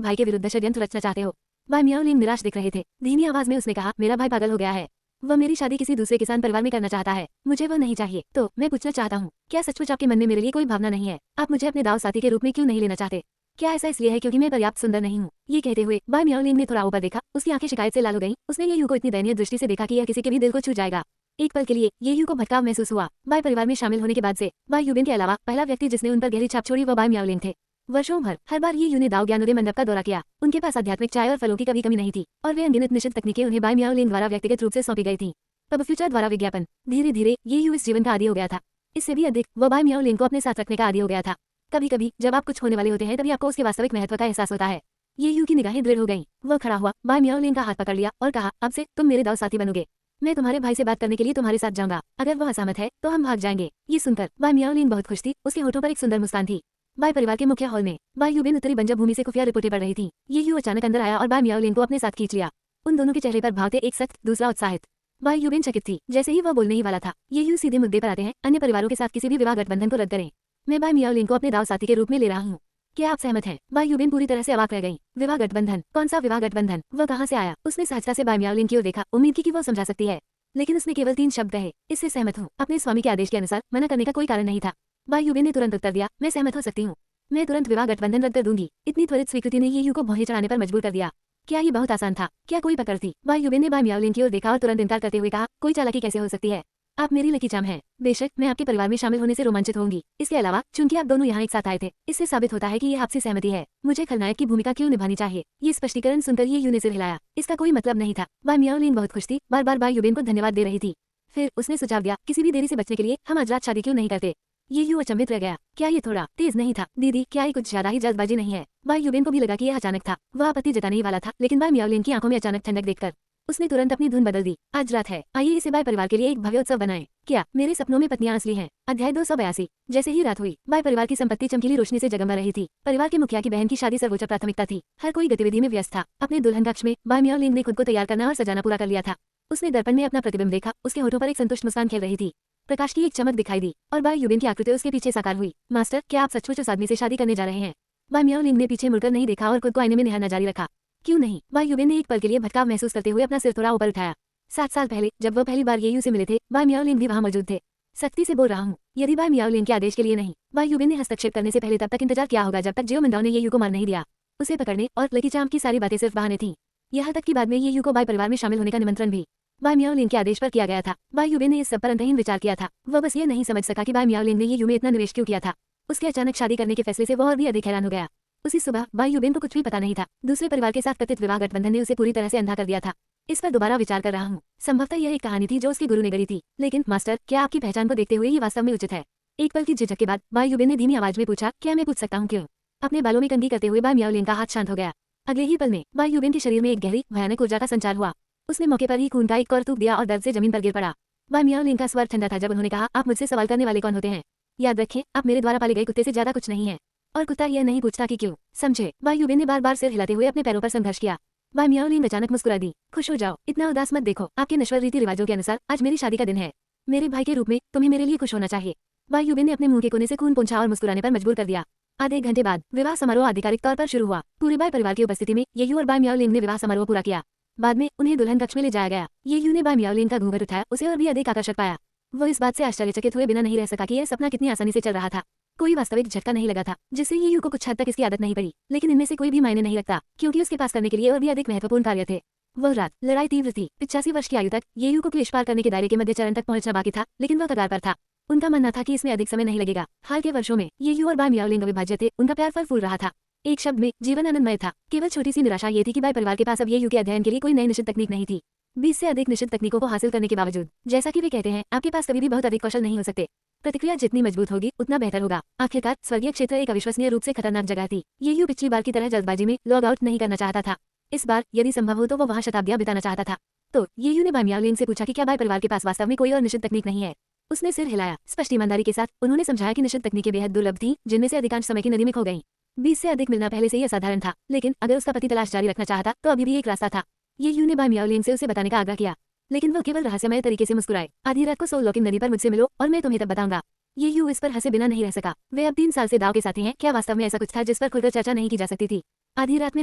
भाई के विरुद्ध षड्यंत्र रचना चाहते हो? बाई मियाओ लिंग निराश दिख रहे थे। धीमी आवाज में उसने कहा, मेरा भाई पागल हो गया है। वह मेरी शादी किसी दूसरे किसान परिवार में करना चाहता है। मुझे वह नहीं चाहिए। तो मैं पूछना चाहता हूँ, क्या सचमुच आपके मन में मेरे लिए कोई भावना नहीं है? आप मुझे अपने दाव साथी के रूप में क्यों नहीं लेना चाहते? क्या ऐसा इसलिए है क्योंकि मैं पर्याप्त सुंदर नहीं हूँ? ये कहते हुए बाई मियाओ लिंग ने थोड़ा ऊपर देखा। उसकी आंखें शिकायत से लाल हो गईं। उसने ये यू को इतनी दयनीय दृष्टि से देखा कि यह किसी के भी दिल को छू जाएगा। एक पल के लिए ये यू को भटकाव महसूस हुआ। बाई परिवार में शामिल होने के बाद से बाई युबिन के अलावा पहला व्यक्ति जिसने उन पर गहरी छाप छोड़ी वह बाई मियाओ लिंग थे। वर्षों भर हर बार ये यू ने दाव ज्ञानोदय मंडप का दौरा किया। उनके पास आध्यात्मिक चाय और फलों की कभी कमी नहीं थी और वे अनगिनत निश्चित तकनीकें उन्हें बाई मियाओ लिंग द्वारा व्यक्तिगत रूप से सौंपी गई थी। तब फ्यूचर द्वारा विज्ञापन। धीरे धीरे ये यू इस जीवन का आदी हो गया था। इससे भी अधिक वह बाई मियाओ लिंग को अपने साथ रखने का आदी हो गया था। कभी कभी जब आप कुछ होने वाले होते हैं तभी आपको उसके वास्तविक महत्व का एहसास होता है। ये यू की निगाहें दृढ़ हो गईं। वह खड़ा हुआ, बाई मियाओ लिंग का हाथ पकड़ लिया और कहा, अब से तुम मेरे दाव साथी बनोगे। मैं तुम्हारे भाई से बात करने के लिए तुम्हारे साथ जाऊंगा। अगर वह असहमत है तो हम भाग जाएंगे। ये सुनकर बाई मियाओ लिंग बहुत खुश थी। उसके होठों पर एक सुंदर मुस्कान थी। बाई परिवार के मुख्य हॉल में बाई युबिन उत्तरी बंजर भूमि से खुफिया रिपोर्टें पढ़ रही थी। ये यू अचानक अंदर आया और बाई मियाओ लिंग को अपने साथ खींच लिया। उन दोनों के चेहरे पर भाव थे, एक सख्त, दूसरा उत्साहित। बाई युबिन चकित थी। जैसे ही वह बोलने ही वाला था, ये यू सीधे मुद्दे पर आते हैं, अन्य परिवारों के साथ किसी भी विवाह गठबंधन को रद्द करें। मैं बाई मियाओलिंग को अपने दाव साथी के रूप में ले रहा हूँ। क्या आप सहमत हैं? बाई युबिन पूरी तरह से अवाक रह गई। विवाह गठबंधन? कौन सा विवाह गठबंधन? वह कहाँ से आया? उसने सहजता से बाई मियाओलिंग की ओर देखा, उम्मीद की कि वो समझा सकती है, लेकिन उसने केवल 3 शब्द कहे, इससे सहमत हूँ। अपने स्वामी के आदेश के अनुसार मना करने का कोई कारण नहीं था। बाई युबिन ने तुरंत उत्तर दिया, मैं सहमत हो सकती हूँ। मैं तुरंत विवाह गठबंधन रद्द कर दूंगी। इतनी त्वरित स्वीकृति ने येयू को भौहें चढ़ाने पर मजबूर कर दिया। क्या ये बहुत आसान था? क्या कोई पकड़ थी? बाई युबिन ने बाई मियाओलिंग की ओर देखा और तुरंत इनकार करते हुए कहा, कोई चालाकी कैसे हो सकती है? आप मेरी लकी चार्म हैं। बेशक मैं आपके परिवार में शामिल होने से रोमांचित होंगी। इसके अलावा चूंकि आप दोनों यहाँ एक साथ आए थे, इससे साबित होता है कि ये आपसी सहमति है। मुझे खलनायक की भूमिका क्यों निभानी चाहिए? ये स्पष्टीकरण सुनकर येयू ने सिर हिलाया। इसका कोई मतलब नहीं था। बाई मियाओलिंग बहुत खुश थी, बार बार बाई युबिन को धन्यवाद दे रही थी। फिर उसने सुझाव दिया, किसी भी देरी से बचने के लिए हम आज रात शादी क्यों नहीं करते? येयू अचंभित रह गया। क्या ये थोड़ा तेज नहीं था? दीदी, क्या ये कुछ ज्यादा ही जल्दबाजी नहीं है? बाई युबिन को भी लगा कि यह अचानक था। वह आपत्ति जताने ही वाला था, लेकिन बाई मियाओलिंग की आंखों में अचानक ठंडक देखकर उसने तुरंत अपनी धुन बदल दी। आज रात है, आइए इसे बाई परिवार के लिए एक भव्य उत्सव बनाएं। क्या मेरे सपनों में पत्नियां असली हैं? अध्याय 282। जैसे ही रात हुई, बाई परिवार की संपत्ति चमकीली रोशनी से जगमगा रही थी। परिवार के मुखिया की बहन की शादी सर्वोच्च प्राथमिकता थी। हर कोई गतिविधि में व्यस्त था। अपने दुल्हन कक्ष में बाई मियाओलिंग ने खुद को तैयार करना और सजाना पूरा कर लिया था। उसने दर्पण में अपना प्रतिबिंब देखा, उसके होठों पर एक संतुष्ट मुस्कान खेल रही थी। प्रकाश की एक चमक दिखाई दी और बाई युबिन की आकृति उसके पीछे साकार हुई। मास्टर, क्या आप सचमुच उस आदमी से शादी करने जा रहे हैं? बाई मियाओलिंग ने पीछे मुड़कर नहीं देखा और खुद को आईने में निहारना जारी रखा। क्यों नहीं? बाई युबिन ने एक पल के लिए भटकाव महसूस करते हुए अपना सिर थोड़ा ऊपर उठाया। 7 साल पहले जब वो पहली बार येयू से मिले थे, बाई मियाओलिंग भी वहाँ मौजूद थे। सख्ती से बोल रहा हूँ, यदि बाई मियाओलिंग के आदेश के लिए नहीं। बाई युबिन ने हस्तक्षेप करने से पहले तब तक इंतजार किया होगा जब तक जियो मिंदाओ ने येयू को मार नहीं दिया। उसे पकड़ने और लकी चार्म की सारी बातें सिर्फ बहाने थीं। यहाँ तक कि बाद में येयू को बाई परिवार में शामिल होने का निमंत्रण भी बाई मियाओलिंग के आदेश पर किया गया था। बाई युबिन ने इस सब पर अंतहीन विचार किया था। वह बस ये नहीं समझ सका कि बाई मियाओलिंग ने येयू में इतना निवेश क्यों किया था। उसके अचानक शादी करने के फैसले से वह और भी अधिक हैरान हो गया। उसी सुबह बाई युबिन को कुछ भी पता नहीं था। दूसरे परिवार के साथ कथित विवाह गठबंधन ने उसे पूरी तरह से अंधा कर दिया था। इस पर दोबारा विचार कर रहा हूँ। संभवतः यह एक कहानी थी जो उसके गुरु ने गढ़ी थी। लेकिन मास्टर, क्या आपकी पहचान को देखते हुए ये वास्तव में उचित है? एक पल की झिझक के बाद बाई युबिन ने धीमी आवाज में पूछा, क्या मैं पूछ सकता हूँ क्यों? अपने बालों में कंघी करते हुए बाई मियाओलिंग का हाथ शांत हो गया। अगले ही पल में बाई युबिन के शरीर में एक गहरी भयानक ऊर्जा का संचार हुआ। उसने मौके पर ही खून का एक कौर थूक दिया और दर्द से जमीन पर गिर पड़ा। बाई मियाओलिंग का स्वर ठंडा था जब उन्होंने कहा, आप मुझसे सवाल करने वाले कौन होते हैं? याद रखें, आप मेरे द्वारा पाले गए कुत्ते से ज्यादा कुछ नहीं है। और कुत्ता यह नहीं पूछता कि क्यों। समझे? बाई युबिन ने बार बार सिर हिलाते हुए अपने पैरों पर संघर्ष किया। बाई मियाओलिंग अचानक मुस्कुरा दी। खुश हो जाओ, इतना उदास मत देखो। आपके नश्वर रीति रिवाजों के अनुसार आज मेरी शादी का दिन है। मेरे भाई के रूप में तुम्हें मेरे लिए खुश होना चाहिए। बाई युबिन ने अपने मुंह के कोने से खून पोंछा और मुस्कुराने पर मजबूर कर दिया। आधे घंटे बाद विवाह समारोह आधिकारिक तौर पर शुरू हुआ। पूरे बाई परिवार की उपस्थिति में येयू और बाई मियाओलिंग ने विवाह समारोह पूरा किया। बाद में उन्हें दुल्हन कक्ष में ले जाया गया। येयू ने बाई मियाओलिंग का घूंघट उठाया, उसे और भी अधिक आकर्षक पाया। वो इस बात से आश्चर्यचकित हुए बिना नहीं रह सका कि यह सपना कितनी आसानी से चल रहा था। कोई वास्तविक झटका नहीं लगा था, जिससे येयू को कुछ हद तक इसकी आदत नहीं पड़ी। लेकिन इनमें से कोई भी मायने नहीं रखता, क्योंकि उसके पास करने के लिए और भी अधिक महत्वपूर्ण कार्य थे। वह रात लड़ाई तीव्र थी। 85 वर्ष की आयु तक येयू को क्लेश पार करने के दायरे के मध्य चरण तक पहुंचना बाकी था, लेकिन वह कगार पर था। उनका मानना था कि इसमें अधिक समय नहीं लगेगा। हाल के वर्षों में येयू और बाई मियाओलिंग अविभाज्य थे। उनका प्यार फल फूल रहा था। एक शब्द में, जीवन आनंदमय था। केवल छोटी सी निराशा ये थी कि बाई परिवार के पास अब येयू के अध्ययन के लिए कोई नई निश्चित तकनीक नहीं थी। 20 से अधिक निश्चित तकनीकों को हासिल करने के बावजूद, जैसा कि वे कहते हैं, आपके पास कभी भी बहुत अधिक कौशल नहीं हो सकते। प्रतिक्रिया जितनी मजबूत होगी उतना बेहतर होगा। आखिरकार स्वर्गीय क्षेत्र एक अविश्वसनीय रूप से खतरनाक जगह थी। येयू पिछली बार की तरह जल्दबाजी में लॉग आउट नहीं करना चाहता था। इस बार यदि संभव हो तो वो वहाँ शताब्दियां बिताना चाहता था। तो येयू ने बाई मियाओलिंग से पूछा कि क्या बाई परिवार के पास वास्तव में कोई और निश्चित तकनीक नहीं है? उसने सिर हिलाया। स्पष्ट ईमानदारी के साथ उन्होंने समझाया कि निश्चित तकनीकें बेहद दुर्लभ थीं, जिनमें से अधिकांश समय की नदी में खो गईं। 20 से अधिक मिलना पहले से ही असाधारण था, लेकिन अगर उसका पति तलाश जारी रखना चाहता तो अभी भी एक रास्ता था। येयू ने बाई मियाओलिंग से उसे बताने का आग्रह किया, लेकिन वो केवल रहस्यमय तरीके से मुस्कुराए। आधी रात को सोल लॉकिंग नदी पर मुझसे मिलो और मैं तुम्हें तब बताऊंगा। येयू इस पर हंसे बिना नहीं रह सका। वे अब 3 साल से दाव के साथी हैं। क्या वास्तव में ऐसा कुछ था जिस पर खुलकर चर्चा नहीं की जा सकती थी? आधी रात में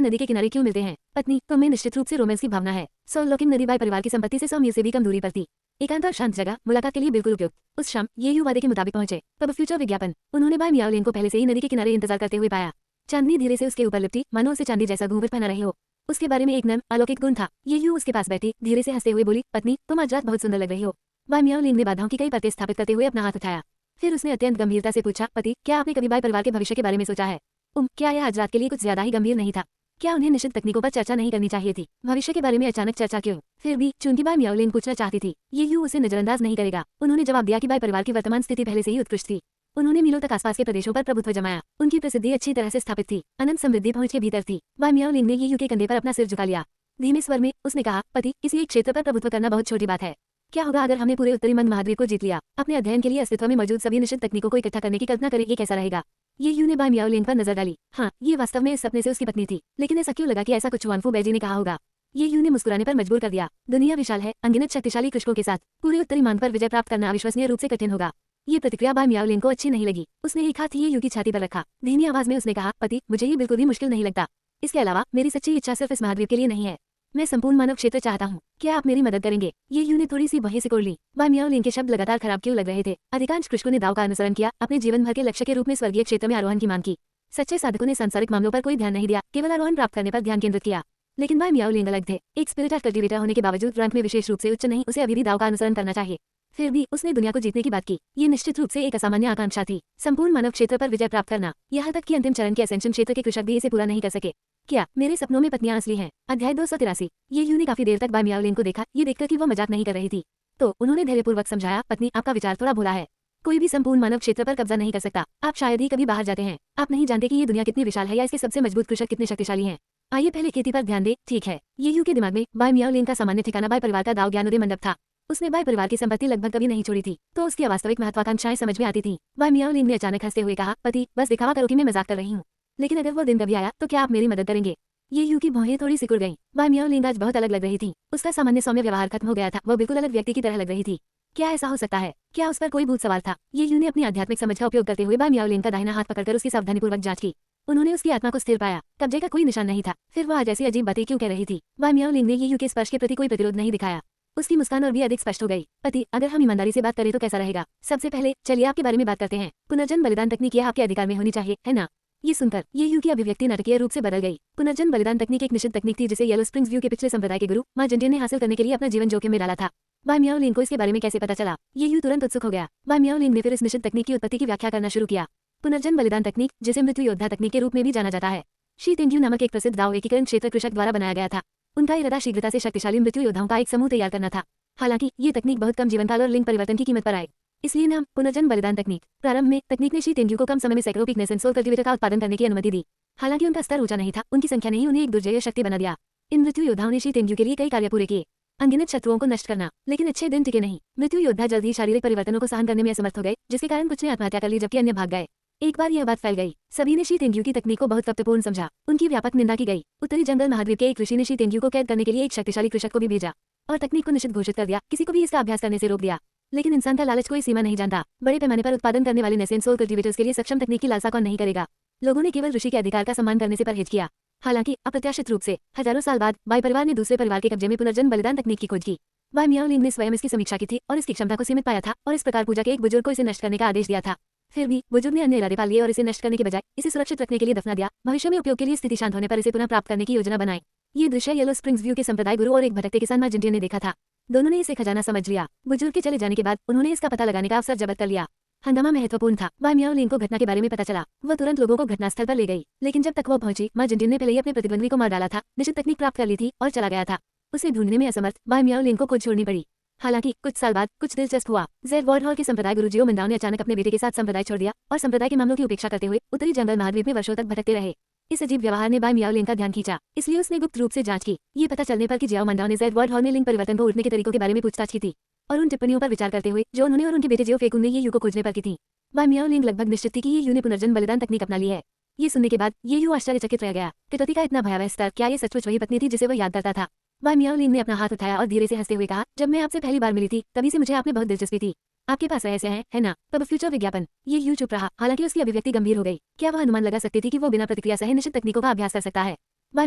नदी के किनारे क्यों मिलते हैं? पत्नी, तुम्हें निश्चित रूप से रोमांस की भावना है। सोल लॉकिंग नदी बाई परिवार की संपत्ति से 100 मील से भी कम दूरी पर थी। एकांत और शांत जगह मुलाकात के लिए बिल्कुल उपयुक्त। उस शाम येयू वादे के मुताबिक पहुंचे। तब फ्यूचर विज्ञापन उन्होंने बाई मियाओलिंग को पहले से ही नदी के किनारे इंतजार करते हुए पाया। चांदनी धीरे से उसके ऊपर लिपटी, मानो उसे चांदी जैसा घूंघट पहना रही हो। उसके बारे में एक नर्म अलौकिक गुण था। येयू उसके पास बैठी धीरे से हंसते हुए बोली, पत्नी, तुम आज रात बहुत सुंदर लग रही हो। बाई मियाओलिंग ने बाधाओं की कई परतें स्थापित करते हुए अपना हाथ उठाया। फिर उसने अत्यंत गंभीरता से पूछा, पति, क्या आपने कभी बाई परिवार के भविष्य के बारे में सोचा है? क्या यह आज रात के लिए कुछ ज्यादा ही गंभीर नहीं था? क्या उन्हें निश्चित तकनीकों पर चर्चा नहीं करनी चाहिए थी? भविष्य के बारे में अचानक चर्चा क्यों? फिर भी चूंकि बाई मियाओलिंग पूछना चाहती थी, येयू उसे नजरअंदाज नहीं करेगा। उन्होंने जवाब दिया कि बाई परिवार की वर्तमान स्थिति पहले से ही उत्कृष्ट थी। उन्होंने मीलों तक आसपास के प्रदेशों पर प्रभुत्व जमाया। उनकी प्रसिद्धि अच्छी तरह से स्थापित थी। अनंत समृद्धि पहुंच के भीतर थी। बाई मियाओलिंग ने येयू के कंधे पर अपना सिर झुका लिया। धीमे स्वर में उसने कहा, पति, किसी एक क्षेत्र पर प्रभुत्व करना बहुत छोटी बात है। क्या होगा अगर हमने पूरे उत्तरी मंद महाद्वीप को जीत लिया? अपने अध्ययन के लिए अस्तित्व में मौजूद सभी निश्चित तकनीकों को इकट्ठा करने की कल्पना करें, ये कैसा रहेगा? येयू ने बाई मियाओलिंग पर नजर डाली। हाँ, ये वास्तव में इस सपने से उसकी पत्नी थी, लेकिन ऐसा क्यों लगा कि ऐसा कुछ वानफू बैजी ने कहा होगा? येयू ने मुस्कुराने पर मजबूर कर दिया। दुनिया विशाल है, अनगिनत शक्तिशाली कृषकों के साथ पूरे उत्तरी मंद पर विजय प्राप्त करना अविश्वसनीय रूप से कठिन होगा। ये प्रतिक्रिया बाय मियाओलिन को अच्छी नहीं लगी। उसने एक हाथ ये यू की छाती पर रखा। धीमी आवाज में उसने कहा, पति, मुझे ये बिल्कुल भी मुश्किल नहीं लगता। इसके अलावा मेरी सच्ची इच्छा सिर्फ इस महाद्वीप के लिए नहीं है। मैं संपूर्ण मानव क्षेत्र चाहता हूँ। क्या आप मेरी मदद करेंगे? ये यू ने थोड़ी सी बहें सिकोड़ ली। बाय मियाओलिन के शब्द लगातार खराब क्यों लग रहे थे। अधिकांश कृषकों ने दाव का अनुसरण किया, अपने जीवन भर के लक्ष्य के रूप में स्वर्गीय क्षेत्र में आरोहण की मांग की। सच्चे साधकों ने सांसारिक मामलों पर कोई ध्यान नहीं दिया, केवल आरोहण प्राप्त करने पर ध्यान केंद्रित किया। लेकिन बाय मियाओलिन अलग थे। एक स्पिरिट कल्टिवेटर होने के बावजूद रैंक में विशेष रूप से उच्च नहीं, उसे अभी भी दाव का अनुसरण करना चाहिए। फिर भी उसने दुनिया को जीतने की बात की। ये निश्चित रूप से एक असामान्य आकांक्षा थी, संपूर्ण मानव क्षेत्र पर विजय प्राप्त करना। यहाँ तक कि अंतिम चरण के असेंशन क्षेत्र के कृषक भी इसे पूरा नहीं कर सके। क्या मेरे सपनों में पत्नियां असली हैं? अध्याय 283। ये यू ने काफी देर तक बाय मियाओलिन को देखा, ये देखकर कि वो मजाक नहीं कर रही थी। तो उन्होंने धैर्यपूर्वक समझाया, पत्नी, आपका विचार थोड़ा भोला है। कोई भी संपूर्ण मानव क्षेत्र पर कब्जा नहीं कर सकता। आप शायद ही कभी बाहर जाते हैं। आप नहीं जानते कि ये दुनिया कितनी विशाल है या इसके सबसे मजबूत कृषक कितने शक्तिशाली हैं। आइए पहले खेती पर ध्यान दें। ठीक है। ये यू के दिमाग में बाय मियाओलिन का सामान्य ठिकाना बाय परिवार का दाव ज्ञानोदय मंडप था। उसने बाय परिवार की संपत्ति लगभग कभी नहीं छोड़ी थी, तो उसकी वास्तविक महत्वाकांक्षाएं समझ में आती थीं। बाय मियाओलिन ने अचानक हंसते हुए कहा, पति, बस दिखावा करो कि मैं मजाक कर रही हूँ। लेकिन अगर वो दिन कभी आया तो क्या आप मेरी मदद करेंगे? ये यू की भौहें थोड़ी सिकुड़ गईं। बाय मियाओलिन आज बहुत अलग लग रही थी। उसका सामान्य सौम्य व्यवहार खत्म हो गया था। वो बिल्कुल अलग व्यक्ति की तरह लग रही थी। क्या ऐसा हो सकता है? क्या उस पर कोई भूत सवार था? ये यू ने अपनी आध्यात्मिक समझ का उपयोग करते हुए बाय मियाओलिन का दाहिना हाथ पकड़कर उसकी सावधानीपूर्वक जांच की। उन्होंने उसकी आत्मा को स्थिर पाया। कब्जे का कोई निशान नहीं था। फिर वह आज ऐसी अजीब बातें क्यों कह रही थी? बाय मियाओलिन ने ये यू के स्पर्श के प्रति कोई प्रतिरोध नहीं दिखाया। उसकी मुस्कान और भी अधिक स्पष्ट हो गई। पति, अगर हम ईमानदारी से बात करें तो कैसा रहेगा? सबसे पहले चलिए आपके बारे में बात करते हैं। पुनर्जन्म बलिदान तकनीक आपके अधिकार में होनी चाहिए, है ना? ये सुनकर ये यू की अभिव्यक्ति नाटकीय रूप से बदल गई। पुनर्जन्म बलिदान तकनीक एक निश्चित तकनीक थी जिसे येलो स्प्रिंग्स व्यू के पिछले संप्रदाय के गुरु मां जंडियन ने हासिल करने के लिए अपना जीवन जोखिम में डाला था। बाय मियाओलिन को इसके बारे में कैसे पता चला? ये यू तुरंत उत्सुक हो गया। बाय मियाओलिन ने फिर इस निश्चित तकनीक की उत्पत्ति की व्याख्या करना शुरू किया। पुनर्जन्म बलिदान तकनीक, जिसे मृत्यु योद्धा तकनीक के रूप में भी जाना जाता है, शी तेंड्यू नामक एक प्रसिद्ध दाव एकीकरण क्षेत्र कृषक द्वारा बनाया गया था। उनका इरादा शीघ्रता से शक्तिशाली मृत्यु योद्धाओं का एक समूह तैयार करना था। हालांकि ये तकनीक बहुत कम जीवनकाल और लिंग परिवर्तन की कीमत पर आए, इसलिए नाम पुनर्जन्म बलिदान तकनीक। प्रारंभ में तकनीक ने शी तेंड्यू को कम समय में सैकड़ों पिकनेस एंड सोल कल्टीवेटर का उत्पादन करने की अनुमति दी। हालांकि उनका स्तर ऊंचा नहीं था, उनकी संख्या ने ही उन्हें एक दुर्जय शक्ति बना दिया। इन मृत्यु योद्धाओं ने शी तेंड्यू के लिए कई कार्य पूरे किए, अनगिनत शत्रुओं को नष्ट करना, लेकिन अच्छे दिन टिके नहीं। मृत्यु योद्धा जल्द ही शारीरिक परिवर्तनों को सहन करने में असमर्थ हो गए, जिसके कारण कुछ ने आत्महत्या कर ली जबकि अन्य भाग गए। एक बार यह बात फैल गई, सभी ने शी तेंड्यू की तकनीक को बहुत कपटपूर्ण समझा। उनकी व्यापक निंदा की गई। उत्तरी जंगल महाद्वीप के एक ऋषि ने शी तेंड्यू को कैद करने के लिए एक शक्तिशाली कृषक को भी भेजा और तकनीक को निषिद्ध घोषित कर दिया। किसी को भी इसका अभ्यास करने से रोक दिया। लेकिन इंसान का लालच कोई सीमा नहीं जानता। बड़े पैमाने पर उत्पादन करने वाले नेसेंट सोल कल्टीवेटर्स के लिए सक्षम तकनीक की लालसा कौन नहीं करेगा? लोगों ने केवल ऋषि के अधिकार का सम्मान करने से परहेज किया। हालांकि अप्रत्याशित रूप से हजारों साल बाद बाय परिवार ने दूसरे परिवार के कब्जे में पुनर्जन्म बलिदान तकनीक की खोज की। बाय मियाओलिन ने स्वयं इसकी समीक्षा की थी और इसकी क्षमता को सीमित पाया था और इस प्रकार पूजा के एक बुजुर्ग को इसे नष्ट करने का आदेश दिया था। फिर भी बुजुर्ग ने अन्य इरादे पाल लिए और इसे नष्ट करने के बजाय इसे सुरक्षित रखने के लिए दफना दिया। भविष्य में उपयोग के लिए स्थिति शांत होने पर इसे पुनः प्राप्त करने की योजना बनाई। ये दृश्य येलो स्प्रिंग्स व्यू के संप्रदाय गुरु और एक भटकते किसान मां जंडियन ने देखा था। दोनों ने इसे खजाना समझ लिया। बुजुर्ग के चले जाने के बाद उन्होंने इसका पता लगाने का अवसर जब्त कर लिया। हंगामा महत्वपूर्ण था। बाय मियाओलिन को घटना के बारे में पता चला। वह तुरंत लोगों को घटनास्थल पर ले गई, लेकिन जब तक वो पहुंची मां जंडियन ने पहले ही अपने प्रतिद्वंदी को मार डाला था, निश्चित तकनीक प्राप्त कर ली थी और चला गया था। उसे ढूंढने में असमर्थ बाय मियाओलिन को खुद छोड़नी पड़ी। हालांकि कुछ साल बाद कुछ दिलचस्प हुआ। ज़ेड वॉर्ड हॉल के संप्रदाय गुरु जियो मिंदाओ ने अचानक अपने बेटे के साथ संप्रदाय छोड़ दिया और संप्रदाय के मामलों की उपेक्षा करते हुए उत्तरी जंगल महाद्वीप में वर्षों तक भटकते रहे। इस अजीब व्यवहार ने बाय मियाओलिन का ध्यान खींचा, इसलिए उसने गुप्त रूप से जांच की। ये पता चलने पर कि जियो मिंदाओ ने ज़ेड वॉर्ड हॉल में लिंग परिवर्तन को उठने के तरीकों के बारे में पूछताछ की थी और उन टिप्पणियों पर विचार करते हुए जो उन्होंने और उनके बेटे जियो फेकुन ने ये यू को खोजने पर की थी। बाय मियाओलिन लगभग निश्चित थी कि ये यू ने पुनर्जन्म बलिदान तकनीक अपना ली है। ये सुनने के बाद ये यू आश्चर्यचकित रह गया। कटौती का इतना भयावह स्तर, क्या ये सचमुच वही पत्नी थी जिसे वह याद करता था? बाय मियाओलिन ने अपना हाथ उठाया और धीरे से हंसते हुए कहा, जब मैं आपसे पहली बार मिली थी तभी से मुझे आप में बहुत दिलचस्पी थी। आपके पास रहस्य है ना? तब फ्यूचर विज्ञापन। ये यू चुप रहा, हालांकि उसकी अभिव्यक्ति गंभीर हो गई। क्या वह अनुमान लगा सकती थी कि वो बिना प्रतिक्रिया सहे निश्चित तकनीकों का अभ्यास कर सकता है? बाय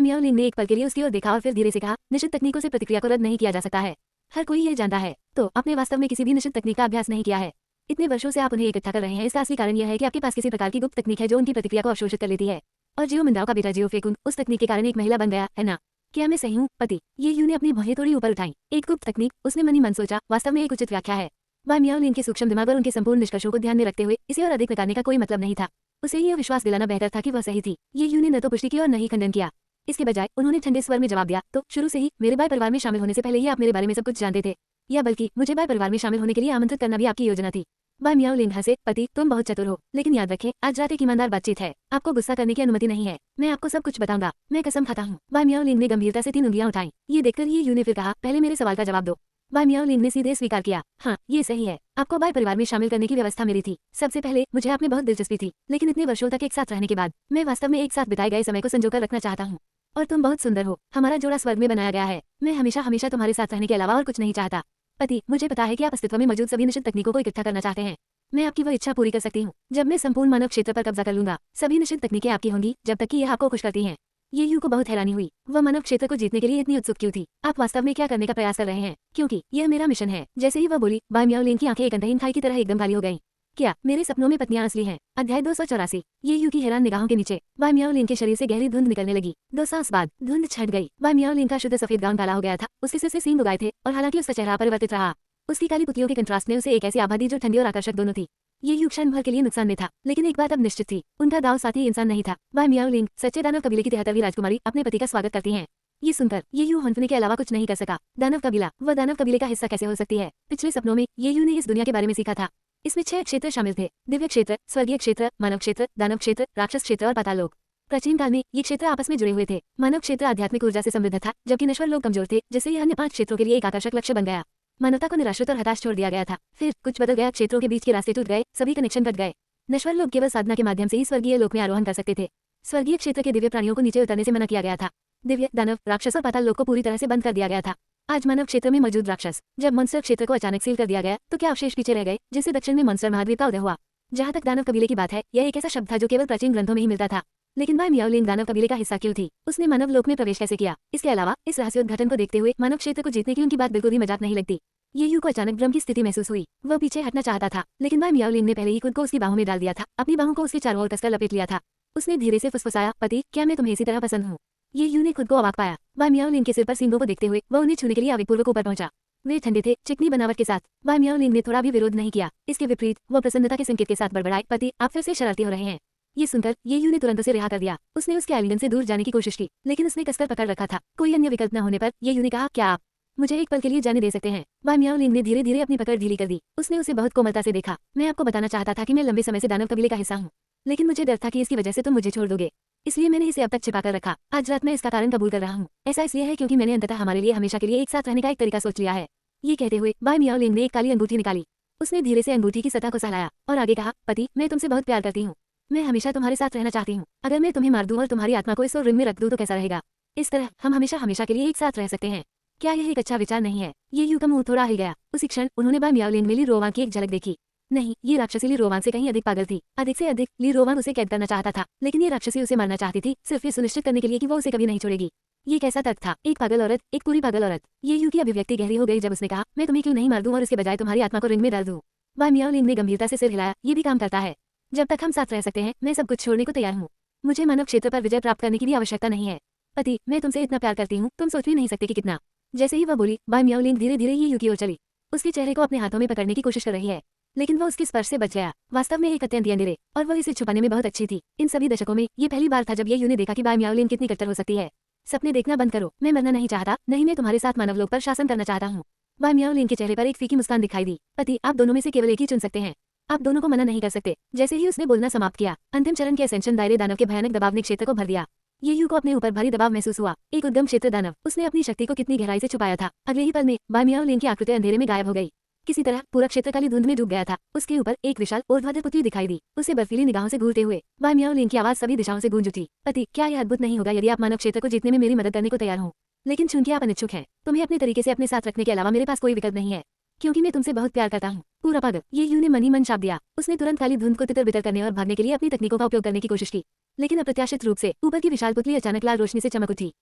मियाओलिन ने एक पल के लिए उसकी ओर देखा और फिर धीरे से कहा, निश्चित तकनीकों से प्रतिक्रिया को रद्द नहीं किया जा सकता है। हर कोई ये जानता है। तो आपने वास्तव में किसी भी निश्चित तकनीक का अभ्यास नहीं किया है। इतने वर्षों से आप उन्हें इकट्ठा कर रहे हैं। इसका असली कारण यह है कि आपके पास किसी प्रकार की गुप्त तकनीक है जो उनकी प्रतिक्रिया को अवशोषित कर लेती है। और जियो मिंदाओ का बेटा जियो फेकुन उस तकनीक के कारण एक महिला बन गया, है ना? क्या मैं सही हूँ पति? ये यू ने अपनी भौहें थोड़ी ऊपर उठाई। एक गुप्त तकनीक, उसने मन ही मन सोचा, वास्तव में एक उचित व्याख्या है। बाय मियाओलिन के सूक्ष्म दिमाग और उनके संपूर्ण निष्कर्षों को ध्यान में रखते हुए इसे और अधिक निकालने का कोई मतलब नहीं था। उसे यह विश्वास दिलाना बेहतर था कि वह सही थी। ये यू ने न तो पुष्टि की और न ही खंडन किया। इसके बजाय उन्होंने ठंडे स्वर में जवाब दिया, तो शुरू से ही मेरे बाय परिवार में शामिल होने से पहले ही आप मेरे बारे में सब कुछ जानते थे, या बल्कि मुझे बाय परिवार में शामिल होने के लिए आमंत्रित करना भी आपकी योजना थी। बाय मियाओलिन हंसे, पति, तुम बहुत चतुर हो, लेकिन याद रखें आज रात एक ईमानदार बातचीत है। आपको गुस्सा करने की अनुमति नहीं है। मैं आपको सब कुछ बताऊंगा, मैं कसम खाता हूँ। बाय मियाओलिन ने गंभीरता से 3 उंगलियां उठाई। ये देखकर ये यू ने फिर कहा, पहले मेरे सवाल का जवाब दो। बाय मियाओलिन ने सीधे स्वीकार किया, हाँ ये सही है। आपको बाय परिवार में शामिल करने की व्यवस्था मेरी थी। सबसे पहले मुझे आप में बहुत दिलचस्पी थी, लेकिन इतने वर्षों तक एक साथ रहने के बाद मैं वास्तव में एक साथ बिताए गए समय को संजोकर रखना चाहता हूँ। और तुम बहुत सुंदर हो। हमारा जोड़ा स्वर्ग में बनाया गया है। मैं हमेशा हमेशा तुम्हारे साथ रहने के अलावा और कुछ नहीं चाहता। पति, मुझे पता है कि आप अस्तित्व में मौजूद सभी निश्चित तकनीकों को इकट्ठा करना चाहते हैं। मैं आपकी वह इच्छा पूरी कर सकती हूँ। जब मैं संपूर्ण मानव क्षेत्र पर कब्जा कर लूंगा, सभी निश्चित तकनीकें आपकी होंगी, जब तक कि यह आपको खुश करती हैं। ये यू को बहुत हैरानी हुई, वह मानव क्षेत्र को जीतने के लिए इतनी उत्सुक क्यों थी। आप वास्तव में क्या करने का प्रयास कर रहे हैं? क्योंकि यह मेरा मिशन है। जैसे ही वह बोली, बाय मियाओलिंग की आंखें एक अंतहीन खाई की तरह एकदम खाली हो गईं। क्या मेरे सपनों में पत्नियां असली हैं? अध्याय 284। ये यू की हैरान निगाहों के नीचे बाय मियाओलिंग के शरीर से गहरी धुंध निकलने लगी। 2 सांस बाद धुंध छट गई। बाय मियाओलिंग का शुद्ध सफेद गाउन काला हो गया था, उसके सिर से सींग उगाए थे और हालांकि उसका चेहरा परिवर्तित रहा, उसकी काली पुतलियों के कंट्रास्ट ने उसे एक ऐसी आभा दी जो ठंडी और आकर्षक दोनों थी। ये यू क्षण भर के लिए नुकसान में था, लेकिन एक बात अब निश्चित थी, उनका दाव साथी इंसान नहीं था। बाय मियाओलिंग सच्चे दानव कबीले की 73वीं राजकुमारी अपने पति का स्वागत करती हैं। ये सुनकर ये यू हंफने के अलावा कुछ नहीं कर सका। दानव कबीला, वह दानव कबीले का हिस्सा कैसे हो सकती है? पिछले सपनों में ये यू ने इस दुनिया के बारे में सीखा था। इसमें 6 क्षेत्र शामिल थे, दिव्य क्षेत्र, स्वर्गीय क्षेत्र, मानव क्षेत्र, दानव क्षेत्र, राक्षस क्षेत्र और पाताल लोक। प्राचीन काल में ये क्षेत्र आपस में जुड़े हुए थे। मानव क्षेत्र आध्यात्मिक ऊर्जा से समृद्ध था, जबकि नश्वर लोग कमजोर थे, जिससे यह अन्य 5 क्षेत्रों के लिए एक आकर्षक लक्ष्य बन गया। मानवता को निराश्रित और हताश छोड़ दिया गया था। फिर कुछ बदल गया, क्षेत्रों के बीच के रास्ते टूट गए, सभी कनेक्शन कट गए। नश्वर लोग केवल साधना के माध्यम से ही स्वर्गीय लोक में आरोहण कर सकते थे। स्वर्गीय क्षेत्र के दिव्य प्राणियों को नीचे उतरने से मना किया गया था। दिव्य, दानव, राक्षस और पाताल लोक को पूरी तरह से बंद कर दिया गया था। आज मानव क्षेत्र में मौजूद राक्षस, जब मॉन्स्टर क्षेत्र को अचानक सील कर दिया गया, तो क्या अवशेष पीछे रह गए, जिससे दक्षिण में मॉन्स्टर महाद्वीप का उदय हुआ। जहां तक दानव कबीले की बात है, यह एक ऐसा शब्द था जो केवल प्राचीन ग्रंथों में ही मिलता था। लेकिन बाय मियाओलिंग दानव कबीले का हिस्सा क्यों थी? उसने मानव लोक में प्रवेश कैसे किया? इसके अलावा इस रहस्योद्घाटन को देखते हुए मानव क्षेत्र को जीतने की उनकी बात बिल्कुल भी मजाक नहीं लगती। ये यू को अचानक भ्रम की स्थिति महसूस हुई। वह पीछे हटना चाहता था, लेकिन बाय मियाओलिंग ने पहले ही खुद को उसकी बाहों में डाल दिया था, अपनी बाहों को उसके चारों ओर कसकर लपेट लिया था। उसने धीरे से फुसफुसाया, पति, क्या मैं तुम्हें इसी तरह पसंद हूँ? ये यू ने खुद को अवाक पाया। बाय मियाओलिंग के सिर पर सींगों को देखते हुए वह उन्हें छूने के लिए आवेगपूर्वक ऊपर पहुंचा। वे ठंडे थे, चिकनी बनावट के साथ। बाय मियाओलिंग ने थोड़ा भी विरोध नहीं किया। इसके विपरीत वह प्रसन्नता के संकेत के साथ बड़बड़ाए, पति, आप फिर से शरारती हो रहे हैं। ये सुनकर ये यू ने तुरंत उसे रिहा कर दिया। उसने उसके आलिंगन से दूर जाने की कोशिश की, लेकिन उसने कसकर पकड़ रखा था। कोई अन्य विकल्प न होने पर ये यू ने कहा, क्या आप मुझे एक पल के लिए जाने दे सकते हैं? बाय मियाओलिंग ने धीरे धीरे अपनी पकड़ ढीली कर दी। उसने उसे बहुत कोमलता से देखा। मैं आपको बताना चाहता था कि मैं लंबे समय से दानव कबीले का हिस्सा हूँ, लेकिन मुझे डर था कि इसकी वजह से तुम मुझे छोड़ दोगे, इसलिए मैंने इसे अब तक छिपाकर रखा। आज रात मैं इसका कारण कबूल कर रहा हूँ। ऐसा इसलिए है क्योंकि मैंने अंततः हमारे लिए हमेशा के लिए एक साथ रहने का एक तरीका सोच लिया है। ये कहते हुए बाय मियाओलिंग ने एक काली अंगूठी निकाली। उसने धीरे से अंगूठी की सतह को सहलाया और आगे कहा, पति, मैं तुमसे बहुत प्यार करती हूँ। मैं हमेशा तुम्हारे साथ रहना चाहती हूँ। अगर मैं तुम्हें मार दूं और तुम्हारी आत्मा को इस रिंग में रख दूं तो कैसा रहेगा? इस तरह हम हमेशा हमेशा के लिए एक साथ रह सकते हैं। क्या यह एक अच्छा विचार नहीं है? ये यू का मुंह थोड़ा हिल गया। उसी क्षण उन्होंने बाय मियाओलिंग में ली रोवांग की एक झलक देखी। नहीं, ये राक्षसी ली रोवांग से कहीं अधिक पागल थी। अधिक से अधिक ली रोवांग उसे कैद करना चाहता था, लेकिन ये राक्षसी उसे मारना चाहती थी, सिर्फ ये सुनिश्चित करने के लिए कि वो उसे कभी नहीं छोड़ेगी। ये कैसा तर्क था? एक पागल औरत, एक पूरी पागल औरत। ये यू की अभिव्यक्ति गहरी हो गई जब उसने कहा, मैं तुम्हें क्यों नहीं मार दूं और इसके बजाय तुम्हारी आत्मा को रिंग में डाल दूं। बाय मियाओलिंग ने गंभीरता से सिर हिलाया। ये भी काम करता है। जब तक हम साथ रह सकते हैं, मैं सब कुछ छोड़ने को तैयार हूँ। मुझे मानव क्षेत्र पर विजय प्राप्त करने की भी आवश्यकता नहीं है। पति, मैं तुमसे इतना प्यार करती हूँ, तुम सोच भी नहीं सकते कि कितना। जैसे ही वह बोली, बाय मियाओलिंग धीरे धीरे ये यू की ओर चली। उसके चेहरे को अपने हाथों में पकड़ने की कोशिश कर रही है, लेकिन वह उसके स्पर्श से बच गया। वास्तव में एक अत्यंत अंधेरे, और वह इसे छुपाने में बहुत अच्छी थी। इन सभी दशकों में ये पहली बार था जब ये यू ने देखा कि बाय मियाओलिंग कितनी कट्टर हो सकती है। सपने देखना बंद करो। मैं मरना नहीं चाहता, नहीं मैं तुम्हारे साथ मानव लोक पर शासन करना चाहता हूँ। बाय मियाओलिंग के चेहरे पर एक फीकी मुस्कान दिखाई दी। पति, आप दोनों में से केवल एक ही चुन सकते हैं। आप दोनों को मना नहीं कर सकते। जैसे ही उसने बोलना समाप्त किया, अंतिम चरण के असेंशन दायरे दानव के भयानक दबाव ने क्षेत्र को भर दिया। ये यू को अपने ऊपर भारी दबाव महसूस हुआ। एक उद्गम क्षेत्र दानव, उसने अपनी शक्ति को कितनी गहराई से छुपाया था। अगले ही पल में बाय मियाओलिंग की आकृति अंधेरे में गायब हो गई। किसी तरह पूरा क्षेत्र काली धुंध में डूब गया था। उसके ऊपर एक विशाल ऊर्ध्वाधर पृथ्वी दिखाई दी। उसे बर्फीली निगाहों से घूरते हुए बाय मियाओलिंग की आवाज सभी दिशाओं से गूंज उठी। पति, क्या यह अद्भुत नहीं होगा यदि आप मानव क्षेत्र को जीतने में मेरी मदद करने को तैयार हो? लेकिन चूंकि आप अनिच्छुक हैं, तुम्हें अपने तरीके से अपने साथ रखने के अलावा मेरे पास कोई विकल्प नहीं है, क्योंकि मैं तुमसे बहुत प्यार करता हूँ। पूरा पागल, ये यू ने मन ही मन शाप दिया। उसने तुरंत काली धुंध को तितर बितर करने और भागने के लिए अपनी तकनीकों का उपयोग करने की कोशिश की, लेकिन अप्रत्याशित रूप से ऊपर की विशाल पुतली अचानक लाल रोशनी से चमक उठी।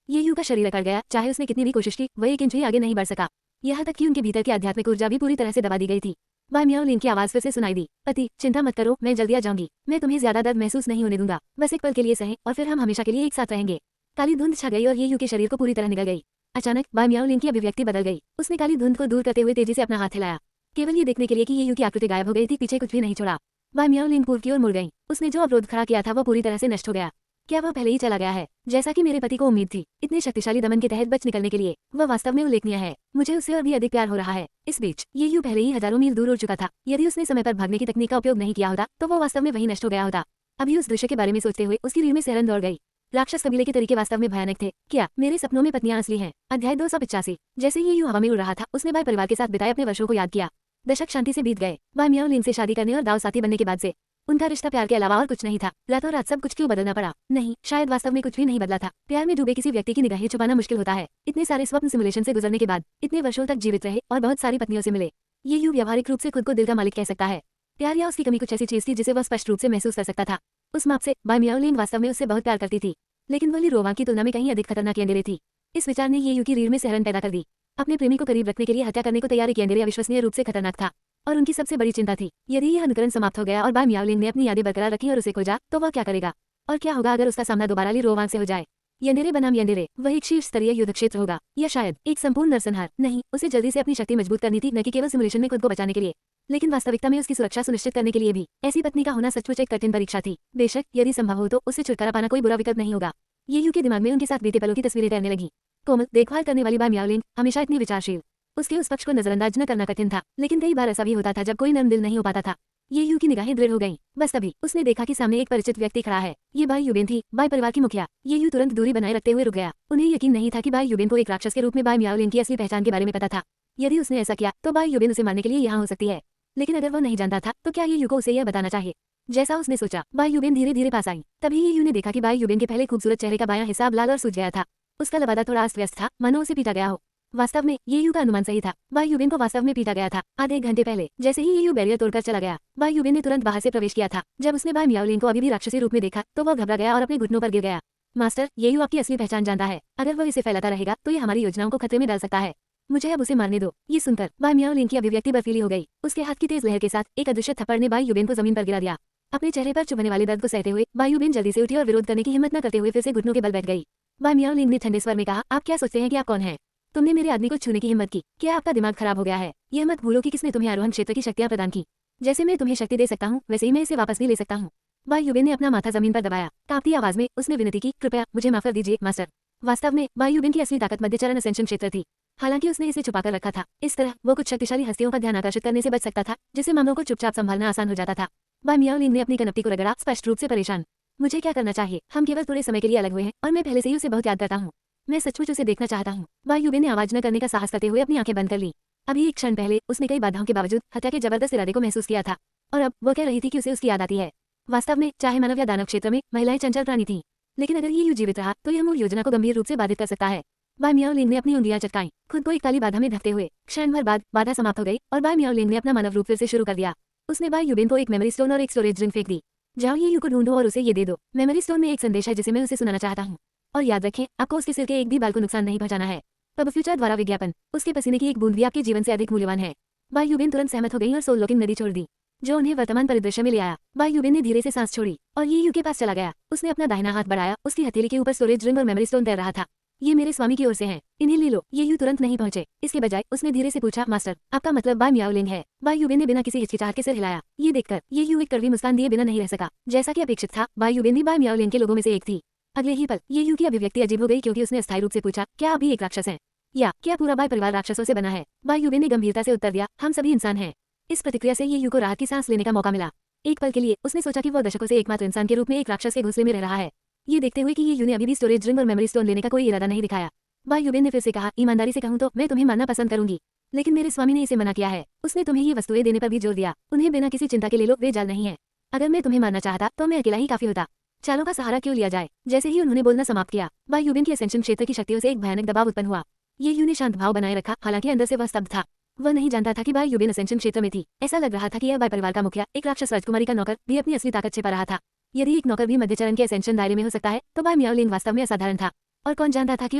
ये यू का शरीर अकड़ गया। चाहे उसने कितनी भी कोशिश की, वह एक इंच भी आगे नहीं बढ़ सका। यहाँ तक कि उनके भीतर की आध्यात्मिक ऊर्जा भी पूरी तरह से दबा दी गई थी। बाय मियाओलिंग की आवाज फिर से सुनाई दी। पति, चिंता मत करो, मैं जल्दी आ जाऊंगी। मैं तुम्हें ज्यादा दर्द महसूस नहीं होने दूंगा। बस एक पल के लिए सहें और फिर हम हमेशा के लिए एक साथ रहेंगे। काली धुंध छा गई और ये यू के शरीर को पूरी तरह निगल गई। अचानक बाय मियाओलिंग की अभिव्यक्ति बदल गई। उसने काली धुंध को दूर करते हुए तेजी से अपना हाथ हिलाया, केवल ये देखने के लिए कि ये यू की आकृति गायब हो गई थी। पीछे कुछ भी नहीं छोड़ा। बाय मियाओलिंग पूर्व की ओर मुड़ गई। उसने जो अवरोध खड़ा किया था वो पूरी तरह से नष्ट हो गया। क्या वह पहले ही चला गया है, जैसा कि मेरे पति को उम्मीद थी? इतने शक्तिशाली दमन के तहत बच निकलने के लिए वह वास्तव में उल्लेखनीय है। मुझे उससे और भी अधिक प्यार हो रहा है। इस बीच ये यू पहले ही हजारों मील दूर उड़ चुका था। यदि उसने समय पर भागने की तकनीक का उपयोग नहीं किया होता तो वो वास्तव में वही नष्ट हो गया होता। अभी उस दृश्य के बारे में सोचते हुए उसकी रीढ़ में सिहरन दौड़ गई। राक्षस कबीले के तरीके वास्तव में भयानक थे। क्या मेरे सपनों में पत्नियां असली हैं? अध्याय 285। जैसे ही ये यू हवा में उड़ रहा था, उसने बाय परिवार के साथ बिताए अपने वर्षों को याद किया। दशक शांति से बीत गए। बाय मियाओलिंग से शादी करने और दाव साथी बनने के बाद से उनका रिश्ता प्यार के अलावा और कुछ नहीं था। रातों रात सब कुछ क्यों बदलना पड़ा? नहीं, शायद वास्तव में कुछ भी नहीं बदला था। प्यार में डूबे किसी व्यक्ति की निगाहें छुपाना मुश्किल होता है। इतने सारे स्वप्न सिमुलेशन से गुजरने के बाद, इतने वर्षों तक जीवित रहे और बहुत सारी पत्नियों से मिले, ये यू व्यावहारिक रूप से खुद को दिल का मालिक कह सकता है। प्यार या उसकी कमी कुछ ऐसी चीज थी जिसे वह स्पष्ट रूप से महसूस कर सकता था। उस माप से बाई मियाओलिंग वास्तव में उससे बहुत प्यार करती थी, लेकिन वह ली रोवांग की तुलना में कहीं अधिक खतरनाक यंडेरे थी। इस विचार ने ये यू की रीढ़ में सहरन पैदा कर दी। अपने प्रेमी को करीब रखने के लिए हत्या करने को तैयार एक यंडेरे अविश्वसनीय रूप से खतरनाक था, और उनकी सबसे बड़ी चिंता थी यदि यह अनुकरण समाप्त हो गया और बाई मियाओलिंग ने अपनी यादें बरकरार रखी और उसे खोजा तो वह क्या करेगा, और क्या होगा अगर उसका सामना दोबारा ली रोवांग से हो जाए। यंडेरे बनाम यंडेरे, वह एक शीर्ष स्तरीय युद्ध क्षेत्र होगा, या शायद एक संपूर्ण नरसंहार। नहीं, उसे जल्दी से अपनी शक्ति मजबूत करनी थी, न कि केवल सिमुलेशन में खुद को बचाने के लिए, लेकिन वास्तविकता में उसकी सुरक्षा सुनिश्चित करने के लिए भी। ऐसी पत्नी का होना सचमुच एक कठिन परीक्षा थी। बेशक यदि संभव हो तो उससे छुटकारा पाना कोई बुरा विकल्प नहीं होगा। ये यू के दिमाग में उनके साथ बीते पलों की तस्वीरें तैरने लगी। कोमल देखभाल करने वाली बाई मियाओलिंग, हमेशा इतनी विचारशील। उसके उस पक्ष को नजरअंदाज न करना कठिन था, लेकिन कई बार ऐसा भी होता था जब कोई नर्म दिल नहीं हो पाता था। ये यू की निगाहें दृढ़ हो गईं। बस तभी उसने देखा कि सामने एक परिचित व्यक्ति खड़ा है। ये बाई युबेन थी, बाई परिवार की मुखिया। ये यू तुरंत दूरी बनाए रखते हुए रुक गया। उन्हें यकीन नहीं था कि बाई युबेन को एक राक्षस के रूप में बाई मियाओलिंग की असली पहचान के बारे में पता था। यदि उसने ऐसा किया तो बाई युबेन उसे मारने के लिए यहाँ हो सकती है, लेकिन अगर वह नहीं जानता था तो क्या ये यू को उसे यह बताना चाहिए। जैसा उसने सोचा, बाई युबेन धीरे धीरे पास आई। तभी ये यू ने देखा कि बाई युबेन के पहले खूबसूरत चेहरे का बायां हिस्सा अब लाल और सूज गया था। उसका लबादा थोड़ा अस्त व्यस्त था, मानो उसे पीटा गया हो। वास्तव में ये यू का अनुमान सही था। बाई युबेन को वास्तव में पीटा गया था आधे एक घंटे पहले। जैसे ही ये यू बैरियर तोड़कर चला गया, बाई युबेन ने तुरंत बाहर से प्रवेश किया था। जब उसने बाई मियाओलिंग को अभी भी राक्षसी रूप में देखा तो वह घबरा गया और अपने घुटनों पर गिर गया। मास्टर, ये यू आपकी असली पहचान जानता है। अगर वह इसे फैलाता रहेगा तो ये हमारी योजनाओं को खतरे में डाल सकता है। मुझे अब उसे मारने दो। ये सुनकर बाई मियाओलिंग की अभिव्यक्ति बर्फीली हो गई। उसके हाथ की तेज लहर के साथ एक अदृश्य थप्पड़ ने बाई युबेन को जमीन पर गिरा दिया। अपने चेहरे पर चुभने वाले दर्द को सहते हुए बाई युबेन जल्दी से उठी और विरोध करने की हिम्मत न करते हुए फिर से घुटनों के बल बैठ गई। बाई मियाओलिंग ने ठंडे स्वर में कहा, आप क्या सोचते हैं कि आप कौन हैं? तुमने मेरे आदमी को छूने की हिम्मत की। क्या आपका दिमाग खराब हो गया है? यह मत भूलो कि किसने तुम्हें आरोहण क्षेत्र की शक्तियां प्रदान की। जैसे मैं तुम्हें शक्ति दे सकता हूँ वैसे ही मैं इसे वापस भी ले सकता हूँ। बाई युबेन ने अपना माथा जमीन पर दबाया। कांपती आवाज में उसने विनती की, कृपया मुझे माफ कर दीजिए मास्टर। वास्तव में बाई युबेन की असली ताकत मध्यचरण असेंशन क्षेत्र थी। हालांकि उसने इसे छुपाकर रखा था। इस तरह वो कुछ शक्तिशाली हस्तियों का ध्यान आकर्षित करने से बच सकता था, जिससे मामलों को चुपचाप संभालना आसान हो जाता था। बाई मियाओलिंग ने अपनी कनपटी को रगड़ा, स्पष्ट रूप से परेशान। मुझे क्या करना चाहिए? हम केवल थोड़े समय के लिए अलग हुए हैं और मैं पहले से ही उसे बहुत याद करता हूँ। मैं सचमुच उसे देखना चाहता हूँ। बाई युबेन ने आवाज न करने का साहस करते हुए अपनी आंखें बंद कर ली। अभी एक क्षण पहले उसने कई बाधाओं के बावजूद हत्या के जबरदस्त इरादे को महसूस किया था, और अब वो कह रही थी कि उसे उसकी याद आती है। वास्तव में चाहे मानव या दानव क्षेत्र में महिलाएं चंचल प्राणी थीं, लेकिन अगर ये यू जीवित रहा तो यह मूल योजना को गंभीर रूप से बाधित कर सकता है। बाई मियाओलिंग ने अपनी उंगलियां चटकाईं, खुद को एक काली बाधा में ढकते हुए। क्षण भर बाद बाधा समाप्त हो गई और बाई मियाओलिंग ने अपना मानव रूप फिर से शुरू कर दिया। उसने बाई युबेन को एक मेमोरी स्टोन और एक स्टोरेज रिंग फेंक दी। जाओ ये यू को ढूंढो और उसे ये दे दो। मेमोरी स्टोन में एक संदेश है जिसे मैं उसे सुनाना चाहता हूँ, और याद रखें आपको उसके सिर के एक भी बाल को नुकसान नहीं पहुंचाना है। अब फ्यूचर द्वारा विज्ञापन, उसके पसीने की एक बूंद भी आपके जीवन से अधिक मूल्यवान है। बाई युबेन तुरंत सहमत हो गई और सोल लोकिंग नदी छोड़ दी, जो उन्हें वर्तमान परिदृश्य में ले आया। बाई युबेन ने धीरे से सांस छोड़ी और ये यू के पास चला गया। उसने अपना दाहिना हाथ बढ़ाया। उसकी हथेली के ऊपर स्टोरेज रिंग और मेमोरी स्टोन तैर रहा था। ये मेरे स्वामी की ओर से हैं, इन्हें ले लो। ये यू तुरंत नहीं पहुंचे। इसके बजाय उसने धीरे से पूछा, मास्टर आपका मतलब बाई मियाओलिंग है? बाई युबेन ने बिना किसी हिचकिचाहट के सिर हिलाया। ये देखकर ये यू एक कड़वी मुस्कान दिए बिना नहीं रह सका। जैसा कि अपेक्षित था, बाई युबेन भी बाई मियाओलिंग के लोगों में से एक थी। अगले ही पल ये यू की अभिव्यक्ति अजीब हो गई, क्योंकि उसने अस्थायी रूप से पूछा, क्या आप भी एक राक्षस हैं, या क्या पूरा बाई परिवार राक्षसों से बना है? बाई युबेन ने गंभीरता से उत्तर दिया, हम सभी इंसान हैं। इस प्रतिक्रिया से ये यू को राहत की सांस लेने का मौका मिला। एक पल के लिए उसने सोचा कि वो दशकों से एकमात्र इंसान के रूप में एक राक्षस के घोंसले में रह रहा है। ये देखते हुए कि ये यू ने अभी भी स्टोरेज रिंग और मेमोरी स्टोन लेने का कोई इरादा नहीं दिखाया, बाई युबेन ने फिर से कहा, ईमानदारी से कहूँ तो मैं तुम्हें मारना पसंद करूंगी, लेकिन मेरे स्वामी ने इसे मना किया है। उसने तुम्हें ये वस्तुएं देने पर भी जोर दिया। उन्हें बिना किसी चिंता के ले लो, वे जाल नहीं है। अगर मैं तुम्हें मारना चाहता तो मैं अकेला ही काफी होता। चालों का सहारा क्यों लिया जाए? जैसे ही उन्होंने बोलना समाप्त किया, बाई युबेन की असेंशन क्षेत्र की शक्तियों से एक भयानक दबाव उत्पन्न हुआ। ये यू ने शांत भाव बनाए रखा, हालांकि अंदर से वह स्तब्ध था। वह नहीं जानता था कि बाई युबेन असेंशन क्षेत्र में थी। ऐसा लग रहा था कि यह बाई परिवार का मुखिया, एक राक्षस राजकुमारी का नौकर, भी अपनी असली ताकत छिपा रहा था। यदि एक नौकर भी मध्यचरण के असेंशन दायरे में हो सकता है तो बाई मियाओलिंग वास्तव में असाधारण था। और कौन जानता था कि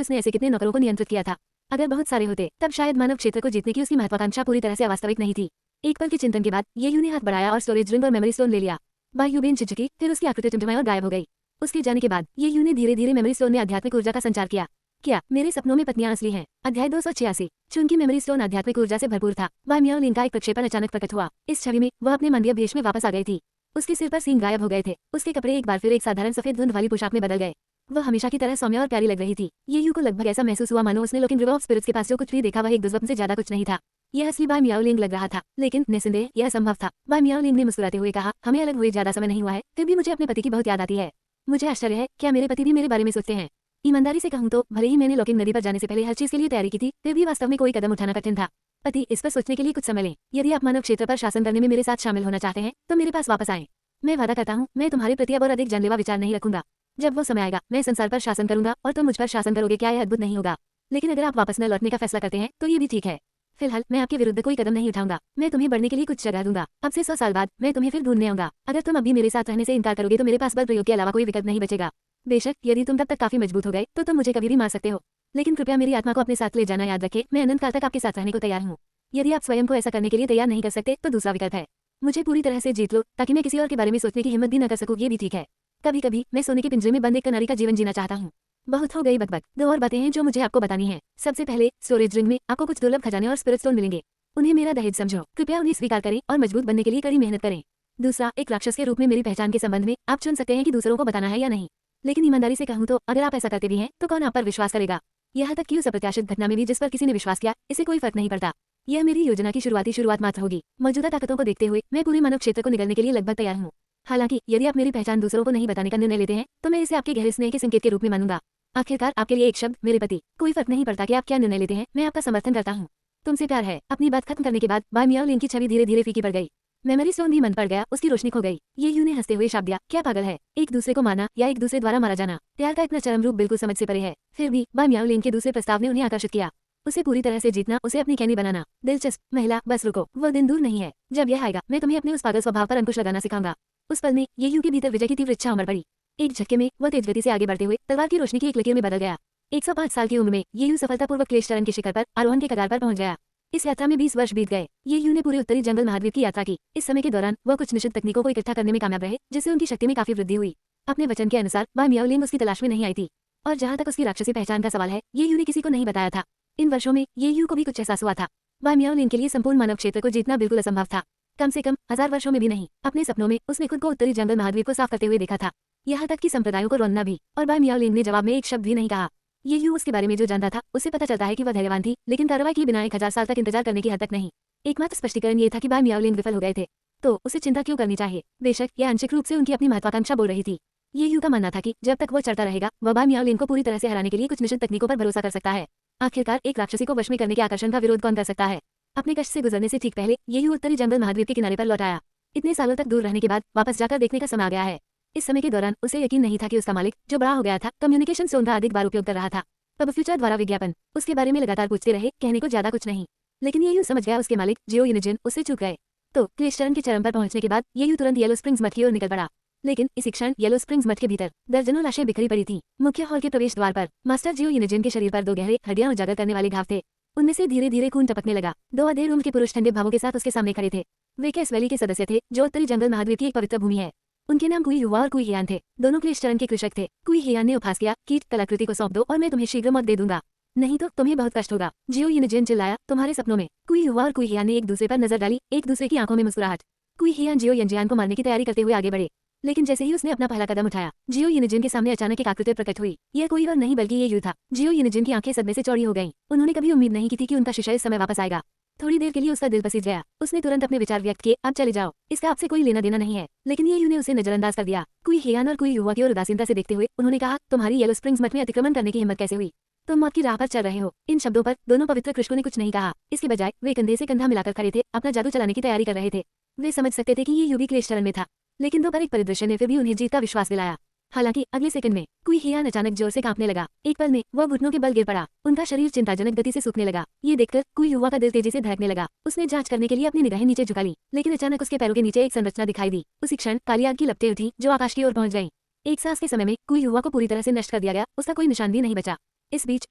उसने ऐसे कितने नौकरों को नियंत्रित किया था। अगर बहुत सारे होते तब शायद मानव क्षेत्र को जीतने की उसकी महत्वाकांक्षा पूरी तरह से अवास्तविक नहीं थी। एक पल के चिंतन के बाद ये यू ने हाथ बढ़ाया और स्टोरेज रिंग और मेमोरी स्टोन ले लिया। बाई युबेन झिझकी, फिर उसकी आकृति टिमटिमाई और गायब हो गई। उसके जाने के बाद ये यू ने धीरे धीरे मेमोरी स्टोन में आध्यात्मिक ऊर्जा का संचार किया। क्या मेरे सपनों में पत्नियां असली हैं? अध्याय 286। चूंकि मेमोरी स्टोन आध्यात्मिक ऊर्जा से भरपूर था, बाई मियाओलिंग का एक प्रक्षेपण अचानक प्रकट हुआ। इस छवि में वह अपने मानवीय भेष में वापस आ गई थी। उसके सिर पर सींग गायब हो गए थे। उसके कपड़े एक बार फिर एक साधारण सफेद धुंध वाली पोशाक में बदल गए। वह हमेशा की तरह सौम्य और प्यारी लग रही थी। ये यू को लगभग ऐसा महसूस हुआ मानो उसने लोकिंग रिवर ऑफ स्पिरिट्स के पास जो कुछ भी देखा वह एक दुष्स्वप्न से ज्यादा कुछ नहीं था। यह असली बाई मियाओलिंग लग रहा था, लेकिन निस्संदेह यह असंभव था। बाई मियाओलिंग ने मुस्कुराते हुए कहा, हमें अलग हुए ज्यादा समय नहीं हुआ है, फिर भी मुझे अपने पति की बहुत याद आती है। मुझे आश्चर्य है, क्या मेरे पति भी मेरे बारे में सोचते हैं? ईमानदारी से कहूँ तो भले ही मैंने लोकिंग नदी पर जाने से पहले हर चीज के लिए तैयारी की थी, फिर भी वास्तव में कोई कदम उठाना कठिन था। पति, इस पर सोचने के लिए कुछ समय लें। यदि आप मानव क्षेत्र पर शासन करने में मेरे साथ शामिल होना चाहते हैं तो मेरे पास वापस आएं। मैं वादा करता हूँ, मैं तुम्हारे प्रति अब और अधिक जानलेवा विचार नहीं रखूंगा। जब वो समय आएगा मैं संसार पर शासन करूंगा और तुम मुझ पर शासन करोगे। क्या यह अद्भुत नहीं होगा? लेकिन अगर आप वापस न लौटने का फैसला करते हैं तो ये भी ठीक है। फिलहाल मैं आपके विरुद्ध कोई कदम नहीं उठाऊंगा। मैं तुम्हें बढ़ने के लिए कुछ जगह दूंगा। अब से 100 साल बाद मैं तुम्हें फिर ढूंढने आऊंगा। अगर तुम अभी मेरे साथ रहने से इनकार करोगे तो मेरे पास बल प्रयोग के अलावा कोई विकल्प नहीं बचेगा। बेशक यदि तुम तब तक काफी मजबूत हो गए तो तुम मुझे कभी भी मार सकते हो, लेकिन कृपया मेरी आत्मा को अपने साथ ले जाना याद रखें। मैं अनंत काल तक आपके साथ रहने को तैयार हूँ। यदि आप स्वयं को ऐसा करने के लिए तैयार नहीं कर सकते तो दूसरा विकल्प है, मुझे पूरी तरह से जीत लो ताकि मैं किसी और के बारे में सोचने की हिम्मत भी न कर सकूं। ये भी ठीक है। कभी कभी मैं सोने के पिंजरे में बंद एक नारी का जीवन जीना चाहता हूँ। बहुत हो गई बकबक। 2 और बातें हैं जो मुझे आपको बतानी है। सबसे पहले, स्टोरेज रिंग में आपको कुछ दुर्लभ खजाने और स्पिरिट स्टोन मिलेंगे। उन्हें मेरा दहेज समझो। कृपया उन्हें स्वीकार करें और मजबूत बनने के लिए कड़ी मेहनत करें। दूसरा, एक राक्षस के रूप में मेरी पहचान के संबंध में आप चुन सकते हैं कि दूसरों को बताना है या नहीं, लेकिन ईमानदारी से कहूँ तो अगर आप ऐसा करते भी हैं तो कौन आप पर विश्वास करेगा। यहाँ तक कि उस अप्रत्याशित घटना में भी जिस पर किसी ने विश्वास किया, इससे कोई फर्क नहीं पड़ता। यह मेरी योजना की शुरुआत मात्र होगी। मौजूदा ताकतों को देखते हुए मैं पूरे मानव क्षेत्र को निगलने के लिए लगभग तैयार हूँ। हालांकि यदि आप मेरी पहचान दूसरों को नहीं बताने का निर्णय लेते हैं तो मैं इसे आपके गहरे स्नेह के संकेत के रूप में मानूंगा। आखिरकार आपके लिए एक शब्द, मेरे पति। कोई फर्क नहीं पड़ता कि आप क्या निर्णय लेते हैं, मैं आपका समर्थन करता हूँ। तुमसे प्यार है। अपनी बात खत्म करने के बाद बाय मियाओ लिन की छवि धीरे धीरे फीकी पड़ गई। मेमोरी स्टोन भी मन पड़ गया, उसकी रोशनी खो गई। ये यूं ने हंसते हुए शाप दिया, क्या पागल है, एक दूसरे को मारना या एक दूसरे द्वारा मारा जाना। प्यार का इतना चरम रूप बिल्कुल समझ से परे है। फिर भी बाय मियाओ लिन के दूसरे प्रस्ताव ने उन्हें आकर्षित किया। उसे पूरी तरह से जीतना, उसे अपनी कहनी बनाना। दिलचस्प महिला, बस रुको, वो दिन दूर नहीं है जब यह आएगा मैं तुम्हें अपने उस पागल स्वभाव पर अंकुश लगाना सिखाऊंगा। उस पल में ये यूं के भीतर विजय की तीव्र इच्छा उमड़ पड़ी। एक झटके में वह तेज गति से आगे बढ़ते हुए तलवार की रोशनी की एक लकीर में बदल गया। 105 साल की उम्र में ये यूं सफलतापूर्वक क्लेश चरण के शिखर पर आरोहण के कगार पर पहुंच गया। इस यात्रा में 20 वर्ष बीत गए। ये यूं ने पूरे उत्तरी जंगल महाद्वीप की यात्रा की। इस समय के दौरान वह कुछ निश्चित तकनीकों को इकट्ठा करने में कामयाब रहे, जिससे उनकी शक्ति में काफी वृद्धि हुई। अपने वचन के अनुसार बाय मियाओ लिन उसकी तलाश में नहीं आई थी, और जहाँ तक उसकी राक्षसी पहचान का सवाल है, ये यूं ने किसी को नहीं बताया था। इन वर्षों में ये यूं को भी कुछ एहसास हुआ था। बाय मियाओ लिन के लिए संपूर्ण मानव क्षेत्र को जीतना बिल्कुल असंभव था। कम से कम 1000 वर्षों में भी नहीं। अपने सपनों में उसने खुद को उत्तरी जंगल महाद्वीप को साफ करते हुए देखा था, यहाँ तक कि संप्रदायों को रोनना भी। और बाय मियाओ लिन ने जवाब में एक शब्द भी नहीं कहा। ये यूं उसके बारे में जो जानता था उससे पता चलता है कि वह धैर्यवान थी, लेकिन कार्रवाई किए बिना 1000 साल तक इंतजार करने की हद तक नहीं। एकमात्र स्पष्टीकरण ये था कि बाय मियाओ लिन विफल हो गए थे, तो उसे चिंता क्यों करनी चाहिए। बेशक यह आंशिक रूप से उनकी अपनी महत्वाकांक्षा बोल रही थी। ये यूं का मानना था कि जब तक वो चढ़ता रहेगा वह बाय मियाओ लिन को पूरी तरह से हराने के लिए कुछ निश्चित तकनीकों पर भरोसा कर सकता है। आखिरकार एक राक्षसी को वश में करने के आकर्षण का विरोध कौन कर सकता है। अपने कष्ट से गुजरने से ठीक पहले ये यूं उत्तरी जंगल महाद्वीप के किनारे पर लौट आया। इतने सालों तक दूर रहने के बाद वापस जाकर देखने का समय आ गया है। इस समय के दौरान उसे यकीन नहीं था कि उसका मालिक, जो बड़ा हो गया था, कम्युनिकेशन स्टोन का अधिक बार उपयोग कर रहा था। पब फ्यूचर द्वारा विज्ञापन उसके बारे में लगातार पूछते रहे, कहने को ज्यादा कुछ नहीं, लेकिन ये यूं समझ गया उसके मालिक जियो यूनिजिन उससे चूक गए। तो क्लेश चरण के चरम पर पहुंचने के बाद ये यूं तुरंत येलो स्प्रिंग्स मठ की ओर निकल पड़ा। लेकिन इसी क्षण येलो स्प्रिंग्स मठ के भीतर दर्जनों लाशें बिखरी पड़ी थीं। मुख्य हॉल के प्रवेश द्वार पर मास्टर जियो यूनिजिन के शरीर पर 2 गहरे हड्डियां उजागर करने वाले घाव थे। उनमें से धीरे धीरे खून टपकने लगा। 2 अधेड़ उम्र के पुरुष ठंडे भावों के साथ उसके सामने खड़े थे। वे कैस वैली के सदस्य थे, जो उत्तरी जंगल महाद्वीप की एक पवित्र भूमि है। उनके नाम कुई युवा और कुई हियान थे। दोनों क्लेश चरण के कृषक थे। कुई हियान ने उपहास किया, कीट कलाकृति को सौंप दो और मैं तुम्हें शीघ्र मौत दे दूंगा, नहीं तो तुम्हें बहुत कष्ट होगा। जियो यूनिजिन चिल्लाया, तुम्हारे सपनों में। कुई युवा और कुई हियान ने एक दूसरे पर नजर डाली, एक दूसरे की आंखों में मुस्कुराहट। कुई हियान जियो यंजियान को मारने की तैयारी करते हुए आगे बढ़े, लेकिन जैसे ही उसने अपना पहला कदम उठाया, जियो यूनिजिन के सामने अचानक एक आकृति प्रकट हुई। यह कोई और नहीं बल्कि ये यूं था। जियो यूनिजिन की आंखें सदमे से चौड़ी हो गईं। उन्होंने कभी उम्मीद नहीं की थी कि उनका शिष्य इस समय वापस आएगा। थोड़ी देर के लिए उसका दिल पसीज गया। उसने तुरंत अपने विचार व्यक्त किए, अब चले जाओ, इसका आपसे कोई लेना देना नहीं है। लेकिन ये यूं ने उसे नजरअंदाज कर दिया। कुई हियान और कुई युवा की ओर उदासीनता से देखते हुए उन्होंने कहा, तुम्हारी येलो स्प्रिंग्स मठ में अतिक्रमण करने की हिम्मत कैसे हुई? तुम मौत की राह पर चल रहे हो। इन शब्दों पर दोनों पवित्र कृषकों ने कुछ नहीं कहा। इसके बजाय वे कंधे से कंधा मिलाकर खड़े थे, अपना जादू चलाने की तैयारी कर रहे थे। वे समझ सकते थे कि ये यूं भी क्लेश चरण में था, लेकिन दोपहर एक परिदृश्य ने फिर भी उन्हें जीत का विश्वास दिलाया। हालांकि अगले सेकंड में कुई हियान अचानक जोर से कांपने लगा। एक पल में वह घुटनों के बल गिर पड़ा। उनका शरीर चिंताजनक गति से सूखने लगा। ये देखकर कुई युवा का दिल तेजी से धड़कने लगा। उसने जांच करने के लिए अपनी निगाहें नीचे झुका ली, लेकिन अचानक उसके पैरों के नीचे एक संरचना दिखाई दी। उसी क्षण काली आग की लपटें उठी जो आकाश की ओर पहुंच गईं। एक सांस के समय में कुई युवा को पूरी तरह से नष्ट कर दिया गया। उसका कोई निशान भी नहीं बचा। इस बीच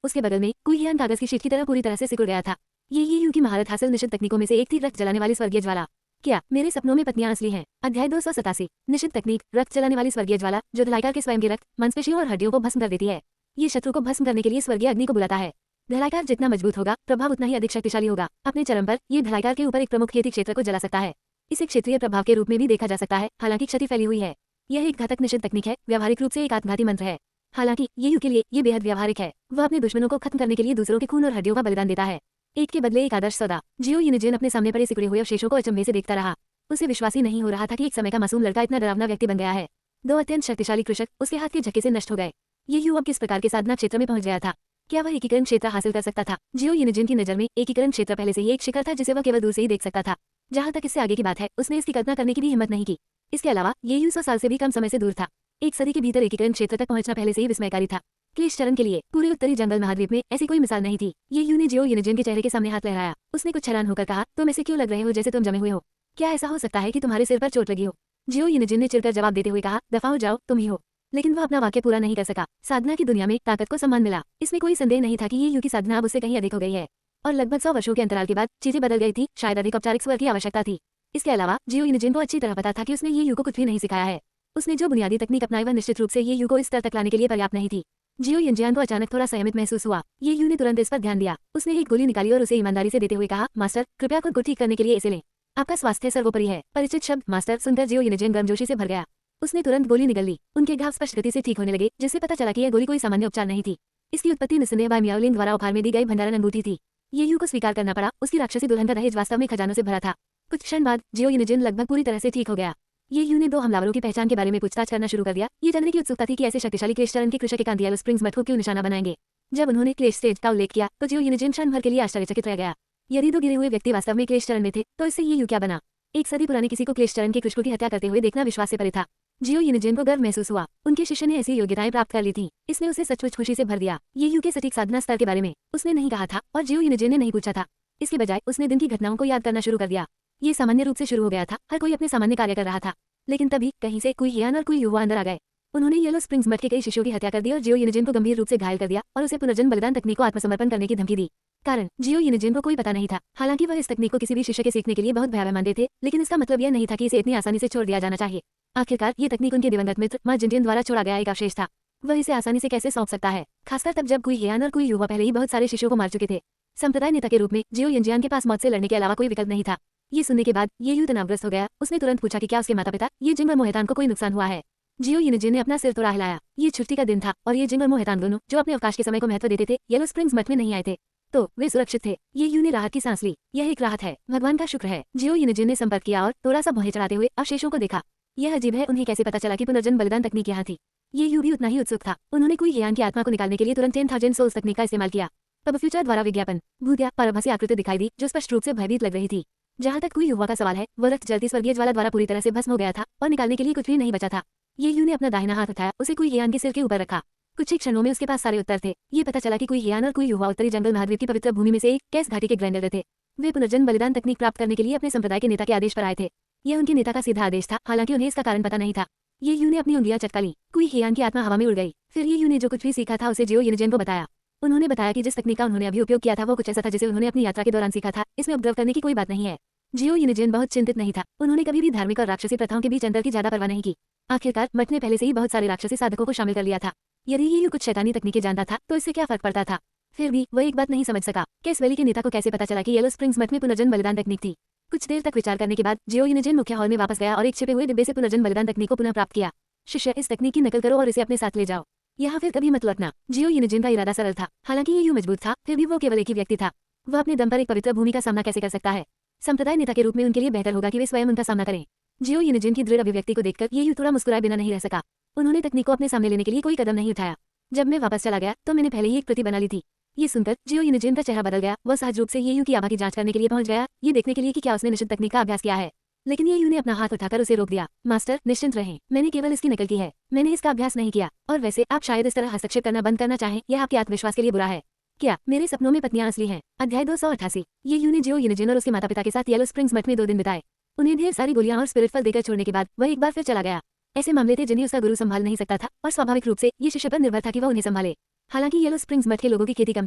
उसके बगल में कुई हियान कागज की शीट की तरह पूरी तरह से सिकुड़ गया था। ये यूं की महारत हासिल निश्चित तकनीकों में से एक थी, रक्त जलाने वाली स्वर्गीय ज्वाला। क्या मेरे सपनों में पत्नियां असली हैं? अध्याय 287। निश्चित तकनीक, रक्त जलाने वाली स्वर्गीय ज्वाला, जो धलाइकार के स्वयं के रक्त, मांसपेशियों और हड्डियों को भस्म कर देती है। ये शत्रु को भस्म करने के लिए स्वर्गीय अग्नि को बुलाता है। धलाइकार जितना मजबूत होगा, प्रभाव उतना ही अधिक शक्तिशाली होगा। अपने चरम पर ये धलाइकार के ऊपर एक प्रमुख खेती क्षेत्र को जला सकता है। इसे क्षेत्रीय प्रभाव के रूप में भी देखा जा सकता है, हालांकि क्षति फैली हुई है। यह एक घातक निश्चित तकनीक है, व्यावहारिक रूप से एक आत्मघाती मंत्र है। हालांकि ये के लिए ये बेहद व्यावहारिक है। वह अपने दुश्मनों को खत्म करने के लिए दूसरों के खून और हड्डियों का बलिदान देता है, एक के बदले एक आदर्श सौदा। जियो यूनिजिन अपने सामने पड़े सिकुड़े हुए अवशेषों को अचंभे से देखता रहा। उसे विश्वास ही नहीं हो रहा था कि एक समय का मासूम लड़का इतना डरावना व्यक्ति बन गया है। 2 अत्यंत शक्तिशाली कृषक उसके हाथ के झटके से नष्ट हो गए। ये युवा अब किस प्रकार के साधना क्षेत्र में पहुंच गया था? क्या वह एकीकरण क्षेत्र हासिल कर सकता था? जियो यूनिजिन की नजर में एकीकरण क्षेत्र पहले से ही एक शिखर था जिसे वह केवल दूर से ही देख सकता था। जहां तक इससे आगे की बात है, उसने इसकी कल्पना करने की भी हिम्मत नहीं की। इसके अलावा ये 100 साल से भी कम समय से दूर था। एक सदी के भीतर एकीकरण क्षेत्र तक पहुंचना पहले से ही विस्मयकारी था। क्लेश चरण के लिए पूरे उत्तरी जंगल महाद्वीप में ऐसी कोई मिसाल नहीं थी। ये यू ने जियो यूनिजिन के चेहरे के सामने हाथ लहराया। उसने कुछ हैरान होकर कहा, तुम ऐसे क्यों लग रहे हो जैसे तुम जमे हुए हो? क्या ऐसा हो सकता है कि तुम्हारे सिर पर चोट लगी हो? जियो यूनिजिन ने चिढ़कर जवाब देते हुए कहा, दफा हो जाओ, तुम ही हो। लेकिन वह अपना वाक्य पूरा नहीं कर सका। साधना की दुनिया में ताकत को सम्मान मिला। इसमें कोई संदेह नहीं था कि ये यू की साधना अब उससे कहीं अधिक हो गई है और लगभग 100 वर्षों के अंतराल के बाद चीजें बदल गई थी। शायद अधिक औपचारिक स्वर की आवश्यकता थी। इसके अलावा जियो यूनिजिन को अच्छी तरह पता था कि उसने ये यू को कुछ भी नहीं सिखाया है। उसने जो बुनियादी तकनीक अपनाई वह निश्चित रूप से ये यू को इस स्तर तक लाने के लिए पर्याप्त नहीं थी। जियो यंजियान को अचानक थोड़ा संयमित महसूस हुआ। ये यू ने तुरंत इस पर ध्यान दिया। उसने एक गोली निकाली और उसे ईमानदारी से देते हुए कहा, मास्टर कृपया खुद को ठीक करने के लिए इसे लें। आपका स्वास्थ्य सर्वोपरि है। परिचित शब्द मास्टर सुनकर जियो यूनिजिन गर्मजोशी से भर गया। उसने तुरंत गोली निगल ली। उनके घाव स्पष्ट गति से ठीक होने लगे, जिससे पता चला कि यह गोली कोई सामान्य उपचार नहीं थी। इसकी उत्पत्ति निस्संदेह बाय मियाओलिन द्वारा उपहार में दी गई भंडारण अंगूठी थी। ये यू को स्वीकार करना पड़ा। उसकी राक्षसी दुल्हन का दहेज वास्तव में खजानों से भरा था। कुछ क्षण बाद जियो यूनिजिन लगभग पूरी तरह से ठीक हो गया। ये यू ने 2 हमलावरों की पहचान के बारे में पूछताछ करना शुरू कर दिया। ये जानने की उत्सुकता थी कि ऐसे शक्तिशाली क्लेश चरण के कृषक एकांत येलो स्प्रिंग्स मठ को क्यों निशाना बनाएंगे। जब उन्होंने क्लेश स्टेज का उल्लेख किया तो जियो यूनिजिन क्षण भर के लिए आश्चर्यचकित रह गया। यदि 2 गिरे हुए व्यक्ति वास्तव में क्लेश चरण में थे तो इससे ये यू क्या बना? एक सदी पुराने किसी को क्लेश चरण के कृषकों की हत्या करते हुए देखना विश्वास से परे था। जियो यूनिजिन को गर्व महसूस हुआ। उनके शिष्य ने ऐसी योग्यताएं प्राप्त कर ली थी। इसने उसे सचमुच खुशी से भर दिया। ये यू के सटीक साधना स्तर के बारे में उसने नहीं कहा था और जियो यूनिजिन ने नहीं पूछा था। इसके बजाय उसने दिन की घटनाओं को याद करना शुरू कर दिया। ये सामान्य रूप से शुरू हो गया था। हर कोई अपने सामान्य कार्य कर रहा था। लेकिन तभी कहीं से कोई हियान और कोई युवा अंदर आ गए। उन्होंने येलो स्प्रिंग्स मठ के कई शिष्यों की हत्या कर दी और जियो यूनिजिन को गंभीर रूप से घायल कर दिया और उसे पुनर्जन्म बलिदान तकनीक को आत्मसमर्पण करने की धमकी दी। कारण जियो यूनिजिन को कोई पता नहीं था। हालांकि वह इस तकनीक को किसी भी शिष्य के सीखने के लिए बहुत भयावह मानते थे, लेकिन इसका मतलब यह नहीं था कि इसे इतनी आसानी से छोड़ दिया जाना चाहिए। आखिरकार ये तकनीक उनके दिवंगत मित्र माँ जिंटियन द्वारा छोड़ा गया एक अवशेष था। वह इसे आसानी से कैसे सौंप सकता है, खासकर तब जब कोई हियान और कोई युवा पहले ही बहुत सारे शिष्यों को मार चुके थे। संप्रदाय नेता के रूप में जियो यंजियान के पास मौत से लड़ने के अलावा कोई विकल्प नहीं था। ये सुनने के बाद ये यू तनावग्रस्त हो गया। उसने तुरंत पूछा कि क्या उसके माता पिता ये जिंग और मोहितान को कोई नुकसान हुआ है। जियो यूनिजिन ने अपना सिर थोड़ा हिलाया। ये छुट्टी का दिन था और ये जिंग और मोहितान दोनों जो अपने अवकाश के समय को महत्व देते थे येलो स्प्रिंग्स मठ में नहीं आए थे, तो वे सुरक्षित थे। ये यू ने राहत की सांस ली। यह एक राहत है, भगवान का शुक्र है। जियो यूनिजिन ने संपर्क किया और थोड़ा सा भौहें चढ़ाते हुए अवशेषों को देखा। यह अजीब है, उन्हें कैसे पता चला कि पुनर्जन्म बलिदान तकनीक यहाँ थी। ये यू भी उतना ही उत्सुक था। उन्होंने कोई हियान की आत्मा को निकालने के लिए तुरंत 10,000 सोल्स तकनीक का इस्तेमाल किया। तब फ्यूचर द्वारा विज्ञापन भूतिया पर आभासी आकृति दिखाई दी जो स्पष्ट रूप से भयभीत लग रही थी। जहाँ तक कोई युवा का सवाल है, वह रक्त जलती स्वर्गीय ज्वाला द्वारा पूरी तरह से भस्म हो गया था और निकालने के लिए कुछ भी नहीं बचा था। ये यू ने अपना दाहिना हाथ उठाया, उसे कोई हियान के सिर के ऊपर रखा। कुछ ही क्षणों में उसके पास सारे उत्तर थे। ये पता चला कि कोई हियान और कोई युवा उत्तरी जंगल महाद्वीप की पवित्र भूमि में से एक कैस घाटी के ग्रैंडर थे। वे पुनर्जन्म बलिदान तकनीक प्राप्त करने के लिए अपने संप्रदाय के नेता के आदेश पर आए थे। यह उनके नेता का सीधा आदेश था, हालांकि उन्हें इसका कारण पता नहीं था। ये यू ने अपनी उंगलियां चटका ली। कोई हियान की आत्मा हवा में उड़ गई। फिर ये यू ने जो कुछ भी सीखा था उसे जियो यूनिजिन को बताया। उन्होंने बताया कि जिस तकनीक का उन्होंने अभी उपयोग किया था वो कुछ ऐसा था जिसे उन्होंने अपनी यात्रा के दौरान सीखा था। इसमें उपद्रव करने की कोई बात नहीं है। जियो यूनिजिन बहुत चिंतित नहीं था। उन्होंने कभी भी धार्मिक और राक्षसी प्रथाओं के बीच अंतर की ज्यादा परवाह नहीं की। आखिरकार मठ ने पहले से ही बहुत सारे राक्षसी साधकों को शामिल कर लिया था। यदि ये कुछ शैतानी तकनीकें जानता था तो इससे क्या फर्क पड़ता था। फिर भी वह एक बात नहीं समझ सका, कैस वैली के नेता को कैसे पता चला कि येलो स्प्रिंग्स मठ में पुनर्जन्म बलिदान तकनीक थी। कुछ देर तक विचार करने के बाद जियो यूनिजिन मुख्य हॉल में वापस गया और एक छिपे हुए डिब्बे से पुनर्जन्म बलिदान तकनीक को पुनः प्राप्त किया। शिष्य, इस तकनीक की नकल करो और इसे अपने साथ ले जाओ। यहाँ फिर कभी मत लौटना। जियो यूनिजिन का इरादा सरल था। हालांकि ये यू मजबूत था, फिर भी वो केवल एक ही व्यक्ति था। वह अपने दम पर एक पवित्र भूमि का सामना कैसे कर सकता है। संप्रदाय नेता के रूप में उनके लिए बेहतर होगा कि वे स्वयं उनका सामना करें। जियो यूनिजिन की दृढ़ अभिव्यक्ति को देखकर ये यू थोड़ा मुस्कुराए बिना नहीं रह सका। उन्होंने तकनीक को अपने सामने लेने के लिए कोई कदम नहीं उठाया। जब मैं वापस चला गया तो मैंने पहले ही एक प्रति बना ली थी। ये सुनकर जियो यूनिजिन का चेहरा बदल गया। वह सहज रूप से ये यू की आभा की जांच करने के लिए पहुंच गया, ये देखने के लिए कि क्या उसने निश्चित तकनीक का अभ्यास किया है। लेकिन ये यू ने अपना हाथ उठाकर उसे रोक दिया। मास्टर, निश्चिंत रहें, मैंने केवल इसकी नकल की है, मैंने इसका अभ्यास नहीं किया। और वैसे आप शायद इस तरह हस्तक्षेप करना बंद करना चाहें, यह आपके आत्मविश्वास के लिए बुरा है। क्या मेरे सपनों में पत्नियां असली हैं? अध्याय 288। ये यू ने जियो यूनिजिन और उसके माता पिता के साथ येलो स्प्रिंग्स मठ में 2 दिन बिताए। उन्हें ढेर सारी गोलियां और स्पिरिट फल देकर छोड़ने के बाद वह एक बार फिर चला गया। ऐसे मामले थे जिन्हें उसका गुरु संभाल नहीं सकता था और स्वाभाविक रूप से ये शिष्य पर निर्भर था कि वह उन्हें संभाले। हालांकि येलो स्प्रिंग्स मठ के लोगों की खेती कम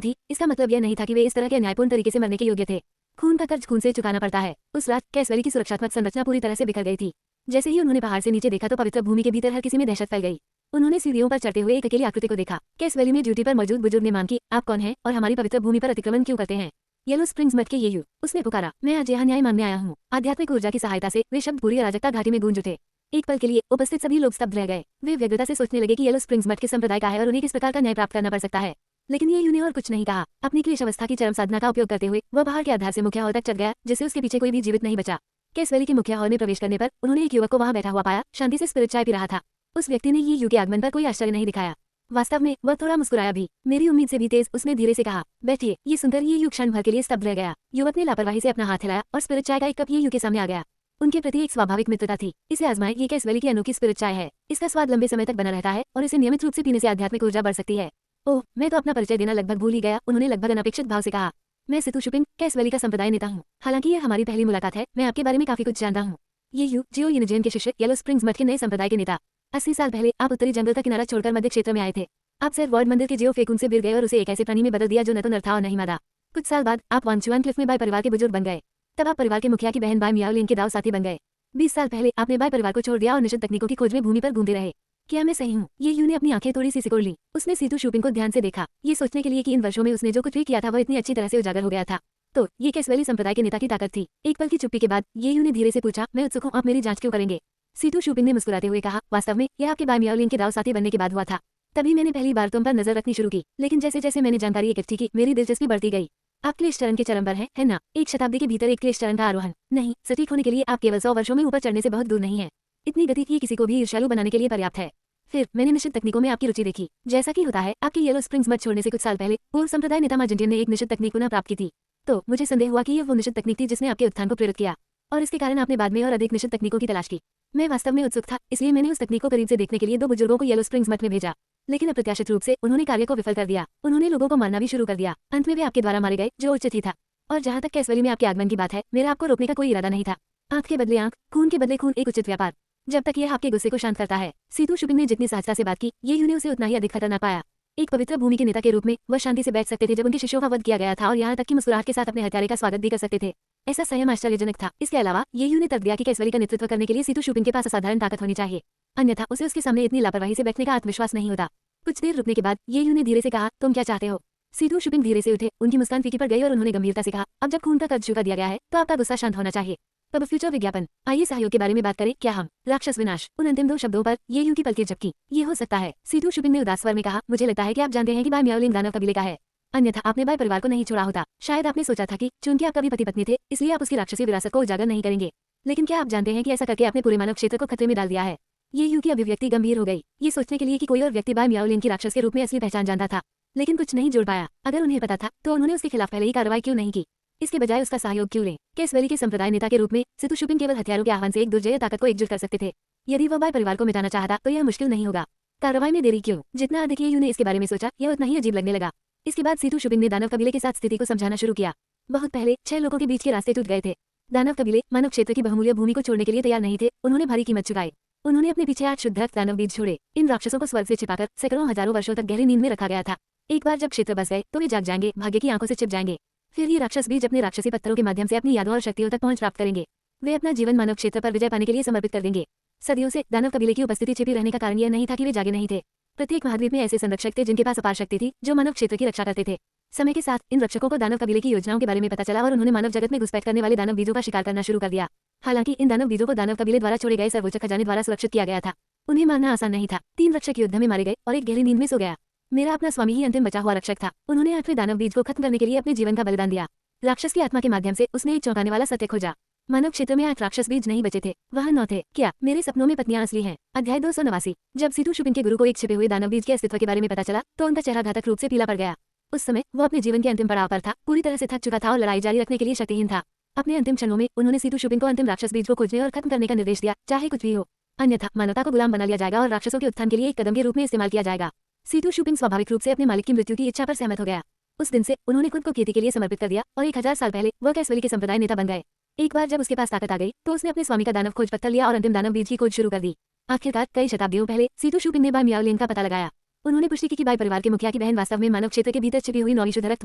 थी, इसका मतलब यह नहीं था कि वे इस तरह के न्यायपूर्ण तरीके से मरने के योग्य थे। खून का कर्ज खून से चुकाना पड़ता है। उस रात कैस वैली की सुरक्षात्मक संरचना पूरी तरह से बिखर गई थी। जैसे ही उन्होंने पहाड़ से नीचे देखा तो पवित्र भूमि के भीतर हर किसी में दहशत फैल गई। उन्होंने सीढ़ियों पर चढ़ते हुए एक अकेली आकृति को देखा। कैस वैली में ड्यूटी पर मौजूद बुजुर्ग ने मांग की, आप कौन हैं और हमारी पवित्र भूमि पर अतिक्रमण क्यों करते हैं? येलो स्प्रिंग्स मठ के ये यू, उसने पुकारा, मैं आज यहाँ न्याय मांगने आया हूँ। आध्यात्मिक ऊर्जा की सहायता से वे शब्द पूरी अराजकता घाटी में गूंज उठे। एक पल के लिए उपस्थित सभी लोग स्तब्ध रह गए। वे व्यग्रता से सोचने लगे कि येलो स्प्रिंग्स मठ के संप्रदाय का है और उन्हें किस प्रकार का न्याय प्राप्त करना पड़ सकता है। लेकिन ये यू ने और कुछ नहीं कहा। अपनी क्लेश अवस्था की चरम साधना का उपयोग करते हुए वह पहाड़ के आधार से मुख्य हॉल तक चढ़ गया, जिससे उसके पीछे कोई भी जीवित नहीं बचा। कैस वैली के मुख्य हॉल में प्रवेश करने पर उन्होंने एक युवक को वहां बैठा हुआ पाया, शांति से स्पिरिट चाय पी रहा था। उस व्यक्ति ने ये यू के आगमन पर कोई आश्चर्य नहीं दिखाया। वास्तव में वह थोड़ा मुस्कुराया भी। मेरी उम्मीद से भी तेज उसने धीरे से कहा, बैठिए। ये सुनकर ये यू क्षण भर के लिए स्तब्ध रह गया। युवक ने लापरवाही से अपना हाथ हिलाया और स्पिरिट चाय का एक कप ये यू के सामने आ गया। उनके प्रति एक स्वाभाविक मित्रता थी। इसे आजमाएं, ये कैस वैली की अनोखी स्पिरिट चाय है। इसका स्वाद लंबे समय तक बना रहता है और इसे नियमित रूप से पीने से आध्यात्मिक ऊर्जा बढ़ सकती है। ओह, मैं तो अपना परिचय देना लगभग भूल ही गया। उन्होंने लगभग अनपेक्षित भाव से कहा। मैं सितु शुपिंग, कैस वैली का संप्रदाय नेता हूँ। हालांकि यह हमारी पहली मुलाकात है, मैं आपके बारे में काफी कुछ जानता हूँ। ये जियो यूनिजेन के शिष्य, येलो स्प्रिंग्स मठ के नए संप्रदाय के नेता। 80 साल पहले आप उत्तरी जंगल का किनारा छोड़कर मध्य क्षेत्र में आए थे। आप सर वार्ड मंदिर के जियो फेकुन से गिर गए और उसे एक ऐसे प्राणी में बदल दिया जो न तो नर था और नहीं मादा। कुछ साल बाद आप वांगचुआन क्लिफ में बाय परिवार के बुजुर्ग बन गए। तब आप परिवार के मुखिया की बहन बाय मियाओलिन के दाव साथी बन गए। 20 साल पहले आपने बाय परिवार को छोड़ दिया और निश्चित तकनीकों की खोज में भूमि पर घूमते रहे। क्या मैं सही हूँ? ये यू ने अपनी आंखें थोड़ी सी सिकोड़ ली। उसने सितु शुपिंग को ध्यान से देखा, ये सोचने के लिए कि इन वर्षों में उसने जो कुछ भी किया था वह इतनी अच्छी तरह से उजागर हो गया था। तो ये कैस वैली संप्रदाय के नेता की ताकत थी। एक पल की चुप्पी के बाद ये यू ने धीरे से पूछा, मैं उत्सुक हूँ, आप मेरी जांच क्यों करेंगे? सितु शुपिंग ने मुस्कुराते हुए कहा, वास्तव में यह आपके बाय मियाओलिन के दाव साथी बनने के बाद हुआ था। तभी मैंने पहली बार तुम पर नजर रखनी शुरू की, लेकिन जैसे जैसे मैंने जानकारी इकट्ठी की मेरी दिलचस्पी बढ़ती गई। आप क्लेश चरण के चरम पर है ना? एक शताब्दी के भीतर एक क्लेश चरण का आरोहण नहीं, सटीक होने के लिए आप केवल 100 वर्षों में ऊपर चढ़ने से बहुत दूर नहीं है। इतनी गति की किसी को भी ईर्ष्यालु बनाने के लिए पर्याप्त है। फिर मैंने निश्चित तकनीकों में आपकी रुचि देखी। जैसा कि होता है, आपके येलो स्प्रिंग्स मठ छोड़ने से कुछ साल पहले पूर्व संप्रदाय नेता मार्जेंटियन ने एक निश्चित तकनीक पुनः प्राप्त की थी। तो मुझे संदेह हुआ कि यह वो निश्चित तकनीक थी जिसने आपके उत्थान को प्रेरित किया, और इसके कारण आपने बाद में और अधिक निश्चित तकनीकों की तलाश की। मैं वास्तव में उत्सुक था, इसलिए मैंने उस तकनीक को करीब से देखने के लिए 2 बुजुर्गों को येलो स्प्रिंग्स मठ में भेजा। लेकिन अप्रत्याशित रूप से उन्होंने कार्य को विफल कर दिया। उन्होंने लोगों को मारना भी शुरू कर दिया। अंत में वे आपके द्वारा मारे गए, जो उचित ही था। और जहाँ तक कैस वैली में आपके आगमन की बात है, मेरा आपको रोकने का कोई इरादा नहीं था। आंख के बदले आंख, खून के बदले खून, एक उचित व्यापार। जब तक यह आपके गुस्से को शांत करता है। सितु शुपिंग ने जितनी सहजता से बात की, ये यूने उसे उतना ही अधिक खतरनाक पाया। एक पवित्र भूमि के नेता के रूप में वह शांति से बैठ सकते थे जब उनके शिष्यों का वध किया गया था, और यहाँ तक कि मुस्कुराहट के साथ अपने हत्यारे का स्वागत भी कर सकते थे। ऐसा संयम आश्चर्यजनक था। इसके अलावा ये यूने तर्क दिया कि कैस वैली का नेतृत्व करने के लिए सितु शुपिंग के पास असाधारण ताकत होनी चाहिए, अन्यथा उसे उसके सामने इतनी लापरवाही से बैठने का आत्मविश्वास नहीं होता। कुछ देर रुकने के बाद ये यूने धीरे से कहा, तुम क्या चाहते हो? सितु शुपिंग धीरे से उठे, उनकी मुस्कान फीकी पड़ गई और उन्होंने गंभीरता से कहा, अब जब खून का कर्ज चुका दिया गया है तो आपका गुस्सा शांत होना चाहिए। तब फ्यूचर विज्ञापन, आइए सहयोग के बारे में बात करें। क्या हम राक्षस विनाश? उन अंतिम 2 शब्दों पर ये यूं की पलकें झपकी। ये हो सकता है, सितु शुपिंग ने उदास स्वर में कहा, मुझे लगता है कि आप जानते हैं कि बाय मियाओलिन दानव कबीले का है, अन्यथा आपने बाय परिवार को नहीं छोड़ा होता। शायद आपने सोचा था कि चूंकि आप कभी पति पत्नी थे, इसलिए आप उसकी राक्षसी विरासत को उजागर नहीं करेंगे। लेकिन क्या आप जानते हैं कि ऐसा करके आपने पूरे मानव क्षेत्र को खतरे में डाल दिया है? ये यूं की अभिव्यक्ति गंभीर हो गई, ये सोचने के लिए कि कोई और व्यक्ति बाय मियाओलिन की राक्षस के रूप में असली पहचान जानता था, लेकिन कुछ नहीं जोड़ पाया। अगर उन्हें पता था तो उन्होंने उसके खिलाफ पहले ही कार्रवाई क्यों नहीं की? इसके बजाय उसका सहयोग क्यों लें? कैस वैली के संप्रदाय नेता के रूप में सितु शुपिंग केवल हथियारों के आह्वान से एक दुर्जय ताकत को एकजुट कर सकते थे। यदि वह बाय परिवार को मिटाना चाहता तो यह मुश्किल नहीं होगा। कार्रवाई में देरी क्यों? जितना अधिक ये ने इसके बारे में सोचा, यह उतना ही अजीब लगने लगा। इसके बाद सितु शुपिंग ने दानव कबीले के साथ स्थिति को समझाना शुरू किया। बहुत पहले 6 लोगों के बीच के रास्ते टूट गए थे। दानव कबीले मानव क्षेत्र की बहुमूल्य भूमि को छोड़ने के लिए तैयार नहीं थे। उन्होंने भारी कीमत चुकाई। उन्होंने अपने पीछे 8 शुद्ध दानव बीज छोड़े। इन राक्षसों को स्वर्ग से छिपाकर सैकड़ों हजारों वर्षों तक गहरी नींद में रखा गया था। एक बार जब क्षेत्र बस गए तो वे जाग जाएंगे, भाग्य की आंखों से छिप जाएंगे। फिर ये राक्षस बीज अपने राक्षसी पत्थरों के माध्यम से अपनी यादों और शक्तियों तक पहुंच प्राप्त करेंगे। वे अपना जीवन मानव क्षेत्र पर विजय पाने के लिए समर्पित कर देंगे। सदियों से दानव कबीले की उपस्थिति छिपी रहने का कारण यह नहीं था कि वे जागे नहीं थे। प्रत्येक महाद्वीप में ऐसे संरक्षक थे जिनके पास अपार शक्ति थी, जो मानव क्षेत्र की रक्षा करते थे। समय के साथ इन रक्षकों को दानव कबीले की योजनाओं के बारे में पता चला और उन्होंने मानव जगत में घुसपैठ करने वाले दानव बीजों का शिकार करना शुरू कर दिया। हालांकि इन दानव बीजों को दानव कबीले द्वारा छोड़े गए सर्वोच्च खजाने द्वारा सुरक्षित किया गया था। उन्हें मारना आसान नहीं था। 3 रक्षक युद्ध में मारे गए और एक गहरी नींद में सो गया। मेरा अपना स्वामी ही अंतिम बचा हुआ रक्षक था। उन्होंने 8वें दानव बीज को खत्म करने के लिए अपने जीवन का बलिदान दिया। राक्षस की आत्मा के माध्यम से उसने एक चौंकाने वाला सत्य खोजा। मानव क्षेत्र में 8 राक्षस बीज नहीं बचे थे, वह 9 थे। क्या मेरे सपनों में पत्नियां असली हैं? अध्याय 289। जब सितु शुपिंग के गुरु को एक छिपे हुए दानव बीज के अस्तित्व के बारे में पता चला तो उनका चेहरा घातक रूप से पीला पड़ गया। उस समय वो अपने जीवन के अंतिम पड़ाव पर था, पूरी तरह से थक चुका था और लड़ाई जारी रखने के लिए शक्तिहीन था। अपने अंतिम क्षणों में उन्होंने सितु शुपिंग को अंतिम राक्षस बीज को खोजने और खत्म करने का निर्देश दिया, चाहे कुछ भी हो, अन्यथा मानवता को गुलाम बना लिया जाएगा और राक्षसों के उत्थान के लिए एक कदम के रूप में इस्तेमाल किया जाएगा। सितु शुपिंग स्वाभाविक रूप से अपने मालिक की मृत्यु की इच्छा पर सहमत हो गया। उस दिन से उन्होंने खुद को खेती के लिए समर्पित कर दिया और 1000 साल पहले वह कैस वैली के संप्रदाय नेता बन गए। एक बार जब उसके पास ताकत आ गई तो उसने अपने स्वामी का दानव खोज पत्थर लिया और अंतिम दानव बीज की खोज शुरू कर दी। आखिरकार कई शताब्दियों पहले सितु शुपिंग ने बाय मियाओलिन का पता लगाया। उन्होंने पुष्टि की कि बाय परिवार के मुखिया की बहन वास्तव में मानव क्षेत्र के भीतर छिपी हुई 9वीं शुद्ध रक्त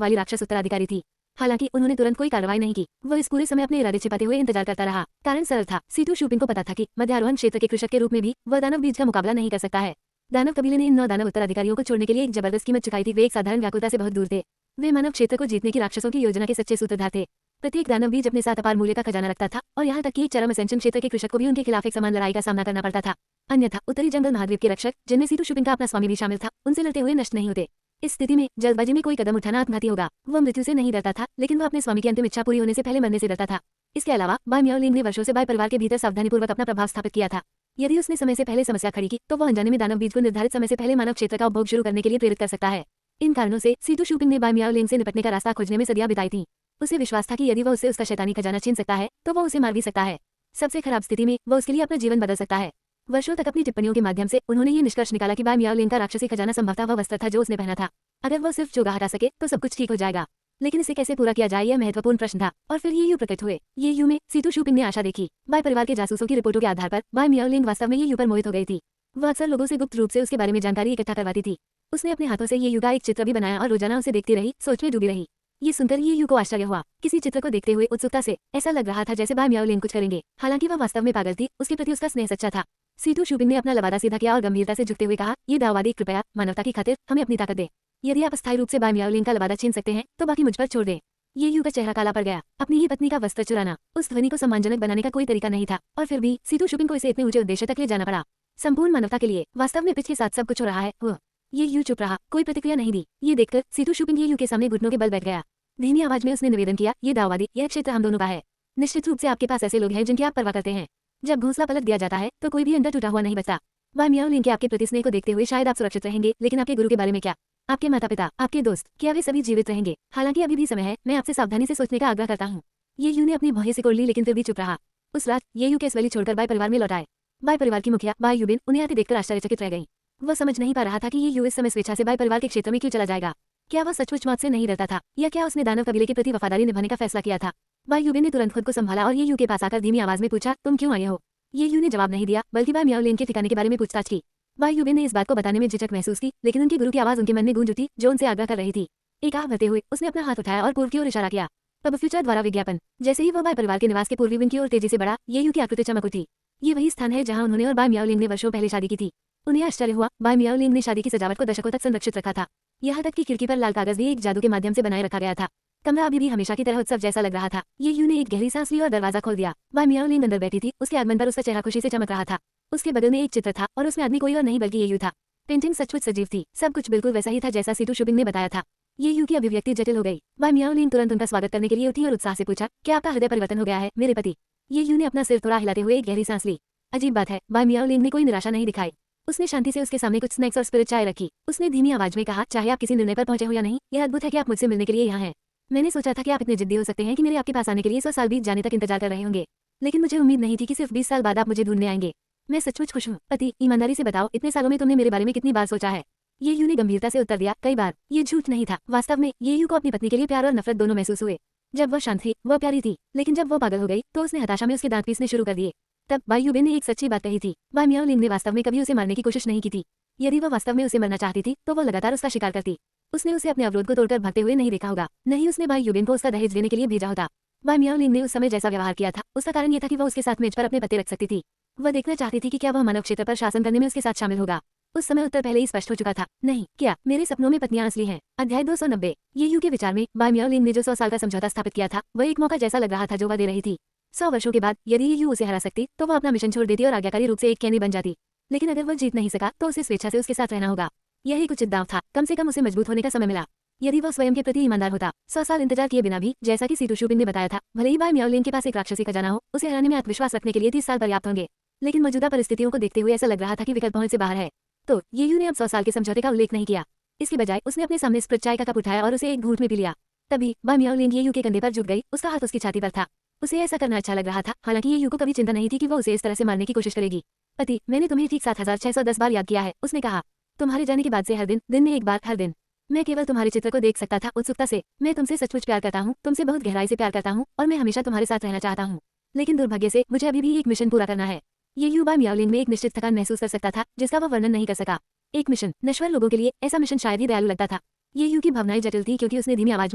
वाली राक्षस उत्तराधिकारी थी। हालांकि उन्होंने तुरंत कोई कार्रवाई नहीं की। वह इस पूरे समय अपने इरादे छिपाते हुए इंतजार करता रहा। कारण सरल था, सितु शुपिंग को पता था कि मध्यारोहण क्षेत्र के कृषक के रूप में भी वह दानव बीज का मुकाबला नहीं कर सकता है। दानव कबीले ने इन 9 दानव उत्तराधिकारियों को छोड़ने के लिए एक जबरदस्त कीमत चुकाई थी। वे एक साधारण व्याकुलता से बहुत दूर थे। वे मानव क्षेत्र को जीतने की राक्षसों की योजना के सच्चे सूत्रधार थे। प्रत्येक दानव बीज अपने साथ अपार मूल्य का खजाना रखता था और यहाँ तक कि एक चरम असेंशन क्षेत्र के कृषक को भी उनके खिलाफ एक समान लड़ाई का सामना करना पड़ता था। अन्यथा उत्तरी जंगल महाद्वीप के रक्षक, जिनमें सितु शुपिंग का अपना स्वामी भी शामिल था, उनसे लड़ते हुए नष्ट नहीं होते। इस स्थिति में जल्दबाजी में कोई कदम उठाना आत्मघाती होगा। वह मृत्यु से नहीं डरता था, लेकिन वह अपने स्वामी की अंतिम इच्छा पूरी होने से पहले मरने से डरता था। इसके अलावा बाय मियाओलिन ने वर्षों से बाय परिवार के भीतर सावधानीपूर्वक अपना प्रभाव स्थापित किया था। यदि उसने समय से पहले समस्या खड़ी की तो वह अनजाने में दानव बीज को निर्धारित समय से पहले मानव क्षेत्र का उपभोग शुरू करने के लिए प्रेरित कर सकता है। इन कारणों से सितु शुपिंग ने बाय मियाओलिन से निपटने का रास्ता खोजने में सदियां बिताई थीं। उसे विश्वास था कि यदि वह उससे उसका शैतानी खजाना छीन सकता है तो वह उसे मार भी सकता है। सबसे खराब स्थिति में वह उसके लिए अपना जीवन बदल सकता है। वर्षों तक अपनी टिप्पणियों के माध्यम से उन्होंने ये निष्कर्ष निकाला कि बाय मियाओलिन का राक्षसी खजाना संभवतः वह वस्त्र था जो उसने पहना था। अगर वो सिर्फ चोगा हटा सके तो सब कुछ ठीक हो जाएगा। लेकिन इसे कैसे पूरा किया जाए यह महत्वपूर्ण प्रश्न था। और फिर ये यू प्रकट हुए। ये यू में सीतू शुपिंग ने आशा देखी। बाय परिवार के जासूसों की रिपोर्टों के आधार पर बाय मियाओलिंग वास्तव में ये यू पर मोहित हो गई थी। वह अक्सर लोगों से गुप्त रूप से उसके बारे में जानकारी इकट्ठा करवाती थी। उसने अपने हाथों से ये यू का एक चित्र भी बनाया और रोजाना उसे देखती रही, सोच में डूबी रही। ये सुनकर ये यू को आश्चर्य हुआ। किसी चित्र को देखते हुए उत्सुकता से ऐसा लग रहा था जैसे बाय मियाओलिंग कुछ करेंगे। हालांकि वह वास्तव में पागल थी, उसके प्रति उसका स्नेह सच्चा था। सीतू शुपिंग ने अपना लबादा सीधा किया और गंभीरता से झुकते हुए कहा, ये दाववादी कृपया मानवता की खातिर हमें अपनी ताकत दे। यदि आप अस्थायी रूप से बाय मियाओलिंग का लबादा छीन सकते हैं तो बाकी मुझ पर छोड़ दें। ये यू का चेहरा काला पड़ गया। अपनी ही पत्नी का वस्त्र चुराना, उस ध्वनि को सम्मानजनक बनाने का कोई तरीका नहीं था, और फिर भी सीतू शुपिंग को इसे इतने ऊंचे उद्देश्य तक ले जाना पड़ा। संपूर्ण मानवता के लिए वास्तव में पिच के साथ सब कुछ हो रहा है। वह ये यू चुप रहा, कोई प्रतिक्रिया नहीं दी। ये देखकर सीतू शुपिंग ये यू के सामने घुटनों के बल बैठ गया। धीमी आवाज में उसने निवेदन किया, ये दाववादी, यह क्षेत्र हम दोनों का है। निश्चित रूप से आपके पास ऐसे लोग हैं जिनकी आप परवाह करते हैं। जब घोंसला पलट दिया जाता है तो कोई भी अंदर टूटा हुआ नहीं बचता। बाय मियाओलिंग के आपके प्रति स्नेह को देखते हुए शायद आप सुरक्षित रहेंगे, लेकिन आपके गुरु के बारे में क्या? आपके माता पिता, आपके दोस्त, क्या वे सभी जीवित रहेंगे? हालांकि अभी भी समय है, मैं आपसे सावधानी से सोचने का आग्रह करता हूँ। ये यू ने अपनी भौहें सिकोड़ ली, लेकिन फिर भी चुप रहा। उस रात ये यू केस वैली छोड़कर बाय परिवार में लौट आए। बाय परिवार की मुखिया बाय यूबिन उन्हें आते देखकर आश्चर्यचकित रह गई। वह समझ नहीं पा रहा था कि ये यू इस समय स्वेच्छा से बाय परिवार के क्षेत्र में क्यों चला जाएगा। क्या वह सचमुच मौत से नहीं डरता था, या क्या उसने दानव कबीले के प्रति वफादारी निभाने का फैसला किया था? बाय यूबिन ने तुरंत खुद को संभाला और ये यू के पास आकर धीमी आवाज में पूछा, तुम क्यों आए हो? ये यू ने जवाब नहीं दिया, बल्कि बाय मियाओलिंग के ठिकाने के बारे में पूछताछ की। बाय यूबिन ने इस बात को बताने में झिझक महसूस की, लेकिन उनके गुरु की आवाज उनके मन में गूंज उठी, जो उनसे आग्रह कर रही थी। एक आह भरते हुए उसने अपना हाथ उठाया और पूर्व की ओर इशारा किया। तब फ्यूचर द्वारा विज्ञापन। जैसे ही वह बाय परिवार के निवास के पूर्वी विंग की ओर तेजी से बढ़ा, ये यू की आकृति चमक उठी। ये वही स्थान है जहां उन्होंने और बाय मियाओलिंग ने वर्षों पहले शादी की थी। उन्हें आश्चर्य हुआ, बाय मियाओलिंग ने शादी की सजावट को दशकों तक संरक्षित रखा था। यहाँ तक कि खिड़की पर लाल कागज भी एक जादू के माध्यम से बनाए रखा गया था। कमरा अभी भी हमेशा की तरह उत्सव जैसा लग रहा था। ये यू ने एक गहरी सांस ली और दरवाजा खोल दिया। बाय मियाओलिंग अंदर बैठी थी, उसके आगमन पर उसका चेहरा खुशी से चमक रहा था। उसके बगल में एक चित्र था और उसमें आदमी कोई और नहीं बल्कि ये यू था। पेंटिंग सचमुच सजीव थी, सब कुछ बिल्कुल वैसा ही था जैसा सीतू शुपिंग ने बताया था। ये यू की अभिव्यक्ति जटिल हो गई। बाय मियाओलिंग तुरंत उनका स्वागत करने के लिए उठी और उत्साह से पूछा, क्या आपका हृदय परिवर्तन हो गया है मेरे पति? ये यू ने अपना सिर थोड़ा हिलाते हुए एक गहरी सांस ली। अजीब बात है, बाय मियाओलिंग ने कोई निराशा नहीं दिखाई। उसने शांति से उसके सामने कुछ स्नैक्स और स्पिरिट चाय रखी। उसने धीमी आवाज में कहा, चाहे आप किसी निर्णय पर पहुंचे हो या नहीं, यह अद्भुत है कि आप मुझसे मिलने के लिए यहाँ हैं। मैंने सोचा था कि आप इतने जिद्दी हो सकते हैं कि मेरे आपके पास आने के लिए 100 साल बीत जाने तक इंतजार कर रहे होंगे, लेकिन मुझे उम्मीद नहीं थी कि सिर्फ 20 साल बाद आप मुझे ढूंढने आएंगे। मैं सचमुच खुश हूँ। पति, ईमानदारी से बताओ, इतने सालों में तुमने मेरे बारे में कितनी बार सोचा है? ये यू ने गंभीरता से उत्तर दिया, कई बार। ये झूठ नहीं था। वास्तव में ये यू को अपनी पत्नी के लिए प्यार और नफरत दोनों महसूस हुए। जब वह शांत थी, वह प्यारी थी, लेकिन जब वह पागल हो गई तो उसने हताशा में उसके दांत पीसने शुरू कर दिए। तब बाय यूबिन ने एक सच्ची बात कही थी। बाय मियाओलिंग ने वास्तव में कभी उसे मारने की कोशिश नहीं की थी। यदि वह वास्तव में उसे मरना चाहती थी तो वह लगातार उसका शिकार करती। उसने उसे अपने अवरोध को तोड़कर भागते हुए नहीं देखा होगा, नहीं उसने बाय यूबिन को उसका दहेज देने के लिए भेजा होता। बाय मियाओलिंग ने उस समय जैसा व्यवहार किया था, उसका कारण यह था कि वह उसके साथ मेज पर अपने पत्ते रख सकती थी। वह देखना चाहती थी कि क्या वह मानव क्षेत्र पर शासन करने में उसके साथ शामिल होगा। उस समय उत्तर पहले ही स्पष्ट हो चुका था, नहीं। क्या मेरे सपनों में पत्नियां असली हैं? अध्याय 290। ये यू के विचार में बाय मियाओलिंग ने जो 100 साल का समझौता स्थापित किया था, वह एक मौका जैसा लग रहा था जो वह दे रही थी। 100 वर्षों के बाद यदि ये यू उसे हरा सकती तो वह अपना मिशन छोड़ देती और आज्ञाकारी रूप से एक कैनी बन जाती। लेकिन अगर वह जीत नहीं सका तो उसे स्वेच्छा से उसके साथ रहना होगा। यही कुछ दांव था। कम से कम उसे मजबूत होने का समय मिला। यदि वह स्वयं के प्रति ईमानदार होता, 100 साल इंतजार किए बिना भी, जैसा कि सीतू शुपिंग ने बताया था, भले ही बाय मियाओलिंग के पास एक राक्षसी खजाना हो, उसे हराने में आत्मविश्वास रखने के लिए 30 साल पर्याप्त होंगे। लेकिन मौजूदा परिस्थितियों को देखते हुए ऐसा लग रहा था कि विकल्प पहुंच से बाहर है। तो ये यू ने अब 100 साल के समझौते का उल्लेख नहीं किया। इसके बजाय उसने अपने सामने स्प्रिट चाय का कप उठाया और उसे एक घूंट में पी लिया। तभी बाय मियाओलिंग ये यू के कंधे पर झुक गई, उसका हाथ उसकी छाती पर था। उसे ऐसा करना अच्छा लग रहा था, हालांकि ये यू को कभी चिंता नहीं थी कि वो उसे इस तरह से मारने की कोशिश करेगी। पति, मैंने तुम्हें ठीक 7610 बार याद किया है, उसने कहा। तुम्हारे जाने के बाद से हर दिन में एक बार, हर दिन। मैं केवल तुम्हारे चित्र को देख सकता था उत्सुकता से। मैं तुमसे सचमुच प्यार करता हूँ, तुमसे बहुत गहराई से प्यार करता हूँ, और मैं हमेशा तुम्हारे साथ रहना चाहता हूँ। लेकिन दुर्भाग्य से मुझे अभी भी एक मिशन पूरा करना है। ये यू बाय मियाओलिंग में एक निश्चित थकान महसूस कर सकता था, जिसका वह वर्णन नहीं कर सका। एक मिशन, नश्वर लोगों के लिए ऐसा मिशन शायद ही दयालु लगता था। ये यू की भावनाएं जटिल थी, क्योंकि उसने धीमी आवाज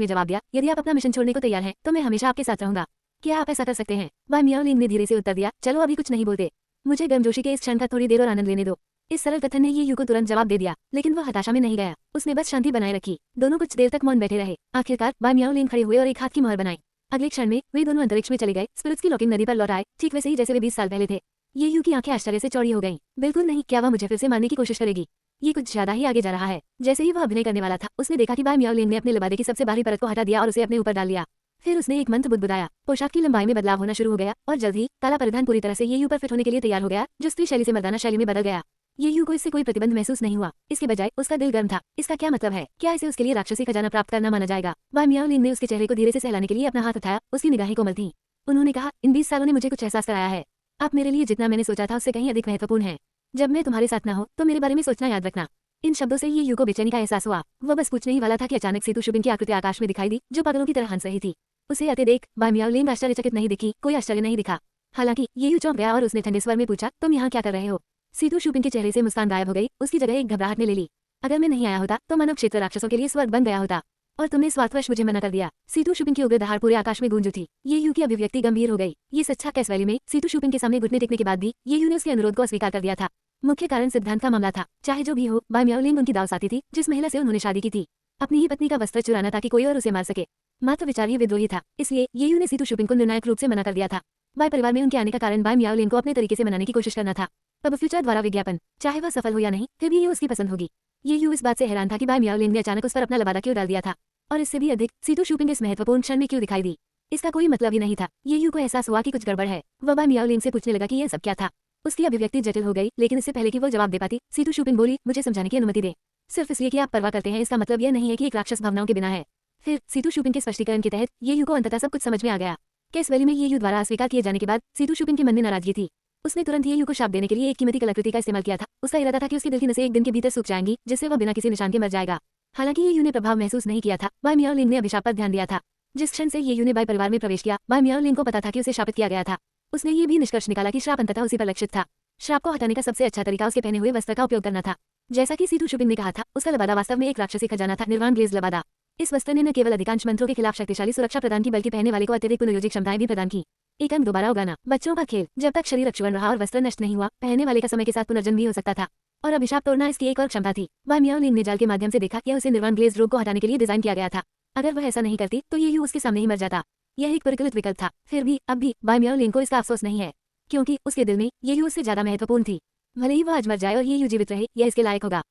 में जवाब दिया, यदि आप अपना मिशन छोड़ने को तैयार हैं तो मैं हमेशा आपके साथ रहूंगा। क्या आप ऐसा कर सकते हैं? बाय मियाओलिंग ने धीरे से उत्तर दिया, चलो अभी कुछ नहीं बोलते, मुझे गर्मजोशी के इस क्षण का थोड़ी देर और आनंद लेने दो। इस सरल कथन ने ये यू को तुरंत जवाब दे दिया, लेकिन वह हताशा में नहीं गया। उसने बस शांति बनाए रखी। दोनों कुछ देर तक मौन बैठे रहे। आखिरकार बाय मियाओलिंग खड़े हुए और एक हाथ की मोहर बनाई। अगले क्षण में वे दोनों अंतरिक्ष में चले गए। स्पिरिट्स की लॉकिंग नदी पर लौट आए, ठीक वैसे ही जैसे वे 20 साल पहले थे। ये यू की आंखें आश्चर्य से चौड़ी हो गईं। बिल्कुल नहीं, क्या वह मुझे फिर से मारने की कोशिश करेगी? ये कुछ ज्यादा ही आगे जा रहा है। जैसे ही वह अभिनय करने वाला था, उसने देखा कि बाय मियाओलिंग ने अपने लिबादे की सबसे बाहरी परत को हटा दिया और उसे अपने ऊपर डाल लिया। फिर उसने एक मंत्र बुदबुदाया। पोशाक की लंबाई में बदलाव होना शुरू हो गया और जल्द ही काला परिधान पूरी तरह से ये यू पर फिट होने के लिए तैयार हो गया, जो स्त्री शैली से मर्दाना शैली में बदल गया। ये यू को इससे कोई प्रतिबंध महसूस नहीं हुआ, इसके बजाय उसका दिल गर्म था। इसका क्या मतलब है? क्या इसे उसके लिए राक्षसी खजाना प्राप्त करना माना जाएगा? बाय मियाओलिंग ने उसके चेहरे को धीरे से सहलाने के लिए अपना हाथ उठाया। उसकी निगाहें कोमल थीं। उन्होंने कहा, इन 20 सालों ने मुझे कुछ एहसास कराया है। आप मेरे लिए जितना मैंने सोचा था उससे कहीं अधिक महत्वपूर्ण है। जब मैं तुम्हारे साथ ना हो तो मेरे बारे में सोचना याद रखना। इन शब्दों से ये यू को बेचैनी का एहसास हुआ। वह बस पूछने ही वाला था कि अचानक सेतु शुबिंग की आकृति आकाश में दिखाई दी, जो पागलों की तरह हंस रही थी। उसे आते देख बाई मियाओलिंग आश्चर्यचकित नहीं दिखी, कोई आश्चर्य नहीं दिखा। हालांकि ये यू चौंक गया और उसने ठंडे स्वर में पूछा, तुम यहाँ क्या कर रहे हो? सेतु शुबिंग के चेहरे से मुस्कान गायब हो गई, उसकी जगह एक घबराहट ने ले ली। अगर मैं नहीं आया होता तो मानव क्षेत्र राक्षसों के लिए स्वर्ग बन गया होता, और तुमने स्वार्थवश मुझे मना कर दिया। सेतु शुबिंग की उग्र दहाड़ पूरे आकाश में गूंज उठी। ये यू की अभिव्यक्ति गंभीर हो गई। ये सच्चा कैस वैली में सेतु शुबिंग के सामने घुटने टेकने के बाद भी ये यू ने उसके अनुरोध को अस्वीकार कर दिया था। मुख्य कारण सिद्धांत का मामला था। चाहे जो भी हो, बाई मियाओलिंग उनकी दाव साथी थी, जिस महिला से उन्होंने शादी की थी। अपनी ही पत्नी का वस्त्र चुराना ताकि कोई और उसे मार सके। मात्र विचार ही विद्रोही था, इसलिए ये यू ने सेतु शुबिंग को निर्णायक रूप से मना कर दिया था। बाई परिवार में उनके आने का कारण बाई मियाओलिंग को अपने तरीके से मनाने की कोशिश करना था। अब फ्यूचर द्वारा विज्ञापन, चाहे वह सफल हो या नहीं, फिर भी ये उसकी पसंद होगी। ये यू इस बात से हैरान था कि बाई मियाओलिंग ने अचानक उस पर अपना लबादा क्यों डाल दिया था, और इससे भी अधिक सेतु शुबिंग इस महत्वपूर्ण क्षण में क्यों दिखाई दी। इसका कोई मतलब ही नहीं था। ये यू को एहसास हुआ कि कुछ गड़बड़ है। वह बाई मियाओलिंग से पूछने लगा कि यह सब क्या था। उसकी अभिव्यक्ति जटिल हो गई, लेकिन इससे पहले कि वो जवाब दे पाती, सेतु शुबिंग बोली, मुझे समझाने की अनुमति दे। सिर्फ इसलिए कि आप परवाह करते हैं, इसका मतलब यह नहीं है कि एक राक्षस भावनाओं के बिना है। फिर सेतु शुबिंग के स्पष्टीकरण के तहत ये यू को अंततः सब कुछ समझ में आ गया। केस वैली में ये यू द्वारा अस्वीकार किए जाने के बाद सेतु शुबिंग के मन में नाराजगी थी। उसने तुरंत ये यू को शाप देने के लिए एक कीमती कलाकृति का इस्तेमाल किया था। उसका इरादा था कि उसके दिल की नसें एक दिन के भीतर सूख जाएंगी, जिससे वह बिना किसी निशान के मर जाएगा। हालांकि ये यू ने प्रभाव महसूस नहीं किया था। बाई मियाओलिंग ने अभिशाप पर ध्यान दिया था। जिस क्षण से ये यू ने बाई परिवार में प्रवेश किया, बाई मियाओलिंग को पता था कि उसे शापित किया गया था। उसने ये भी निष्कर्ष निकाला कि श्राप अंततः उसी पर लक्षित था। श्राप को हटाने का सबसे अच्छा तरीका उसके पहने हुए वस्त्र का उपयोग करना था। जैसा कि सेतु शुबिंग ने कहा था, उसका लबादा वास्तव में एक राक्षसी खजाना था, निर्वाण ग्लेज लबादा। इस वस्त्र ने न केवल अधिकांश मंत्रों के खिलाफ शक्तिशाली सुरक्षा प्रदान की, बल्कि पहनने वाले को अत्यधिक पुनर्योजित क्षमताएं भी प्रदान की। एक अंग दोबारा उगाना, बच्चों का खेल। जब तक शरीर अक्षुण्ण रहा और वस्त्र नष्ट नहीं हुआ, पहनने वाले का समय के साथ पुनर्जन्म भी हो सकता था। और अभिशाप तोड़ना इसकी एक और क्षमता थी। बाई मियाओलिंग ने जाल के माध्यम से देखा कि उसे निर्वाण ग्लेज रोग को हटाने के लिए डिजाइन किया गया था। अगर वह ऐसा नहीं करती तो ये यू उसके सामने ही मर जाता। यह एक परिकलित विकल्प था। फिर भी अब भी बाई मियाओलिंग को इसका अफसोस नहीं है, क्योंकि उसके दिल में ये यू उससे ज्यादा महत्वपूर्ण थी। भले ही वह आज मर जाए और ये यू जीवित रहे, यह इसके लायक होगा।